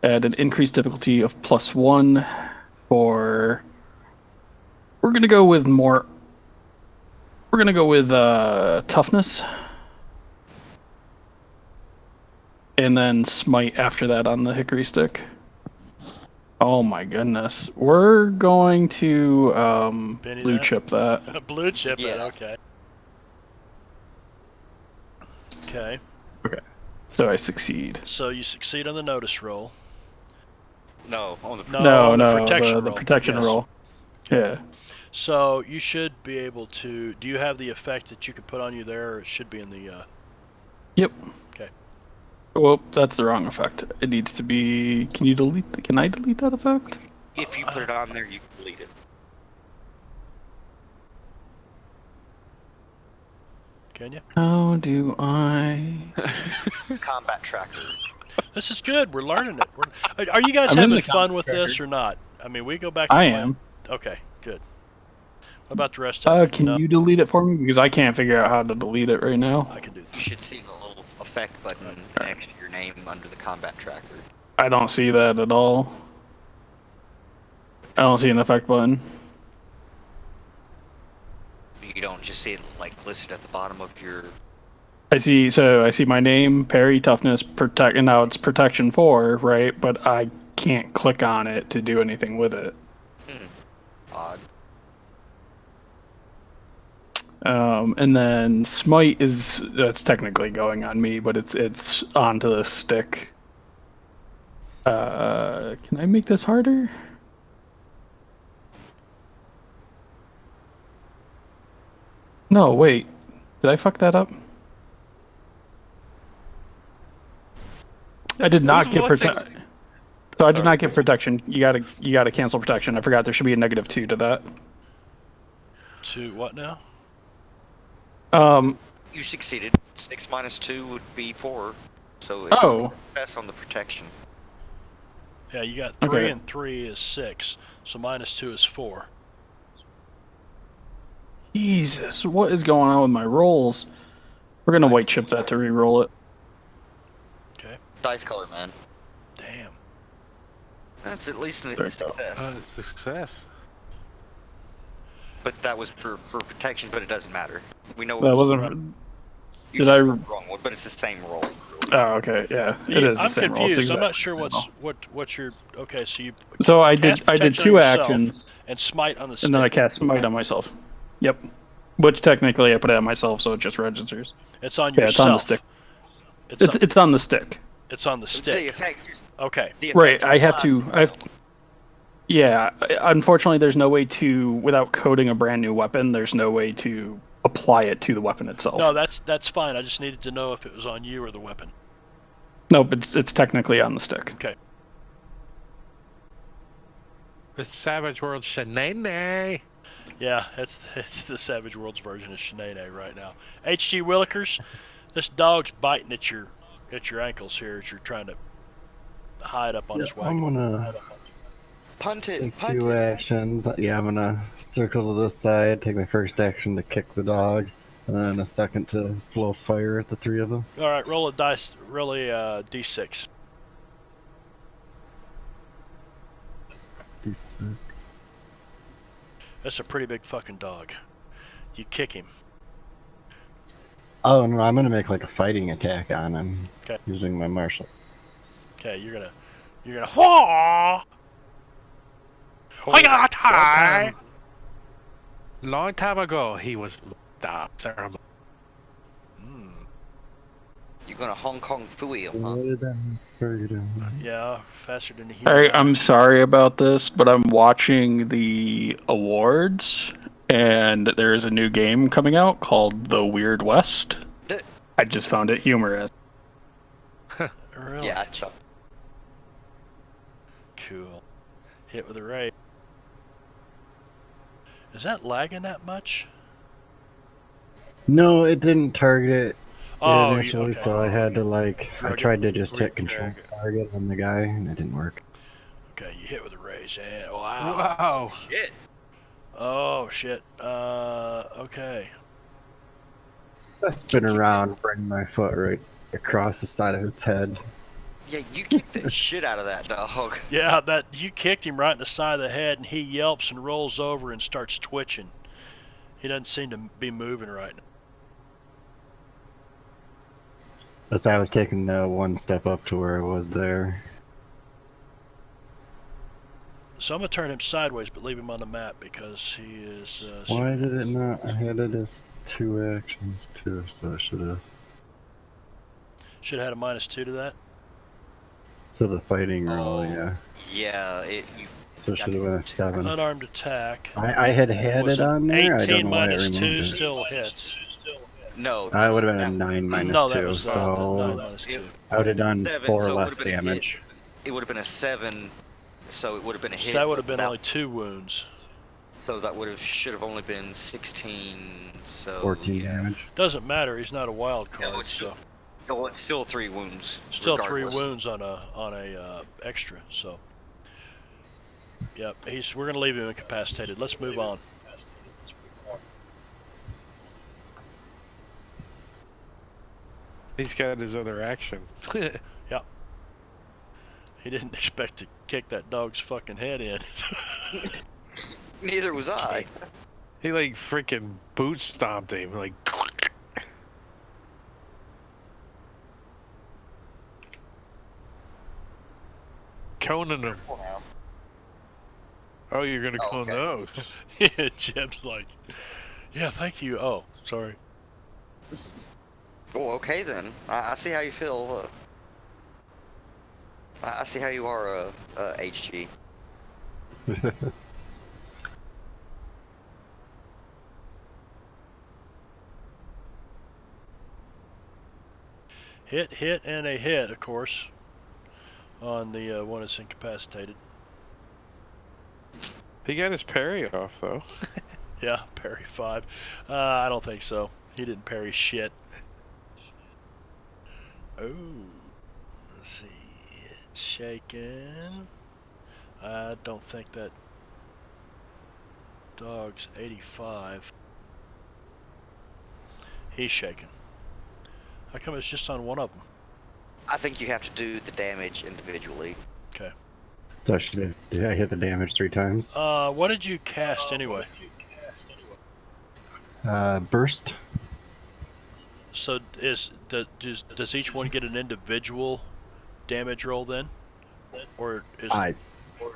at an increased difficulty of +1 for. We're gonna go with toughness, and then smite after that on the hickory stick. Oh my goodness, we're going to Benny blue that? chip that. Blue chip it, Yeah. okay. Okay. So I succeed. So you succeed on the notice roll. No, on the No, No, the protection the roll. protection Yes. roll. Yeah. So you should be able to. Do you have the effect that you could put on you there, or it should be in the? Yep. Okay. Well, that's the wrong effect. It needs to be. Can I delete that effect? If you put it on there, you can delete it. Can you? How do I? Combat tracker. This is good. We're learning it. Are you guys I'm in having the fun with combat this or not? I mean, we go back to I playing- am. Okay, good. What about the rest of it? Can No, you delete it for me? Because I can't figure out how to delete it right now. I can do You this. should see the little effect button next to your name under the combat tracker. I don't see that at all. I don't see an effect button. You You don't just see it like listed at the bottom of your. I see. So I see my name, Perry, toughness, protect, and now it's protection 4, right? But I can't click on it to do anything with it. Odd. And then smite that's technically going on me, but it's onto the stick. Can I make this harder? No, wait. Did I fuck that up? I did not get protection. So I did not get protection. You gotta cancel protection. I forgot there should be a -2 to that. To what now? You succeeded. 6 minus 2 would be 4. So it's Oh. success on the protection. Yeah, you got 3 Okay. and 3 is 6, so -2 is 4. Jesus, what is going on with my rolls? We're gonna white chip that to re-roll it. Okay. Dice color, man. Damn. That's at least a There we go. success. Success. But that was for protection, but it doesn't matter. We know That it was wasn't. you did just I- rolled the wrong one, but it's the same roll. Oh, okay, yeah, it is the I'm same roll. It's confused. I'm not exactly sure the same roll. what's your. Okay, so you So I cast did protection on 2 yourself actions, and smite on the stick. and then I cast smite on myself. Yep. Which technically I put it on myself, so it just registers. It's on Yeah, yourself. it's on the stick. It's It's on the stick. it's on the The stick. effect. Okay. The Right. effect I have applies to. the roll. Yeah. Unfortunately, there's no way to, without coding a brand new weapon, there's no way to apply it to the weapon itself. No, that's fine. I just needed to know if it was on you or the weapon. No, but it's technically on the stick. Okay. It's Savage World Shenanay. Yeah, it's the Savage Worlds version of Shanae right now. H.G. Willikers, this dog's biting at your ankles here as you're trying to hide up on his I'm wagon. gonna Punt it. take Punt 2 it. actions. Yeah, I'm gonna circle to this side, take my first action to kick the dog, and then a second to blow fire at the 3 of them. All right, roll a dice. Roll a d6. D6. That's a pretty big fucking dog. You kick him. Oh no, I'm gonna make like a fighting attack on him. Okay. Using my martial. Okay, you're gonna. Whoa! Long time ago, he was ceremony. You're gonna Hong Kong Fooey him, huh? Yeah, faster than the All right, human. I'm sorry about this, but I'm watching the awards, and there is a new game coming out called The Weird West. I just found it humorous. Really? Yeah, Chuck. Cool. Hit with a ray. Is that lagging that much? No, it didn't target it Oh, initially, okay. so I had to I Drag it. tried to just hit control Drag it. target on the guy, and it didn't work. Okay, you hit with a raise. Yeah, wow. Wow. Shit. Oh shit. Okay. I spin around, bring my foot right across the side of its head. Yeah, you kicked the shit out of that dog. Yeah, that you kicked him right in the side of the head, and he yelps and rolls over and starts twitching. He doesn't seem to be moving right now. That's why I was taking the 1 step up to where I was there. So I'm gonna turn him sideways, but leave him on the map because he is. Why did it not? I had it as 2 actions too, so I should have. Should have had a -2 to that. To the fighting roll, Oh. yeah. Yeah, So it should have been a 7. Unarmed attack. I had Was it on there. I 18 don't know why it minus 2 removed it. still hits. no. I would have been a 9 minus No, 2, that was 9 so minus 2. I would have done 7, 4 so it less would've been a hit. damage. It would have been a 7, so it would have been a hit. So that would have been without- only 2 wounds. So that should have only been 16. So 14 yeah. damage. Doesn't matter. He's not a wild card, it's so No, it's still 3 wounds. still regardless. 3 wounds on a extra. So. Yep, we're gonna leave him incapacitated. Let's move on. He's got his other action. He didn't expect to kick that dog's fucking head in. Neither was I. He like freaking boot stomped him. Like. Coning him. Careful now. Oh, you're gonna Oh, cone okay. those. Yeah, Jim's like, yeah, thank you. Oh, sorry. Well, okay then. I see how you feel. I see how you are, HG. Hit, and a hit, of course, on the one that's incapacitated. He got his parry off though. Yeah, parry 5. I don't think so. He didn't parry shit. Oh, let's see. It's shaken. I don't think that dog's 85. He's shaken. How come it's just on one of them? I think you have to do the damage individually. Okay. So did I hit the damage 3 times? What did you cast anyway? Burst. So does each one get an individual damage roll then? Or is I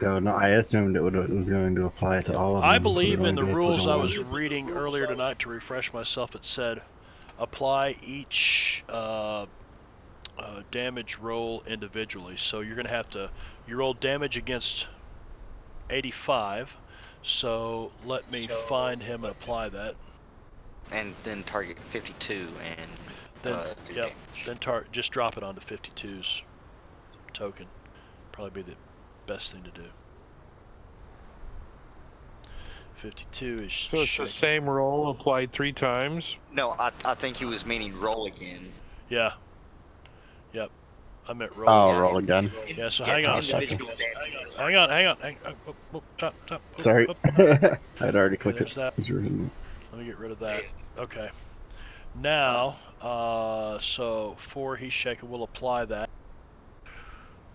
don't know. I assumed it was going to apply to all of them. I but believe it in the only goes rules to I one. was reading earlier tonight to refresh myself, it said apply each damage roll individually. So you're going to have to, you roll damage against 85, so let me find him and apply that. And then target 52 and Then, do yep, damage. then just drop it onto 52's token. Probably be the best thing to do. 52 is So it's shaken. the same roll applied 3 times. No, I think he was meaning roll again. Yeah. Yep. I meant roll. Oh, Yeah, roll again. Yeah, so Yeah, hang on a it's second. individual damage. Hang on. Oh, stop. Sorry. Oop. I'd already clicked There's it. that. Let me get rid of that. Okay. Now, so 4 he's shaken, we'll apply that.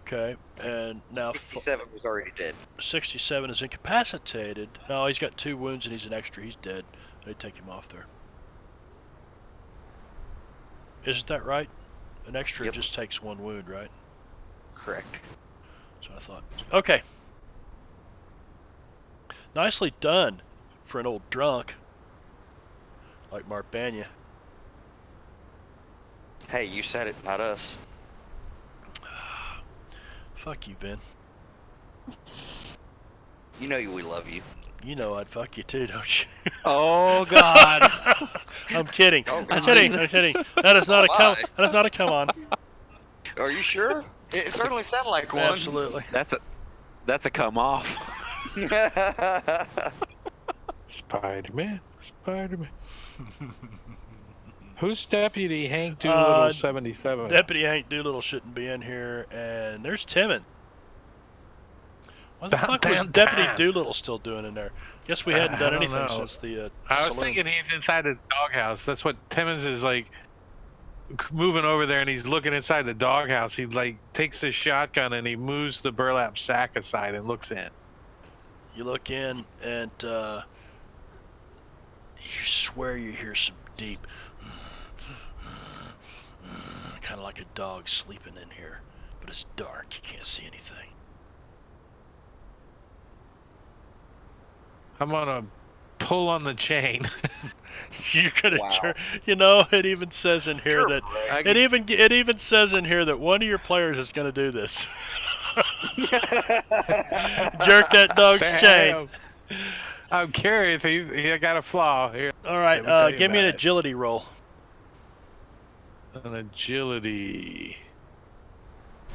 Okay, and now 57 was already dead. 67 is incapacitated. No, he's got 2 wounds and he's an extra. He's dead. I'd take him off there. Isn't that right? An extra Yep. just takes 1 wound, right? Correct. That's what I thought. Okay. Nicely done for an old drunk like Marbanya. Hey, you said it, not us. Fuck you, Ben. You know we love you. You know I'd fuck you too, don't you? Oh God. I'm kidding. Oh, I'm God. kidding. That is not a Oh, come. my. That is not a come on. Are you sure? It certainly sounded like one. Absolutely. That's a come off. Spider-Man. Who's Deputy Hank Doolittle 77? Deputy Hank Doolittle shouldn't be in here, and there's Timon. What the fuck was Deputy Doolittle still doing in there? Guess we hadn't done I don't anything know. since the I was saloon. thinking he's inside the doghouse. That's what Timmons is like, moving over there, and he's looking inside the doghouse. He like takes his shotgun and he moves the burlap sack aside and looks in. You look in, and you swear you hear some deep, kind of like a dog sleeping in here, but it's dark. You can't see anything. I'm gonna pull on the chain. You're gonna Wow. turn. You know, it even says in here Sure, that Greg. it even says in here that one of your players is gonna do this. Jerk that dog's chain. Damn. I'm curious. He got a flaw here. All Let me tell right, you give me an about it. agility roll. An agility.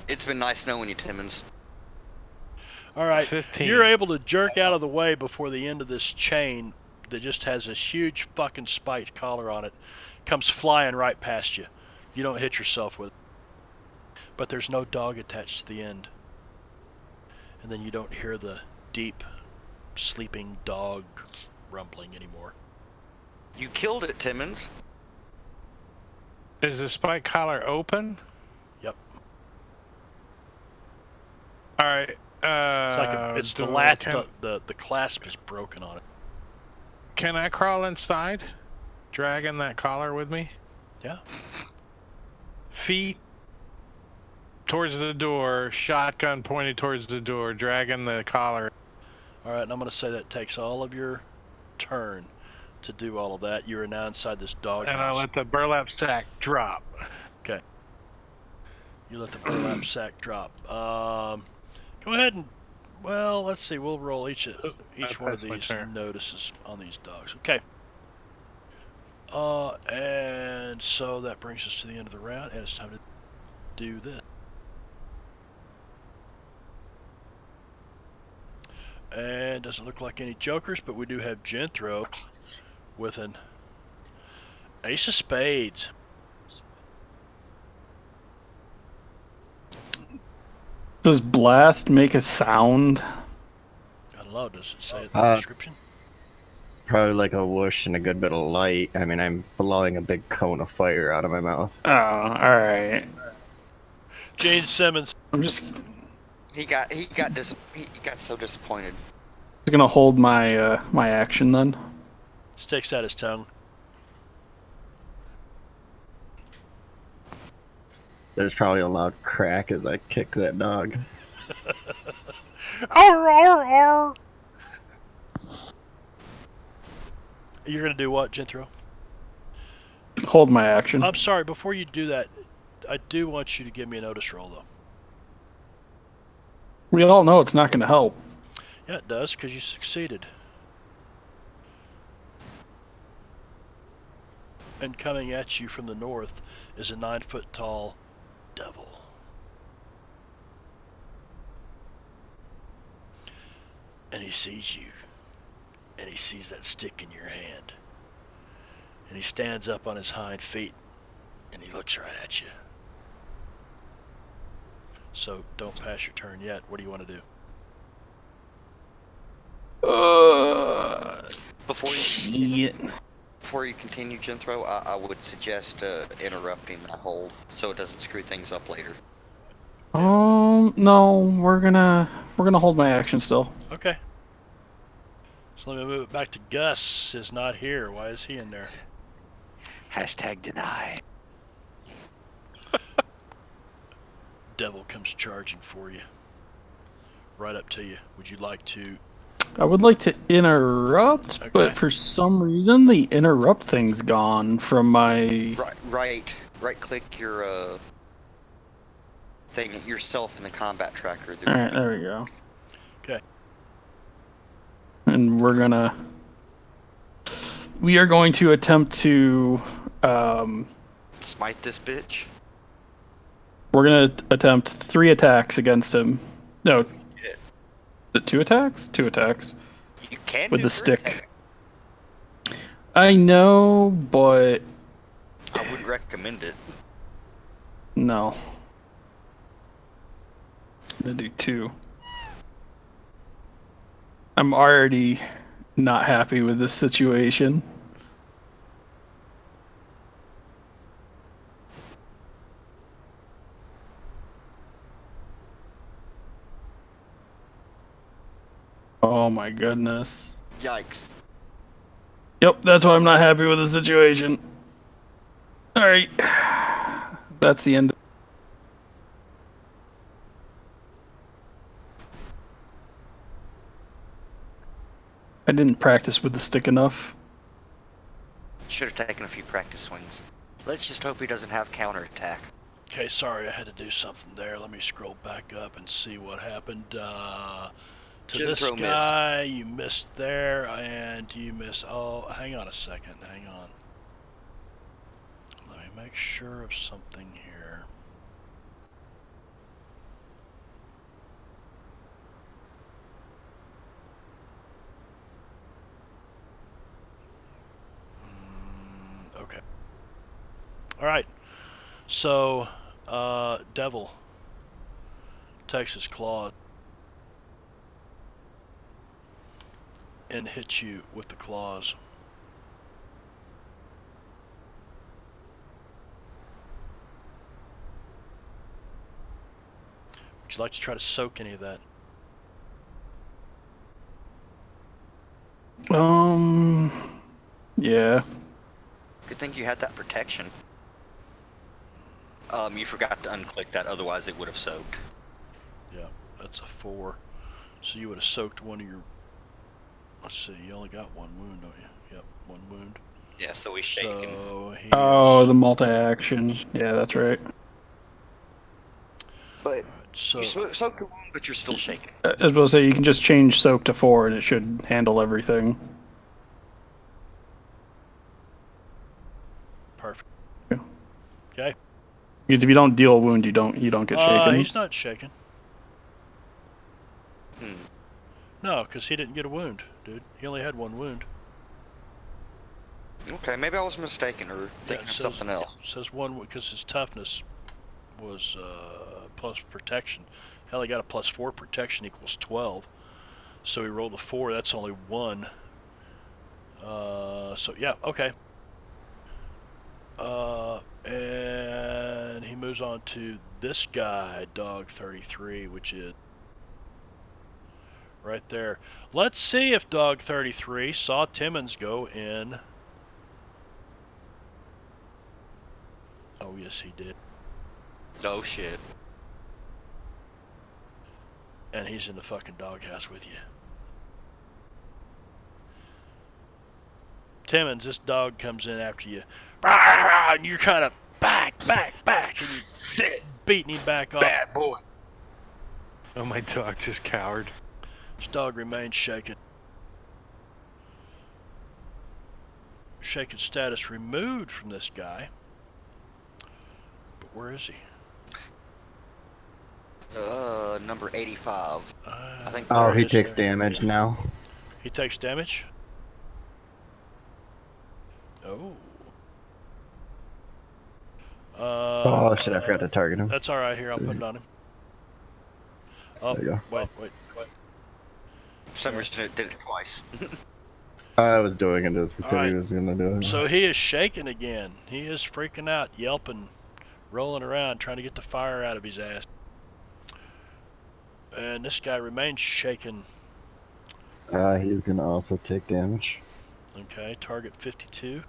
It's been nice knowing you, Timmons. All right, 15. you're able to jerk out of the way before the end of this chain that just has this huge fucking spiked collar on it comes flying right past you. You don't hit yourself with it, but there's no dog attached to the end, and then you don't hear the deep sleeping dog rumbling anymore. You killed it, Timmons. Is the spike collar open? Yep. All right. It's like it's the do I lat count- the clasp is broken on it. Can I crawl inside, dragging that collar with me? Yeah. Feet towards the door, shotgun pointed towards the door, dragging the collar. All right, and I'm going to say that takes all of your turn to do all of that. You are now inside this doghouse. And I let the burlap sack drop. Okay. You let the burlap sack drop. Go ahead and, well, let's see. We'll roll each one of That's my these turn. notices on these dogs. Okay. And so that brings us to the end of the round, and it's time to do this. And doesn't look like any jokers, but we do have Jethro with an ace of spades. Does blast make a sound? I don't know. Does it say it in the description? Probably like a whoosh and a good bit of light. I mean, I'm blowing a big cone of fire out of my mouth. Oh, all right. Gene Simmons. I'm just He got so disappointed. gonna hold my my action then. Sticks out his tongue. There's probably a loud crack as I kick that dog. Arr, arr, arr. You're going to do what, Jethro? Hold my action. I'm sorry, before you do that, I do want you to give me a notice roll, though. We all know it's not gonna help. Yeah, it does, because you succeeded. And coming at you from the north is a 9-foot-tall devil. And he sees you. And he sees that stick in your hand. And he stands up on his hind feet. And he looks right at you. So don't pass your turn yet. What do you want to do? Before you continue, Jethro, I would suggest interrupting that hold so it doesn't screw things up later. No, we're gonna hold my action still. Okay. So let me move it back to Gus. Is not here. Why is he in there? Hashtag deny. Devil comes charging for you. Right up to you. Would you like to? I would like to interrupt, Okay. but for some reason the interrupt thing's gone from my. Right click your thing yourself in the combat tracker. All right, there we go. Okay. And we are going to attempt to Smite this bitch. we're gonna attempt 3 attacks against him. No, is it 2 attacks? 2 attacks You can with do the three stick. I know, but I would recommend it. no. I'm gonna do 2. I'm already not happy with this situation. Oh my goodness. Yikes. Yep, that's why I'm not happy with the situation. Alright. That's the end. I didn't practice with the stick enough. Should have taken a few practice swings. Let's just hope he doesn't have counterattack. Okay, sorry, I had to do something there. Let me scroll back up and see what happened. To this Jethro guy, you missed there, and you missed. Oh, hang on a second. Hang on. Let me make sure of something here. Okay. All right. So, Devil takes his claw and hits you with the claws. Would you like to try to soak any of that? Yeah. Good thing you had that protection. You forgot to unclick that, otherwise it would have soaked. Yeah, that's a 4. So you would have soaked one of your... Let's see, you only got 1 wound, don't you? Yep, 1 wound. Yeah, so he's shaking. So he Oh, is... the multi-action. Yeah, that's right. But So, you soaked a wound, but you're still shaking. I was about to say, you can just change soak to 4 and it should handle everything. perfect. Yeah. Okay. Because if you don't deal a wound, you don't get shaken. He's not shaken. Hmm. No, because he didn't get a wound, dude. He only had 1 wound. Okay, maybe I was mistaken or thinking of something else. It says 1 because his toughness was plus protection. Hell, he got a +4 protection equals 12. So he rolled a 4. That's only 1. So yeah, okay. And he moves on to this guy, Dog 33, which is right there. Let's see if Dog 33 saw Timmons go in. Oh, yes, he did. Oh shit. And he's in the fucking doghouse with you. Timmons, this dog comes in after you. And you're kind of back, and you're beating him back off. Bad boy. Oh, my dog just cowered. This dog remains shaken. Shaken status removed from this guy. But where is he? Number 85. I think. Oh, there he is takes there. damage now. He takes damage? Oh. Oh shit! I forgot to target him. That's alright, here, I'll put it on him. Oh, There you wait. For some reason it did it twice. I was doing it as he said he Alright. was gonna do it. So he is shaking again. He is freaking out, yelping, rolling around, trying to get the fire out of his ass. And this guy remains shaken. He's gonna also take damage. Okay, target 52.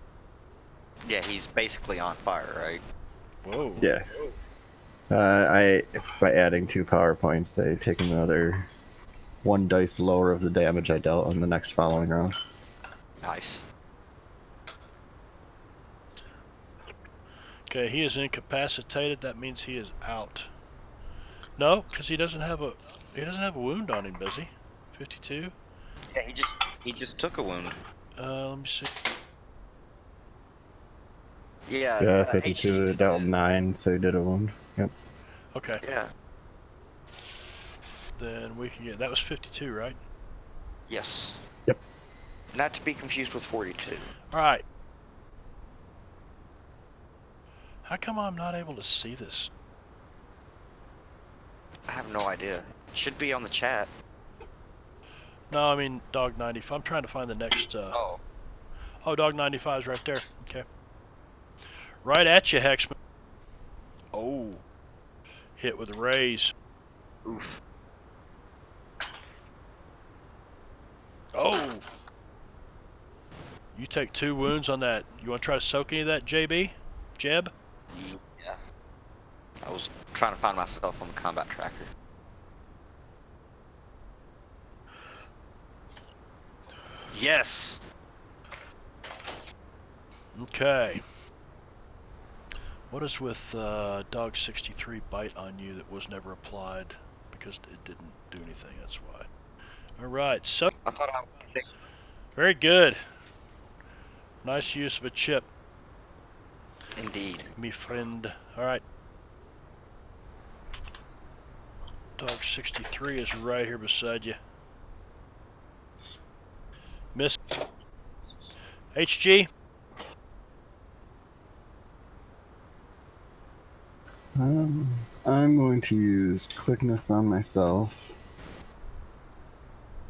Yeah, he's basically on fire, right? Whoa. Yeah. By adding 2 power points, they take another 1 dice lower of the damage I dealt on the next following round. Nice. Okay, he is incapacitated. That means he is out. No, because he doesn't have a wound on him, does he? 52. Yeah, he just took a wound. Let me see. Yeah. Yeah, HG 52 did dealt that. 9, so he did a wound. Yep. Okay, Yeah. then we can get. That was 52, right? Yes. Yep. Not to be confused with 42. All right. How come I'm not able to see this? I have no idea. It should be on the chat. No, I mean Dog 95. I'm trying to find the next. Oh. Oh, Dog 95 is right there. Okay. Right at you, Hexman. Oh. Hit with a raise. Oof. Oh. You take 2 wounds on that. You want to try to soak any of that, JB? Jeb? Yeah. I was trying to find myself on the combat tracker. Yes. Okay. What is with Dog 63 bite on you that was never applied? Because it didn't do anything, that's why. Alright, so I thought I would. very good. Nice use of a chip, Indeed. me friend. Alright. Dog 63 is right here beside you. Miss HG? I'm going to use quickness on myself.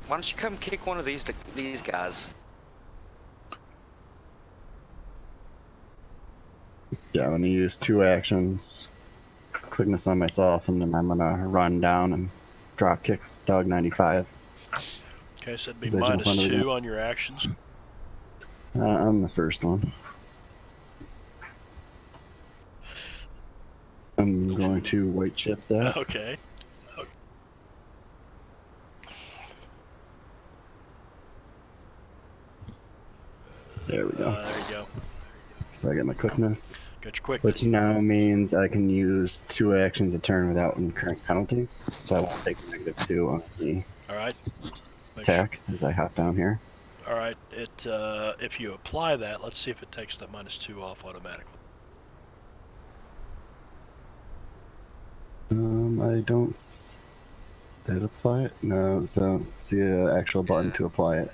Why don't you come kick one of these guys? Yeah, I'm gonna use 2 actions. Quickness on myself, and then I'm gonna run down and drop kick Dog 95. Okay, so that'd be Does that jump onto the -2 on your actions. I'm the first one. I'm going to white chip that. Okay. There we go. There you go. So I get my quickness, Got your quick. which now means I can use 2 actions a turn without incurring penalty. So I won't take -2 on the All right. Make attack as I hop down here. All right. It if you apply that, let's see if it takes that -2 off automatically. I don't. Did it apply it? No, so see an actual button to apply it.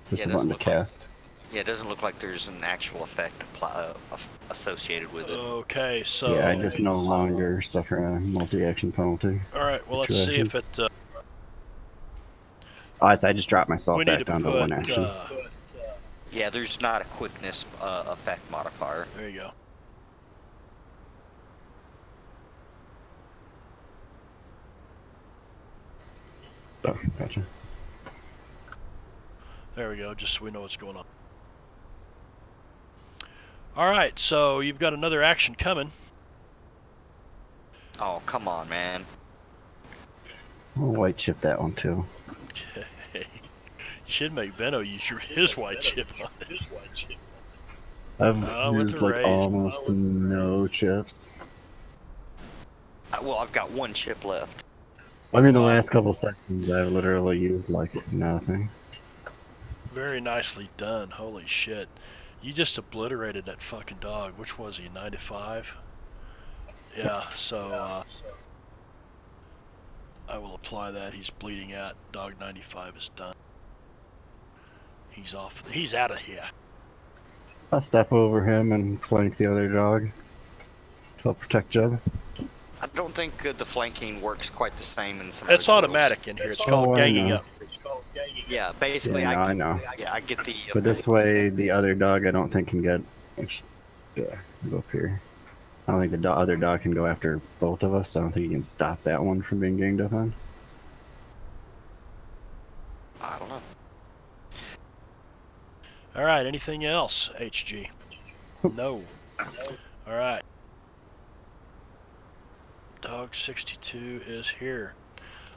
Just Yeah, it a button to doesn't look like- cast. Yeah, it doesn't look like there's an actual effect associated with it. Okay. So. Yeah, I just no longer suffer a multi-action penalty. All right. Well, for let's 2 see if actions. it. Oh, so I just dropped myself We need back to down to put. 1 action. Yeah, there's not a quickness effect modifier. There you go. Oh, gotcha. There we go. Just so we know what's going on. All right. So you've got another action coming. Oh, come on, man. I'll white chip that one too. Should make Benno use his white chip on it. I've with used the like raise. almost no chips. Well, I've got 1 chip left. I mean, the last couple seconds I've literally used like nothing. Very nicely done. Holy shit. You just obliterated that fucking dog. Which was he? 95? Yeah, so I will apply that. He's bleeding out. Dog 95 is done. He's off. He's out of here. I'll step over him and flank the other dog to help protect Jeb. I don't think the flanking works quite the same in some. It's other rules. automatic in here. It's Oh, called I ganging know. up. Yeah, basically, Yeah, no, I know. Yeah, I get the. But this way, the other dog I don't think can get. Yeah, go up here. I don't think the other dog can go after both of us. So I don't think you can stop that one from being ganged up on. I don't know. All right. Anything else, HG? No. All right. Dog 62 is here.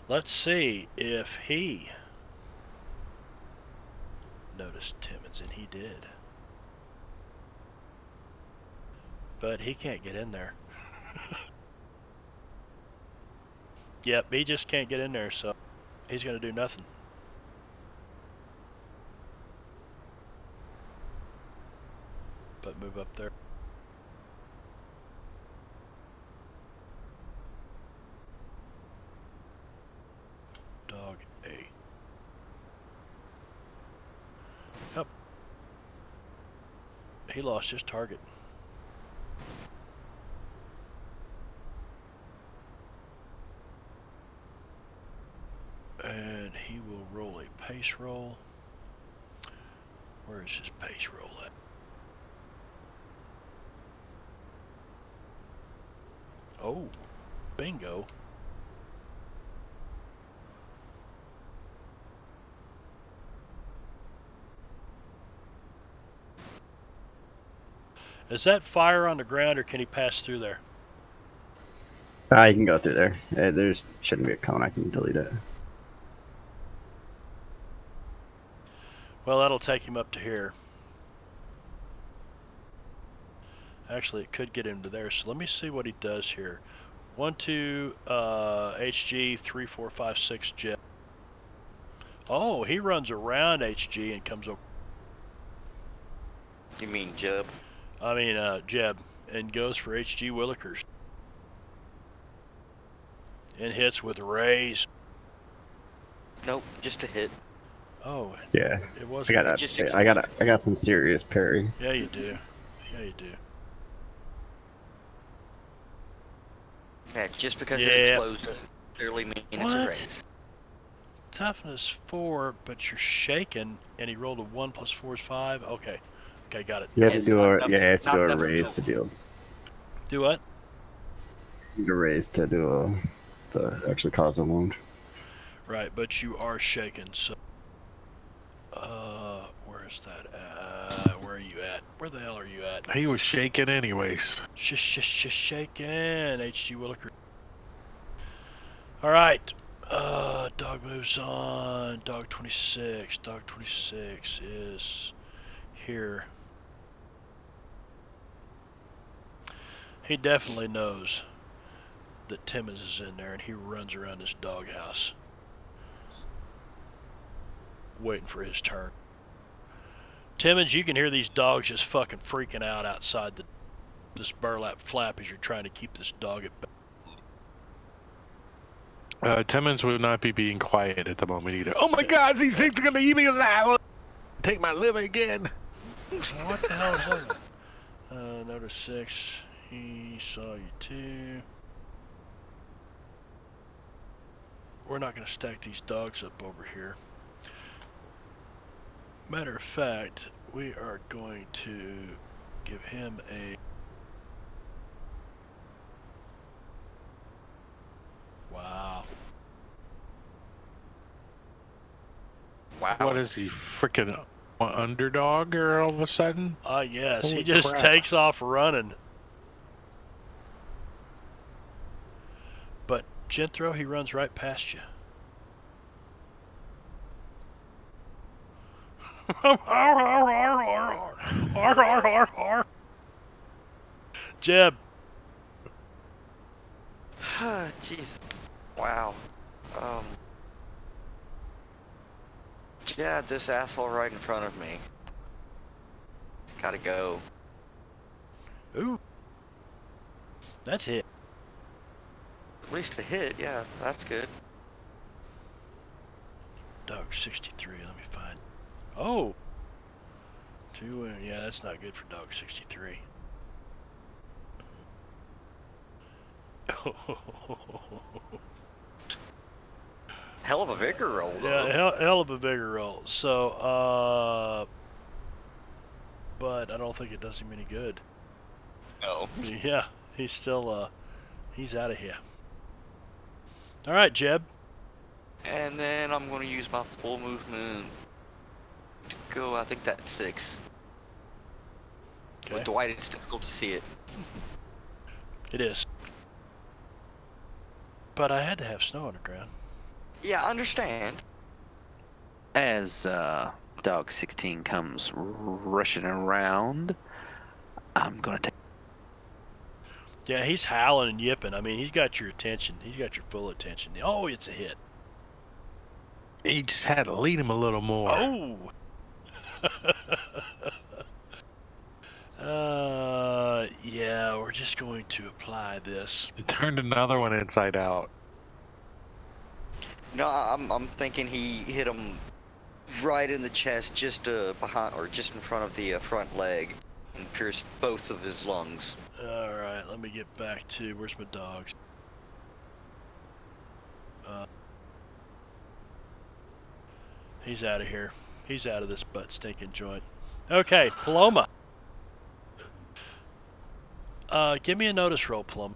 Let's see if he noticed Timmons, and he did. But he can't get in there. Yep, he just can't get in there, so he's going to do nothing. But move up there. Dog A. Yep. He lost his target. And he will roll a pace roll. Where is his pace roll at? Oh, bingo. Is that fire on the ground, or can he pass through there? You can go through there. There shouldn't be a cone. I can delete it. Well, that'll take him up to here. Actually, it could get him to there, so let me see what he does here. 1, 2, HG, 3, 4, 5, 6, Jeb. Oh, he runs around HG and comes over. You mean Jeb? I mean, Jeb, and goes for HG Willikers. And hits with raise. Nope, just a hit. Oh, Yeah, it was. I got some serious parry. Yeah, you do. Yeah, you do. Yeah, just because Yeah. it explodes doesn't clearly mean it's What? a raise. Toughness 4, but you're shaken, and he rolled a 1 plus 4 is 5. Okay, okay, got it. You have to It's do not a enough- you have to not do a enough to raise to do. do Do what? a raise to do to actually cause a wound. Right, but you are shaken, so where is that? Where are you at? Where the hell are you at? He was shaking anyways. Shaking. H.G. Williker. All right. Dog moves on. Dog 26. Dog 26 is here. He definitely knows that Timmons is in there, and he runs around this doghouse waiting for his turn. Timmons, you can hear these dogs just fucking freaking out outside this burlap flap as you're trying to keep this dog at bay. Timmons would not be being quiet at the moment either. Oh my God, these things are gonna eat me alive! Take my liver again. What the hell is that? Notice 6. He saw you too. We're not going to stack these dogs up over here. Matter of fact, we are going to give him a... Wow. Wow. What is he, freaking underdog or all of a sudden? Yes, Holy he just crap. takes off running. But Jethro, he runs right past you. Jeb. Jeez. Wow. Yeah, this asshole right in front of me. Gotta go. Ooh. That's hit. At least a hit, yeah, that's good. Dog 63, let me find. Oh! 2, yeah, that's not good for dog 63. Hell of a vigor roll, though. Yeah, hell of a bigger roll. So, but I don't think it does him any good. No. Yeah, he's still, he's out of here. Alright, Jeb. And then I'm going to use my full movement to go, I think that's 6. Okay. With Dwight, it's difficult to see it. It is. But I had to have snow on the ground. Yeah, I understand. As dog 16 comes rushing around, I'm gonna take. Yeah, he's howling and yipping. I mean, he's got your attention. He's got your full attention. Oh, it's a hit. He just had to lead him a little more. Oh! Yeah, we're just going to apply this. It turned another one inside out. No, I'm thinking he hit him right in the chest, just behind, or just in front of the front leg, and pierced both of his lungs. Alright, let me get back to, where's my dogs? He's out of here. He's out of this butt stinking joint. Okay, Paloma. Give me a notice roll, Paloma.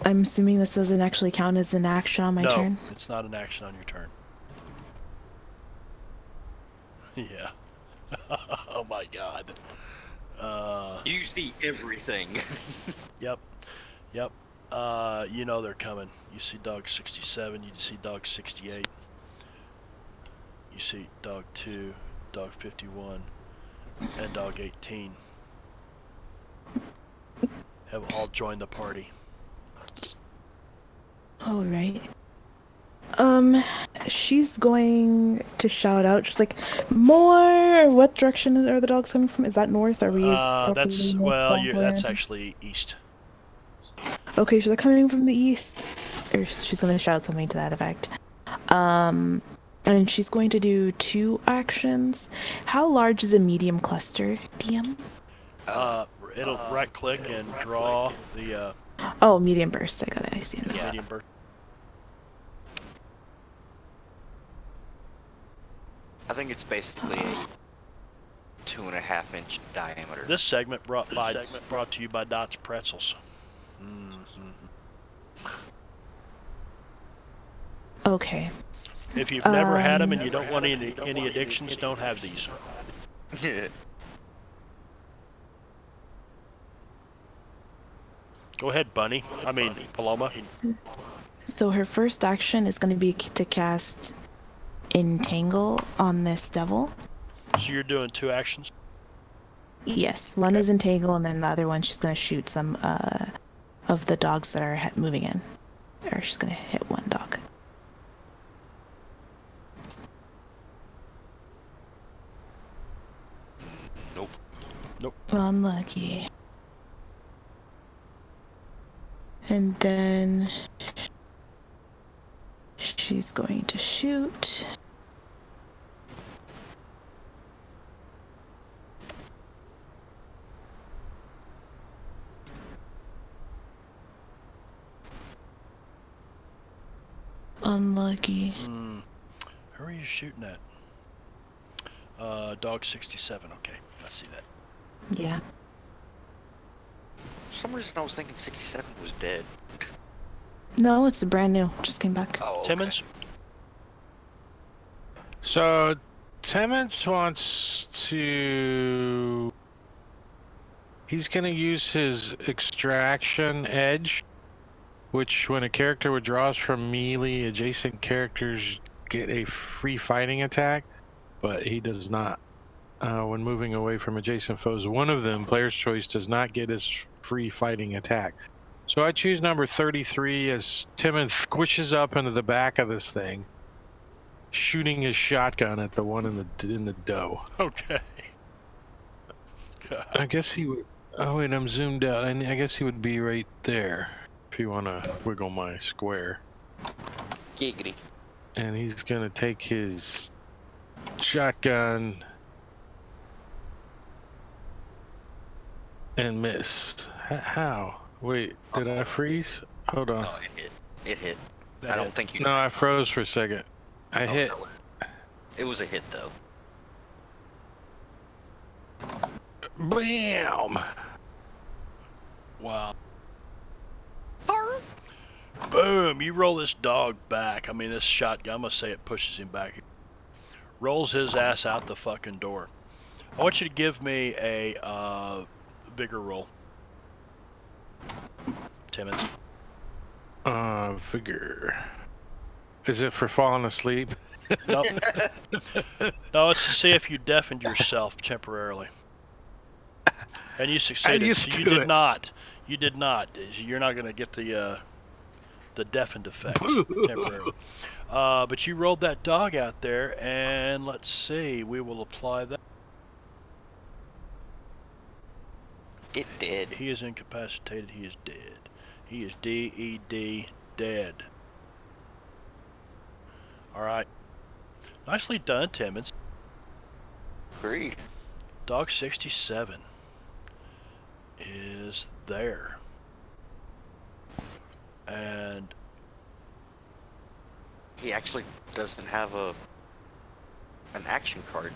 I'm assuming this doesn't actually count as an action on my turn. No, it's not an action on your turn. Yeah. Oh my god. You see everything. Yep. You know they're coming. You see dog 67, you see dog 68. You see dog 2, dog 51, and dog 18. Have all joined the party. All right. She's going to shout out. She's like, "More!" What direction are the dogs coming from? Is that north? Are we? That's north, well, south, that's or- actually east. Okay, so they're coming from the east. Or she's gonna shout something to that effect. And she's going to do 2 actions. How large is a medium cluster, DM? It'll right click and draw the Oh, medium burst. I got it. I see it now. Yeah. medium burst. I think it's basically a 2.5-inch diameter. This segment brought to you by Dots Pretzels. Mm-hmm. Okay. If you've never had them and you don't want any addictions, don't have these. Go ahead, Bunny. I mean, Paloma. So her first action is going to be to cast Entangle on this devil. So you're doing 2 actions? Yes, one is Entangle, and then the other one she's going to shoot some of the dogs that are moving in. Or she's going to hit one dog. Nope. Unlucky. And then she's going to shoot. Unlucky. Who are you shooting at? Dog 67. Okay, I see that. Yeah. For some reason I was thinking 67 was dead. No, it's brand new. Just came back. Oh, okay. Timmons? So Timmons wants to. He's going to use his extraction edge, which when a character withdraws from melee, adjacent characters get a free fighting attack, but he does not. When moving away from adjacent foes, one of them, player's choice, does not get his free fighting attack. So I choose number 33 as Timmons squishes up into the back of this thing, shooting his shotgun at the one in the dough. Okay. God. I guess he would. Oh wait, I'm zoomed out. I guess he would be right there if you want to wiggle my square. Giggity. And he's gonna take his shotgun and miss. How? Wait, did I freeze? Hold on. No, it hit. It hit. That I don't hit. think you. No, I froze for a second. I Oh, hit. no. It was a hit though. Bam! Wow. Boom! You roll this dog back. I mean, this shotgun, I'm going to say it pushes him back. Rolls his ass out the fucking door. I want you to give me a vigor roll. Timmons. Figure. Is it for falling asleep? Nope. No, it's to see if you deafened yourself temporarily. And you succeeded. used So you to did it. not. You did not. You're not going to get the deafened effect temporarily. But you rolled that dog out there, and let's see. We will apply that. It did. He is incapacitated. He is dead. He is D-E-D, dead. All right. Nicely done, Timmons. Agreed. Dog 67 is there. And He actually doesn't have an action card.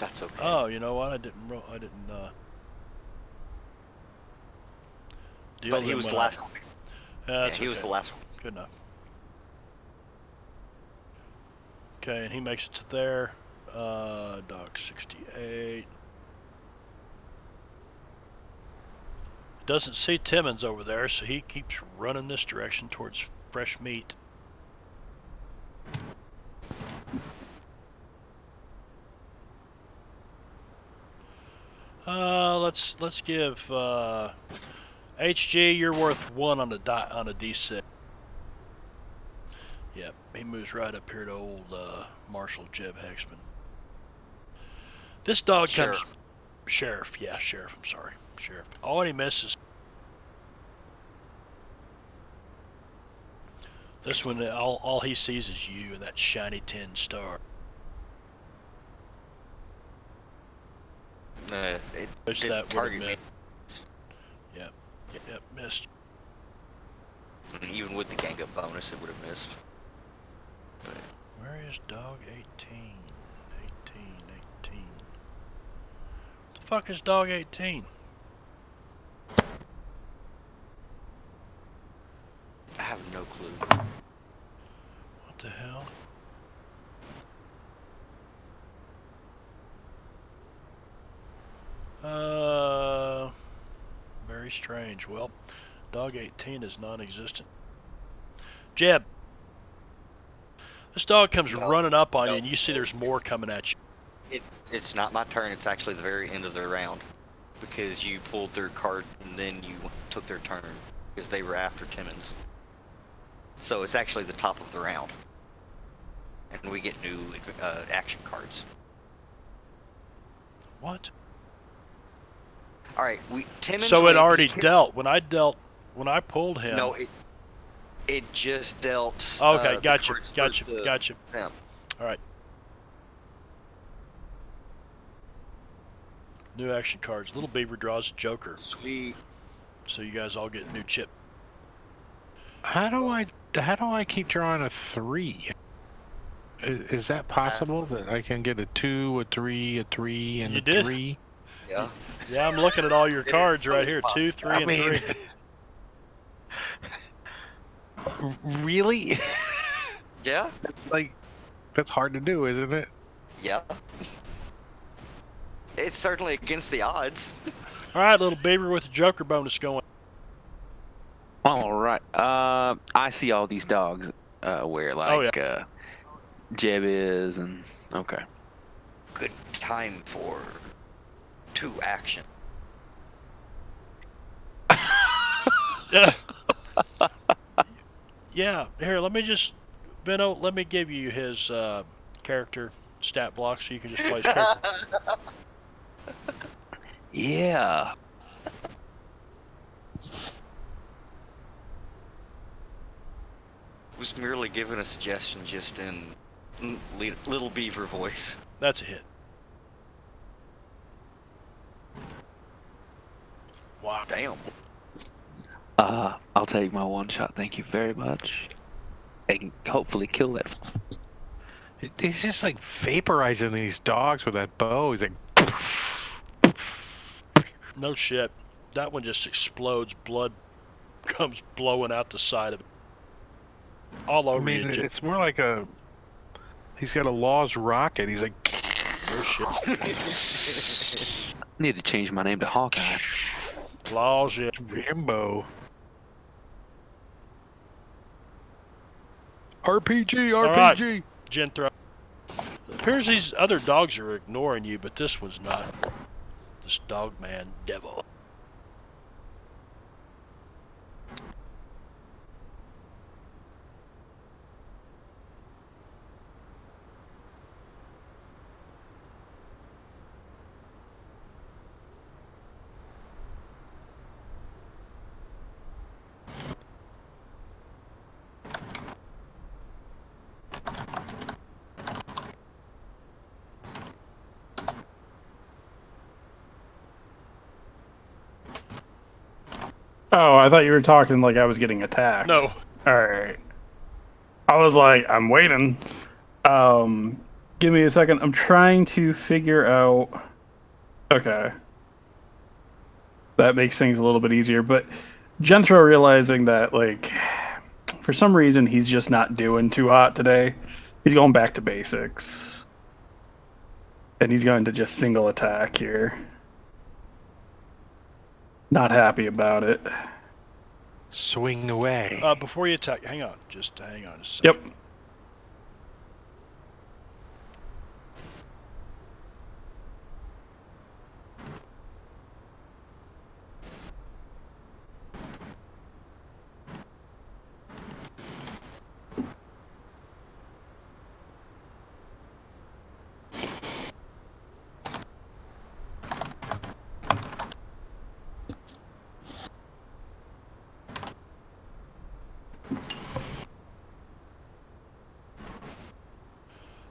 That's okay. oh, you know what? I didn't deal but he them was the when I- last one. Yeah, Yeah, he was okay. the last one. Good enough. Okay, and he makes it to there. Dog 68. Doesn't see Timmons over there, so he keeps running this direction towards fresh meat. Let's give HG, you're worth 1 on a D6. Yep, he moves right up here to old Marshal Jeb Hexman. This dog Sheriff. comes. Sheriff, yeah, Sheriff. I'm sorry, Sheriff. All he misses. This one, all he sees is you and that shiny tin star. It Wish didn't that would target have me. missed. Yep, missed. Even with the gang up bonus, it would have missed. But Where is dog 18? 18. What the fuck is dog 18? I have no clue. What the hell? Very strange. Well, dog 18 is non-existent. Jeb, this dog comes running up on you, and you see there's more coming at you. It's not my turn. It's actually the very end of the round because you pulled their card and then you took their turn because they were after Timmons. So it's actually the top of the round, and we get new action cards. What? All right, Timmons. So it already dealt. When I pulled him. No, it just dealt. Okay, the gotcha. cards for Gotcha. them. All right. New action cards. Little Beaver draws a Joker. Sweet. So you guys all get new chip. How do I keep drawing a 3? Is that possible that I can get a 2, a 3, a 3, and You a did. 3? Yeah. Yeah, I'm looking at all your It is cards right totally here. possible. 2, 3, and 3. Really? Yeah. Like, that's hard to do, isn't it? Yeah. It's certainly against the odds. All right, Little Beaver with the Joker bonus going. All right. I see all these dogs where like Jeb is, and okay. Good time for 2 action. Yeah. Yeah. Here, let me just, Benno, let me give you his character stat block so you can just play his character. Yeah. Was merely given a suggestion just in Little Beaver voice. That's a hit. Wow. Damn. I'll take my 1 shot. Thank you very much. And hopefully kill that. He's just like vaporizing these dogs with that bow. He's like, No shit. That one just explodes. Blood comes blowing out the side of it. All I over mean, you. it's more like he's got a Laws rocket. He's like, No shit. I need to change my name to Hawkeye. Claws, yeah. Rambo. RPG, All right. RPG. Gin throw. It appears these other dogs are ignoring you, but this one's not. This dog man devil. Oh, I thought you were talking like I was getting attacked. No. All right. I was like, I'm waiting. Give me a second. I'm trying to figure out. Okay. That makes things a little bit easier. But Genthro realizing that, like, for some reason, he's just not doing too hot today. He's going back to basics. And he's going to just single attack here. Not happy about it. Swing away. Before you attack, hang on. Just hang on a second. Yep.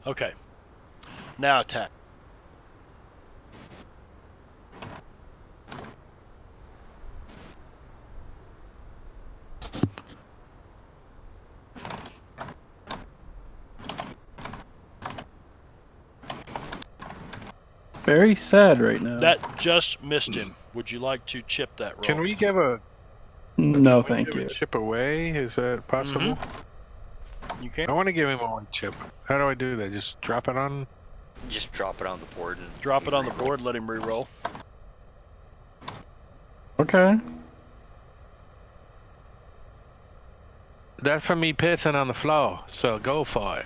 Okay. Now attack. Very sad right now. That just missed him. Would you like to chip that roll? Can we give a No, can we thank give a you. chip away? Is that possible? You can I want to give him a 1 chip. How do I do that? Just drop it on? Just drop it on the board and drop it on the board. Let him re-roll. Okay. That's from me pissing on the floor, so go for it.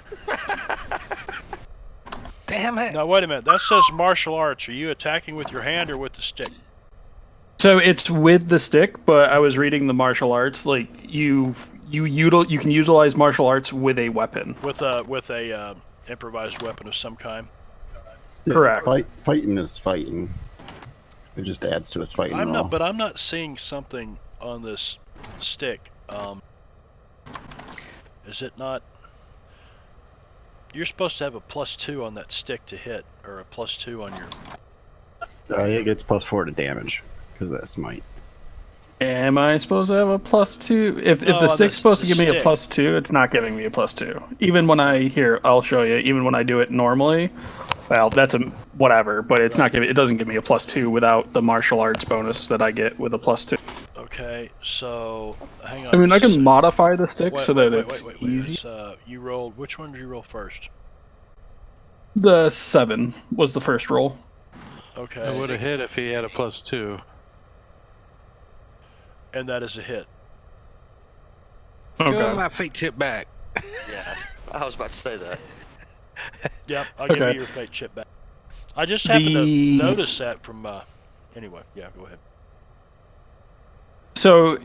Damn it. Now wait a minute. That says martial arts. Are you attacking with your hand or with the stick? So it's with the stick, but I was reading the martial arts. Like you can utilize martial arts with a weapon. With a improvised weapon of some kind. Yeah, Correct. Fighting is fighting. It just adds to his fighting roll. But I'm not seeing something on this stick. Is it not? You're supposed to have a +2 on that stick to hit, or a +2 on your. It gets +4 to damage because of that smite. Am I supposed to have a +2? If No, the stick's supposed to give me a stick. +2, it's not giving me a +2. Even when I'll show you. Even when I do it normally, well, that's a whatever. But it's not giving. It doesn't give me a +2 without the martial arts bonus that I get with a +2. Okay, so hang on. I mean, I just a can sec. modify the stick so that Wait, it's wait. easy. You rolled. Which one did you roll first? The 7 was the first roll. Okay. I would have hit if he had a +2. And that is a hit. Good, Okay. my feet tip back. Yeah, I was about to say that. Yep, I'll give Okay. you your fate chip back. I just happened to The- notice that from. Anyway, yeah, go ahead. So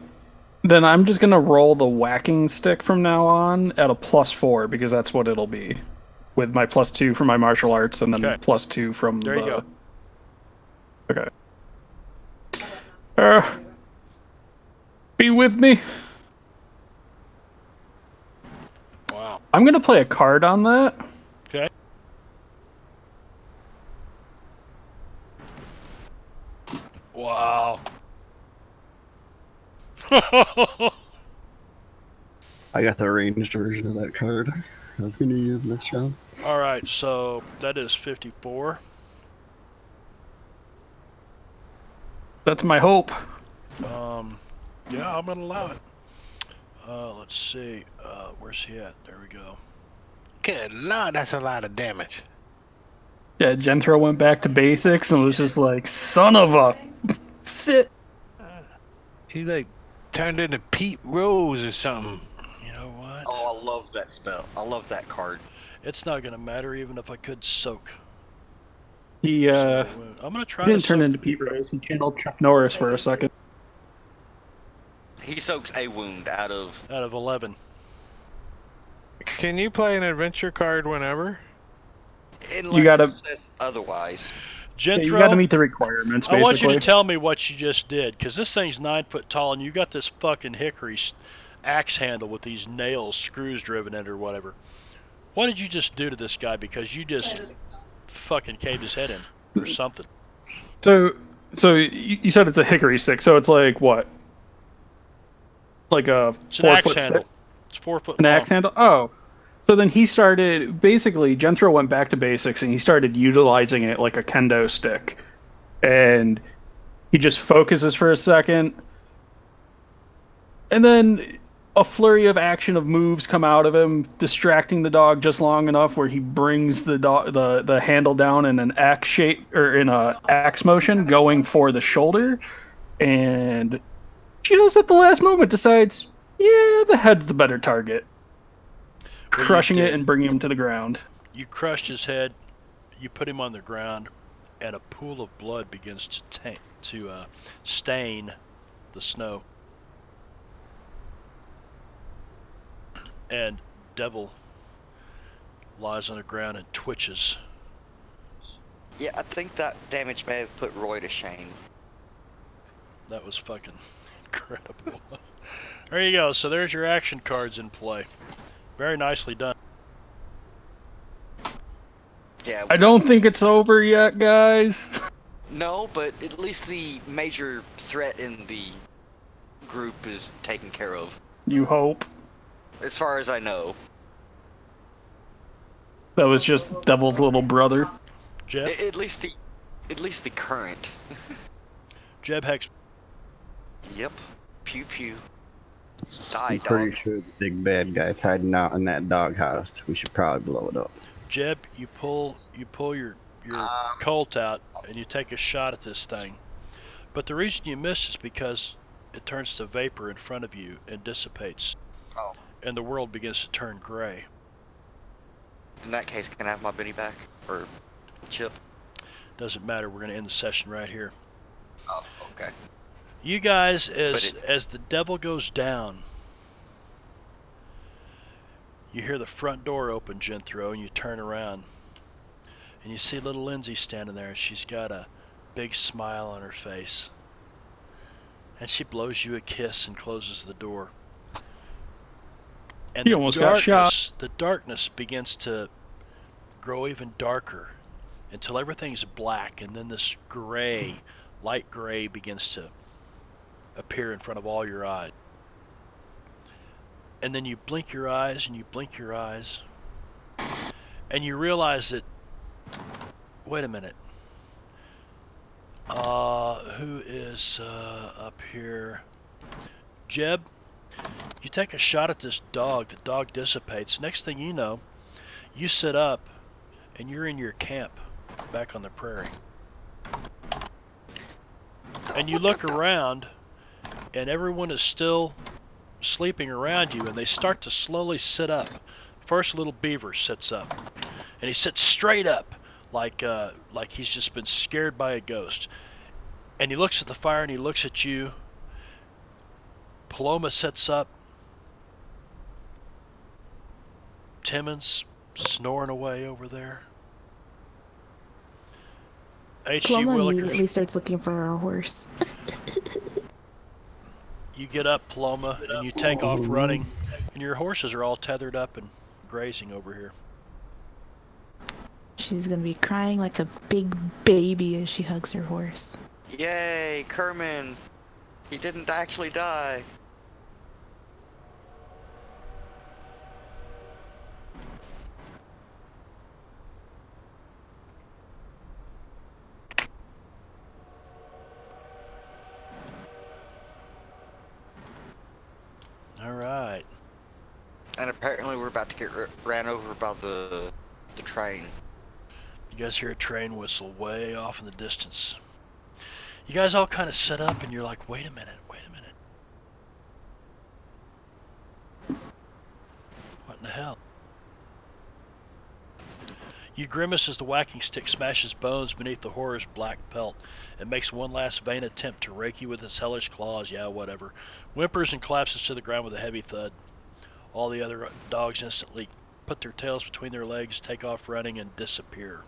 then I'm just gonna roll the whacking stick from now on at a +4 because that's what it'll be, with my +2 from my martial arts and then Okay. +2 from There the. you go. Okay. Be with me. Wow. I'm gonna play a card on that. Okay. Wow. I got the ranged version of that card. I was going to use next round. All right, so that is 54. That's my hope. Yeah, I'm gonna allow it. Let's see. Where's he at? There we go. Good lord, that's a lot of damage. Yeah, Genthro went back to basics and was just like, son of a sit. He like turned into Pete Rose or something. You know what? Oh, I love that spell. I love that card. It's not gonna matter even if I could soak. He So, I'm gonna try didn't to turn soak. into Pete Rose. He channeled Chuck Norris for a second. He soaks a wound out of. Out of 11. Can you play an adventure card whenever? Unless gotta- it says otherwise. Yeah, you Genthro, got to meet the requirements, I basically. want you to tell me what you just did, because this thing's 9 foot tall, and you got this fucking hickory axe handle with these nails, screws driven in it or whatever. What did you just do to this guy? Because you just fucking caved his head in or something. So you said it's a hickory stick, so it's like what? Like a It's an axe 4-foot handle. stick? It's 4 foot An long. axe handle? Oh. So then he started, basically, Genthro went back to basics and he started utilizing it like a kendo stick. And he just focuses for a second. And then a flurry of action of moves come out of him, distracting the dog just long enough where he brings the handle down in an axe shape, or in a axe motion, going for the shoulder. And just at the last moment decides, yeah, the head's the better target. Well, you Crushing it did. and bringing him to the ground. You crushed his head, you put him on the ground, and a pool of blood begins to stain the snow. And Devil lies on the ground and twitches. Yeah, I think that damage may have put Roy to shame. That was fucking incredible. There you go. So there's your action cards in play. Very nicely done. Yeah. I don't think it's over yet, guys. No, but at least the major threat in the group is taken care of, You hope. as far as I know. That was just Devil's little brother. Jeb? At least the current. Jeb Hex. Yep. Pew pew. Die, I'm dog. pretty sure the big bad guy's hiding out in that doghouse. We should probably blow it up. Jeb, you pull your Colt out and you take a shot at this thing. But the reason you miss is because it turns to vapor in front of you and dissipates. Oh. and the world begins to turn gray. In that case, can I have my Benny back? Or chip? Doesn't matter. We're going to end the session right here. Oh, okay. You guys, as the devil goes down, you hear the front door open, Jethro, and you turn around. And you see little Lindsay standing there, and she's got a big smile on her face. And she blows you a kiss and closes the door. And He almost got shot. The darkness begins to grow even darker until everything's black, and then this gray, light gray, begins to appear in front of all your eyes. And then you blink your eyes, and you blink your eyes, and you realize that, wait a minute, who is up here? Jeb, you take a shot at this dog. The dog dissipates. Next thing you know, you sit up, and you're in your camp back on the prairie. And you look around, and everyone is still sleeping around you, and they start to slowly sit up. First, little Beaver sits up, and he sits straight up, like he's just been scared by a ghost. And he looks at the fire, and he looks at you. Paloma sits up. Timmons snoring away over there. H.G. Paloma immediately Willikers, starts looking for her horse. you get up, Paloma, and you take off running, and your horses are all tethered up and grazing over here. She's gonna be crying like a big baby as she hugs her horse. Yay, Kerman! He didn't actually die. All right. And apparently we're about to get ran over by the train. You guys hear a train whistle way off in the distance. You guys all kind of sit up, and you're like, wait a minute. What in the hell? You grimace as the whacking stick smashes bones beneath the horror's black pelt. It makes one last vain attempt to rake you with its hellish claws. Yeah, whatever. Whimpers and collapses to the ground with a heavy thud. All the other dogs instantly put their tails between their legs, take off running, and disappear.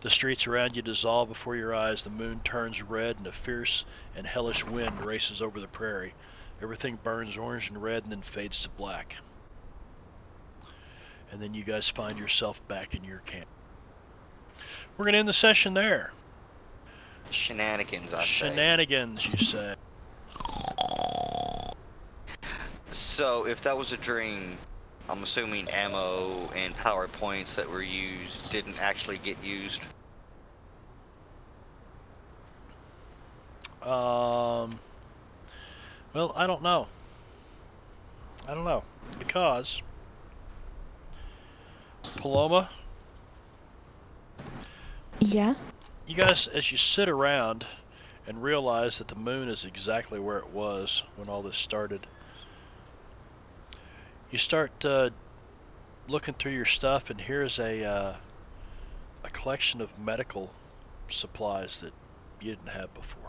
The streets around you dissolve before your eyes. The moon turns red, and a fierce and hellish wind races over the prairie. Everything burns orange and red and then fades to black. And then you guys find yourself back in your camp. We're going to end the session there. Shenanigans, I say. Shenanigans, you say. So, if that was a dream, I'm assuming ammo and power points that were used didn't actually get used. Well, I don't know. Because Paloma, Yeah? you guys, as you sit around and realize that the moon is exactly where it was when all this started, you start looking through your stuff, and here's a collection of medical supplies that you didn't have before.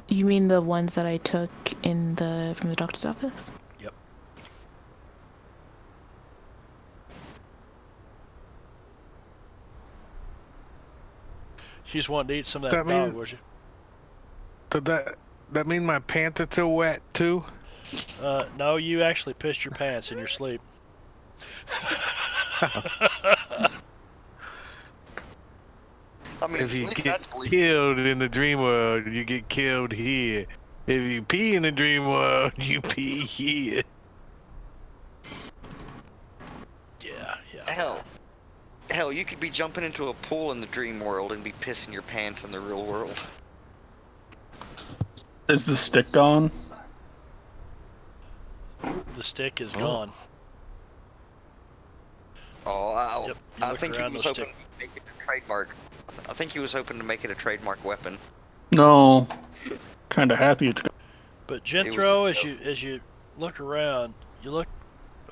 You mean the ones that I took from the doctor's office? Yep. She just wanted to eat some of that dog, was you? Did that mean my pants are still wet too? No, you actually pissed your pants in your sleep. I mean, If you at least get that's believable. killed in the dream world, you get killed here. If you pee in the dream world, you pee here. Yeah. Hell, you could be jumping into a pool in the dream world and be pissing your pants in the real world. Is the stick gone? The stick is gone. Oh, Yep, you I look think he around, was those hoping to make it a trademark. I think he was hoping to make it a trademark weapon. No. Kind of happy it's gone. But It was Jethro, a as you look around, you look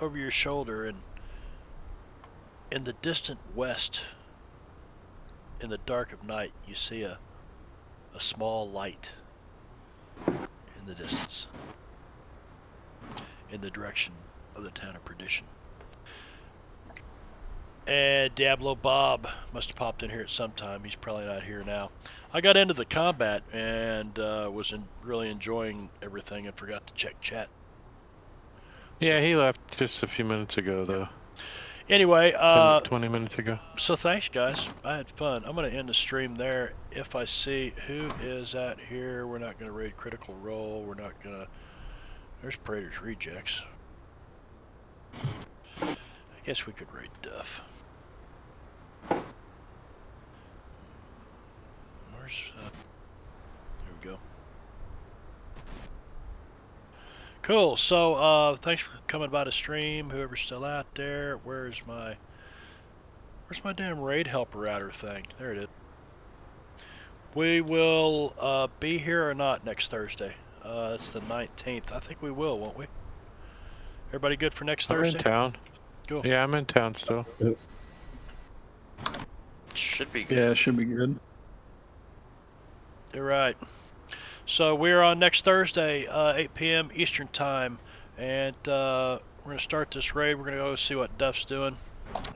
over your shoulder, and in the distant west, in the dark of night, you see a small light in the distance, in the direction of the town of Perdition. And Diablo Bob must have popped in here at some time. He's probably not here now. I got into the combat and was really enjoying everything and forgot to check chat. Yeah, he left just a few minutes ago, though. Anyway, 20 minutes ago. so thanks, guys. I had fun. I'm going to end the stream there. If I see who is at here, we're not going to raid Critical Role. We're not going to... There's Praetor's Rejects. I guess we could raid Duff. Where's... there we go. Cool. So, thanks for coming by the stream. Whoever's still out there. Where's my damn raid helper outer thing? There it is. We will be here or not next Thursday. It's the 19th. I think we will, won't we? Everybody good for next I'm Thursday? in town. Cool. Yeah, I'm in town still. should be good. Yeah, it should be good. You're right. So we're on next Thursday, 8 p.m. Eastern Time. And we're going to start this raid. We're going to go see what Duff's doing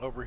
over here.